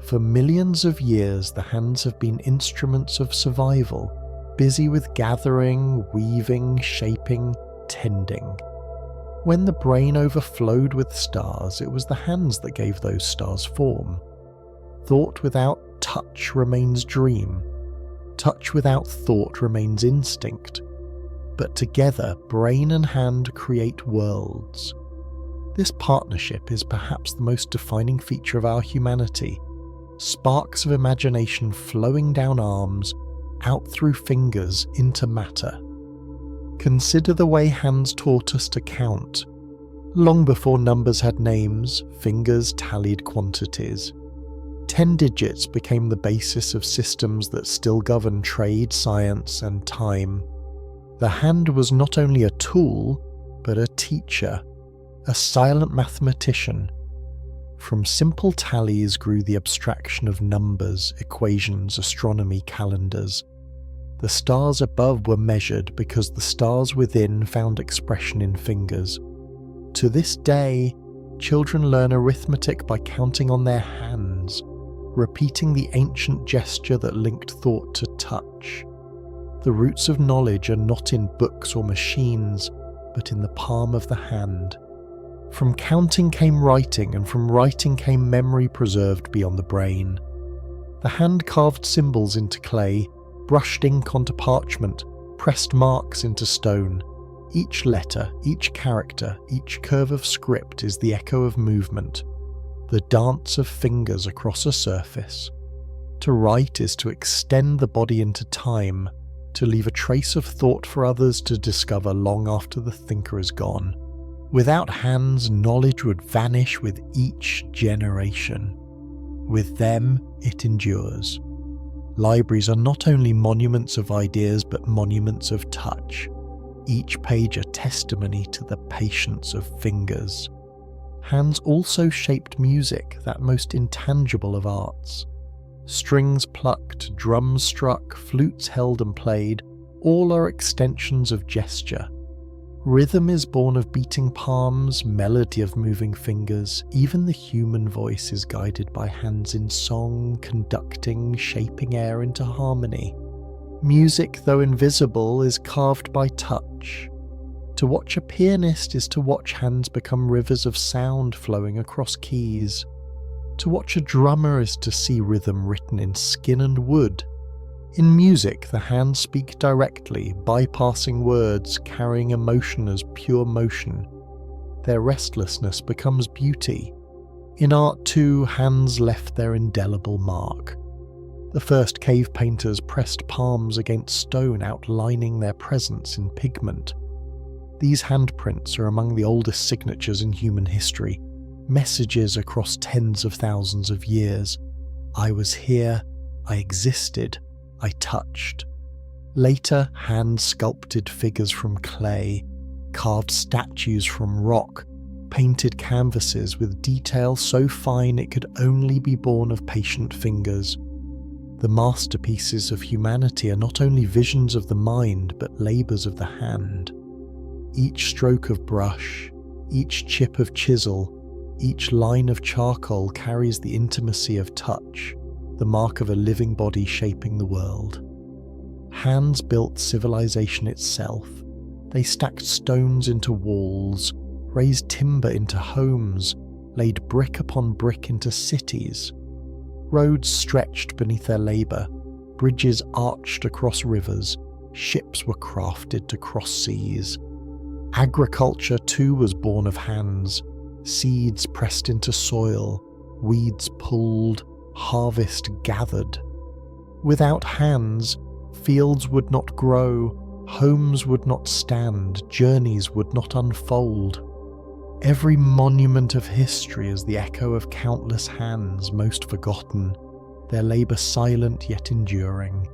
For millions of years the hands have been instruments of survival, busy with gathering, weaving, shaping, tending. When the brain overflowed with stars, it was the hands that gave those stars form. Thought without touch remains dream. Touch without thought remains instinct. But together, brain and hand create worlds. This partnership is perhaps the most defining feature of our humanity. sparks of imagination flowing down arms, out through fingers into matter. Consider the way hands taught us to count. Long before numbers had names, fingers tallied quantities. 10 digits became the basis of systems that still govern trade, science, and time. The hand was not only a tool, but a teacher, a silent mathematician. From simple tallies grew the abstraction of numbers, equations, astronomy, calendars. The stars above were measured because the stars within found expression in fingers. To this day, children learn arithmetic by counting on their hands, repeating the ancient gesture that linked thought to touch. The roots of knowledge are not in books or machines, but in the palm of the hand. From counting came writing, and from writing came memory preserved beyond the brain. The hand carved symbols into clay, brushed ink onto parchment, pressed marks into stone. Each letter, each character, each curve of script is the echo of movement, the dance of fingers across a surface. To write is to extend the body into time, to leave a trace of thought for others to discover long after the thinker is gone. Without hands, knowledge would vanish with each generation. With them, it endures. Libraries are not only monuments of ideas, but monuments of touch. Each page a testimony to the patience of fingers. Hands also shaped music, that most intangible of arts. Strings plucked, drums struck, flutes held and played, all are extensions of gesture. Rhythm is born of beating palms, melody of moving fingers. Even the human voice is guided by hands in song, conducting, shaping air into harmony. Music, though invisible, is carved by touch. To watch a pianist is to watch hands become rivers of sound flowing across keys. To watch a drummer is to see rhythm written in skin and wood. In music, the hands speak directly, bypassing words, carrying emotion as pure motion. Their restlessness becomes beauty. In art too, hands left their indelible mark. The first cave painters pressed palms against stone, outlining their presence in pigment. These handprints are among the oldest signatures in human history, messages across tens of thousands of years. I was here, I existed, I touched. Later, hands sculpted figures from clay, carved statues from rock, painted canvases with detail so fine it could only be born of patient fingers. The masterpieces of humanity are not only visions of the mind, but labours of the hand. Each stroke of brush, each chip of chisel, each line of charcoal carries the intimacy of touch, the mark of a living body shaping the world. Hands built civilization itself. They stacked stones into walls, raised timber into homes, laid brick upon brick into cities. Roads stretched beneath their labour, bridges arched across rivers, ships were crafted to cross seas. Agriculture too was born of hands, seeds pressed into soil, weeds pulled, harvest gathered. Without hands, fields would not grow, homes would not stand, journeys would not unfold. Every monument of history is the echo of countless hands most forgotten, their labour silent yet enduring.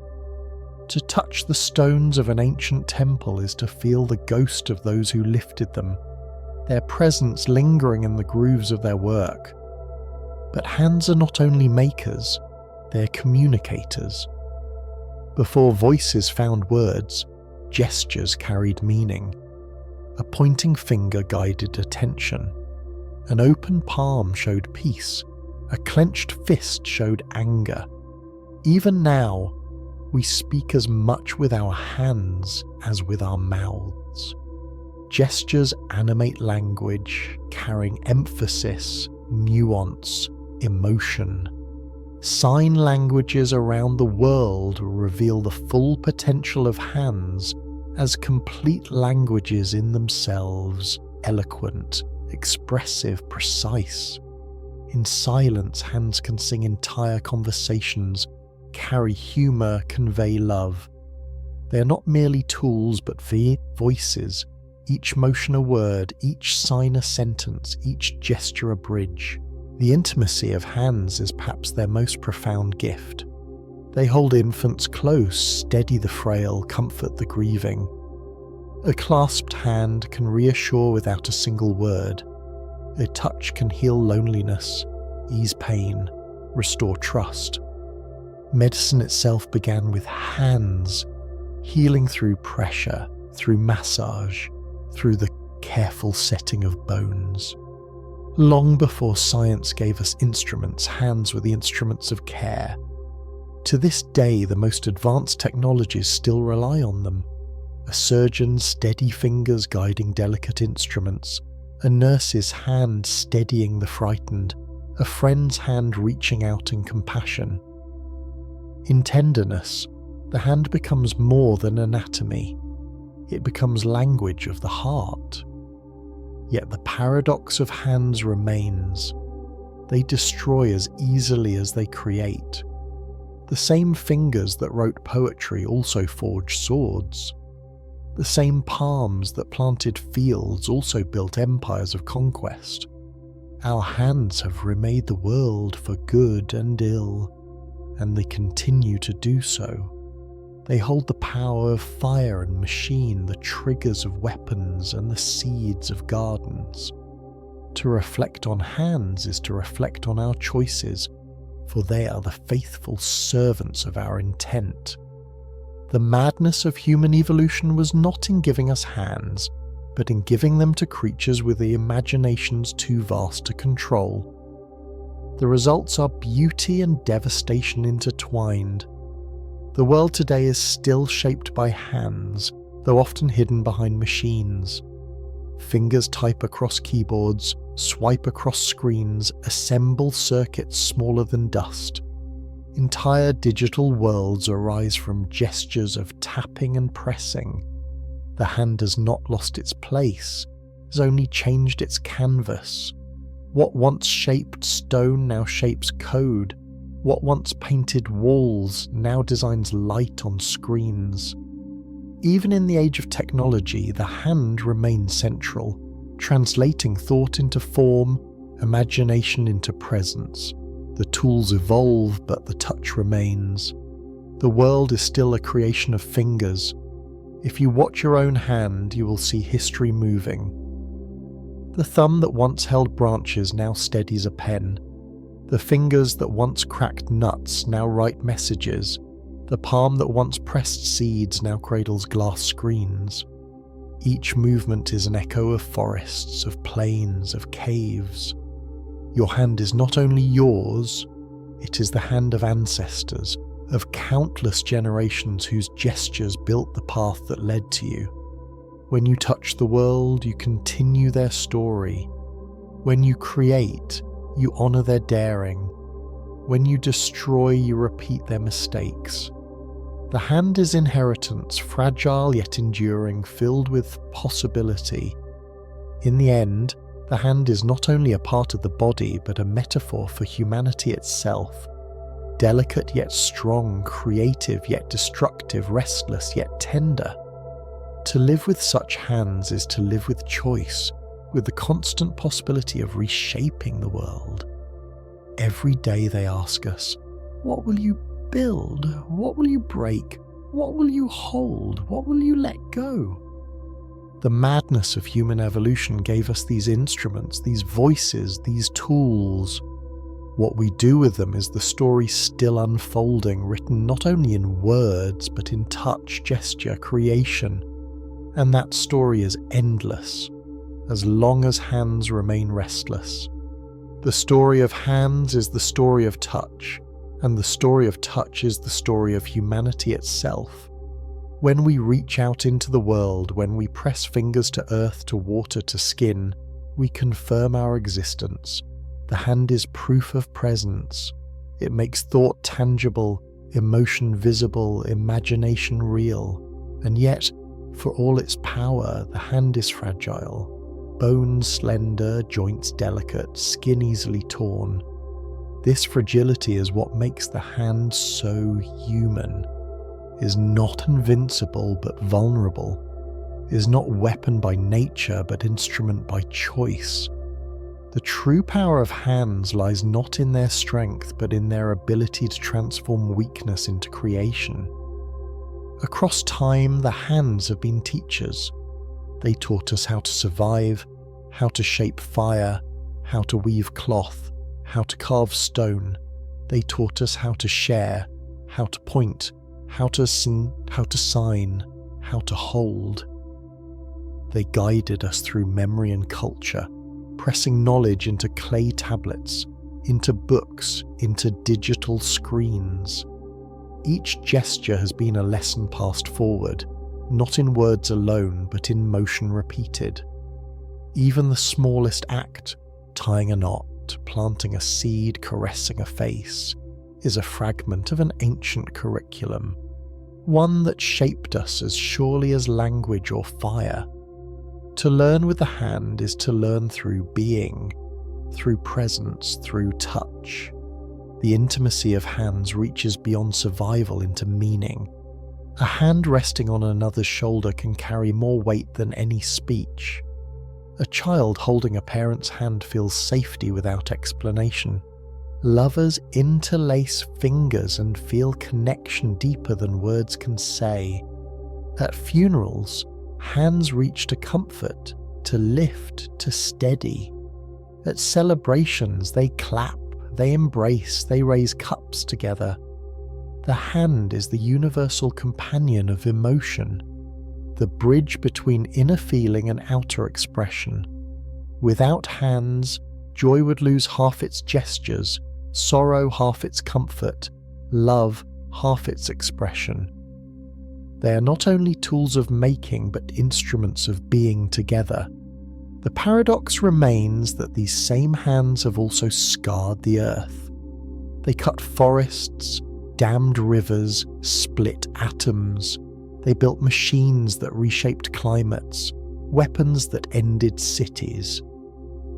To touch the stones of an ancient temple is to feel the ghost of those who lifted them, their presence lingering in the grooves of their work. But hands are not only makers, they're communicators. Before voices found words, gestures carried meaning. A pointing finger guided attention. An open palm showed peace. A clenched fist showed anger. Even now, we speak as much with our hands as with our mouths. Gestures animate language, carrying emphasis, nuance, emotion. Sign languages around the world reveal the full potential of hands as complete languages in themselves, eloquent, expressive, precise. In silence, hands can sing entire conversations, carry humour, convey love. They are not merely tools but voices, each motion a word, each sign a sentence, each gesture a bridge. The intimacy of hands is perhaps their most profound gift. They hold infants close, steady the frail, comfort the grieving. A clasped hand can reassure without a single word. A touch can heal loneliness, ease pain, restore trust. Medicine itself began with hands, healing through pressure, through massage, through the careful setting of bones. Long before science gave us instruments, hands were the instruments of care. To this day, the most advanced technologies still rely on them. A surgeon's steady fingers guiding delicate instruments, a nurse's hand steadying the frightened, a friend's hand reaching out in compassion. In tenderness, the hand becomes more than anatomy. It becomes language of the heart. Yet the paradox of hands remains. They destroy as easily as they create. The same fingers that wrote poetry also forged swords. The same palms that planted fields also built empires of conquest. Our hands have remade the world for good and ill, and they continue to do so. They hold the power of fire and machine, the triggers of weapons and the seeds of gardens. To reflect on hands is to reflect on our choices, for they are the faithful servants of our intent. The madness of human evolution was not in giving us hands, but in giving them to creatures with the imaginations too vast to control. The results are beauty and devastation intertwined. The world today is still shaped by hands, though often hidden behind machines. Fingers type across keyboards, swipe across screens, assemble circuits smaller than dust. Entire digital worlds arise from gestures of tapping and pressing. The hand has not lost its place, has only changed its canvas. What once shaped stone now shapes code. What once painted walls now designs light on screens. Even in the age of technology, the hand remains central, translating thought into form, imagination into presence. The tools evolve, but the touch remains. The world is still a creation of fingers. If you watch your own hand, you will see history moving. The thumb that once held branches now steadies a pen. The fingers that once cracked nuts now write messages. The palm that once pressed seeds now cradles glass screens. Each movement is an echo of forests, of plains, of caves. Your hand is not only yours, it is the hand of ancestors, of countless generations whose gestures built the path that led to you. When you touch the world, you continue their story. When you create, you honour their daring. When you destroy, you repeat their mistakes. The hand is inheritance, fragile yet enduring, filled with possibility. In the end, the hand is not only a part of the body, but a metaphor for humanity itself. Delicate yet strong, creative yet destructive, restless yet tender. To live with such hands is to live with choice, with the constant possibility of reshaping the world. Every day they ask us, what will you build? What will you break? What will you hold? What will you let go? The madness of human evolution gave us these instruments, these voices, these tools. What we do with them is the story still unfolding, written not only in words, but in touch, gesture, creation. And that story is endless, as long as hands remain restless. The story of hands is the story of touch, and the story of touch is the story of humanity itself. When we reach out into the world, when we press fingers to earth, to water, to skin, we confirm our existence. The hand is proof of presence. It makes thought tangible, emotion visible, imagination real. And yet, for all its power, the hand is fragile. bones slender, joints delicate, skin easily torn. This fragility is what makes the hand so human, is not invincible but vulnerable, is not weapon by nature but instrument by choice. The true power of hands lies not in their strength but in their ability to transform weakness into creation. Across time, the hands have been teachers. They taught us how to survive, how to shape fire, how to weave cloth, how to carve stone. They taught us how to share, how to point, how to sign, how to hold. They guided us through memory and culture, pressing knowledge into clay tablets, into books, into digital screens. Each gesture has been a lesson passed forward, not in words alone, but in motion repeated. Even the smallest act, tying a knot, planting a seed, caressing a face, is a fragment of an ancient curriculum, one that shaped us as surely as language or fire. To learn with the hand is to learn through being, through presence, through touch. The intimacy of hands reaches beyond survival into meaning. A hand resting on another's shoulder can carry more weight than any speech. A child holding a parent's hand feels safety without explanation. Lovers interlace fingers and feel connection deeper than words can say. At funerals, hands reach to comfort, to lift, to steady. At celebrations, they clap, they embrace, they raise cups together. The hand is the universal companion of emotion, the bridge between inner feeling and outer expression. Without hands, joy would lose half its gestures, sorrow half its comfort, love half its expression. They are not only tools of making but instruments of being together. The paradox remains that these same hands have also scarred the earth. They cut forests, dammed rivers, split atoms. They built machines that reshaped climates, weapons that ended cities.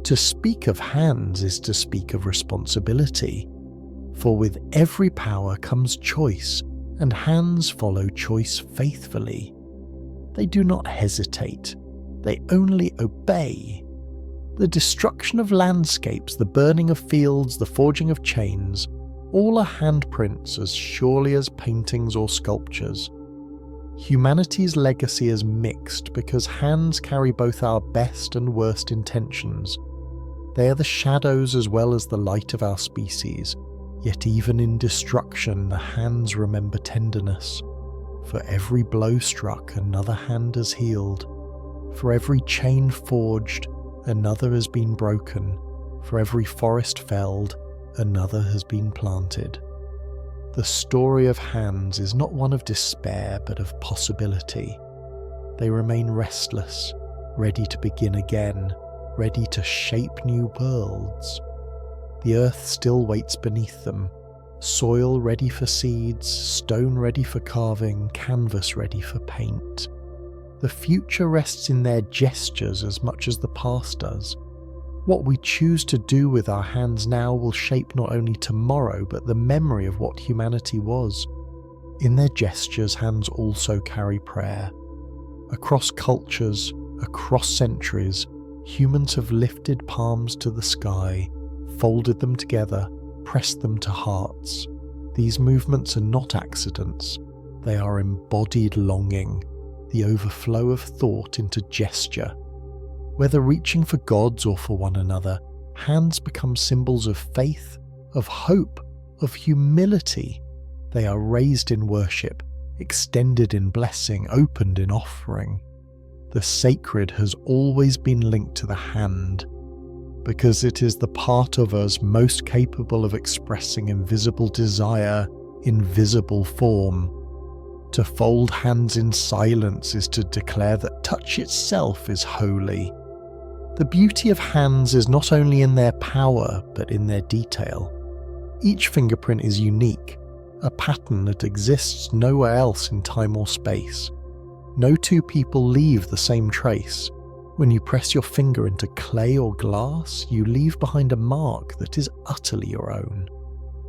To speak of hands is to speak of responsibility, for with every power comes choice, and hands follow choice faithfully. They do not hesitate, they only obey. The destruction of landscapes, the burning of fields, the forging of chains, all are handprints as surely as paintings or sculptures. Humanity's legacy is mixed because hands carry both our best and worst intentions. They are the shadows as well as the light of our species, yet even in destruction the hands remember tenderness. For every blow struck, another hand has healed. For every chain forged, another has been broken. For every forest felled, another has been planted. The story of hands is not one of despair, but of possibility. They remain restless, ready to begin again, ready to shape new worlds. The earth still waits beneath them, soil ready for seeds, stone ready for carving, canvas ready for paint. The future rests in their gestures as much as the past does. What we choose to do with our hands now will shape not only tomorrow, but the memory of what humanity was. In their gestures, hands also carry prayer. Across cultures, across centuries, humans have lifted palms to the sky, folded them together, pressed them to hearts. These movements are not accidents. They are embodied longing, the overflow of thought into gesture. Whether reaching for gods or for one another, hands become symbols of faith, of hope, of humility. They are raised in worship, extended in blessing, opened in offering. The sacred has always been linked to the hand, because it is the part of us most capable of expressing invisible desire in visible form. To fold hands in silence is to declare that touch itself is holy. The beauty of hands is not only in their power, but in their detail. Each fingerprint is unique, a pattern that exists nowhere else in time or space. No two people leave the same trace. When you press your finger into clay or glass, you leave behind a mark that is utterly your own,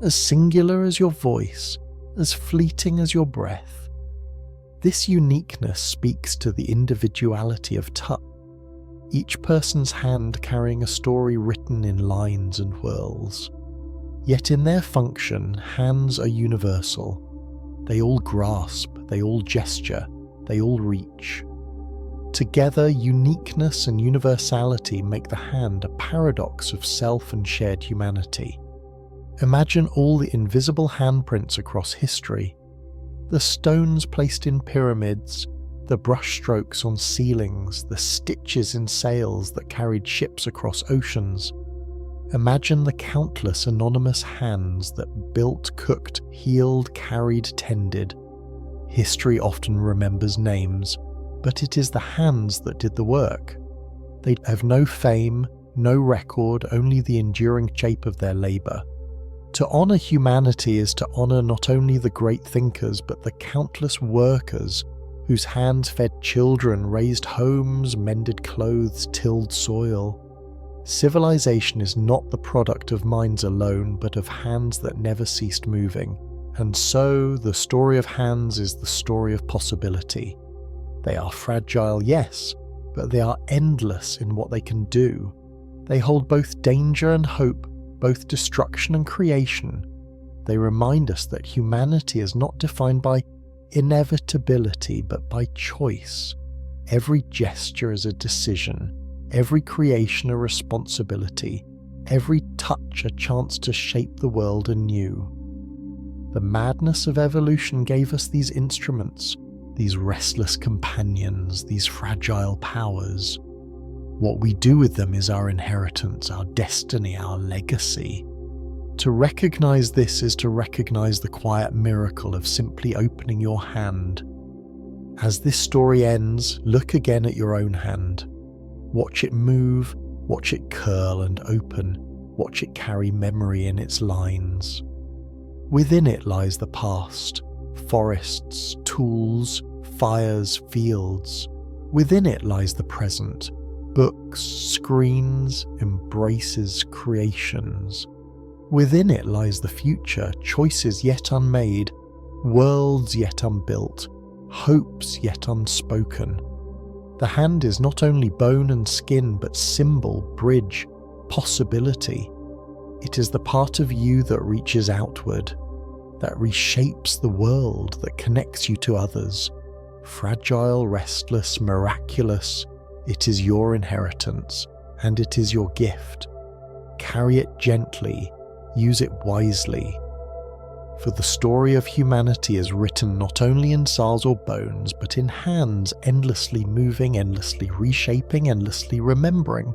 as singular as your voice, as fleeting as your breath. This uniqueness speaks to the individuality of touch, each person's hand carrying a story written in lines and whirls. Yet in their function, hands are universal. They all grasp, they all gesture, they all reach. Together, uniqueness and universality make the hand a paradox of self and shared humanity. Imagine all the invisible handprints across history, the stones placed in pyramids, the brushstrokes on ceilings, the stitches in sails that carried ships across oceans. Imagine the countless anonymous hands that built, cooked, healed, carried, tended. History often remembers names, but it is the hands that did the work. They have no fame, no record, only the enduring shape of their labour. To honour humanity is to honour not only the great thinkers, but the countless workers whose hands fed children, raised homes, mended clothes, tilled soil. Civilization is not the product of minds alone, but of hands that never ceased moving. And so, the story of hands is the story of possibility. They are fragile, yes, but they are endless in what they can do. They hold both danger and hope, both destruction and creation. They remind us that humanity is not defined by inevitability, but by choice. Every gesture is a decision, every creation a responsibility, every touch a chance to shape the world anew. The madness of evolution gave us these instruments, these restless companions, these fragile powers. What we do with them is our inheritance, our destiny, our legacy. To recognize this is to recognize the quiet miracle of simply opening your hand. As this story ends, look again at your own hand. Watch it move, watch it curl and open, watch it carry memory in its lines. Within it lies the past, forests, tools, fires, fields. Within it lies the present, books, screens, embraces, creations. Within it lies the future, choices yet unmade, worlds yet unbuilt, hopes yet unspoken. The hand is not only bone and skin, but symbol, bridge, possibility. It is the part of you that reaches outward, that reshapes the world, that connects you to others. Fragile, restless, miraculous, it is your inheritance, and it is your gift. Carry it gently, use it wisely. For the story of humanity is written not only in cells or bones, but in hands endlessly moving, endlessly reshaping, endlessly remembering.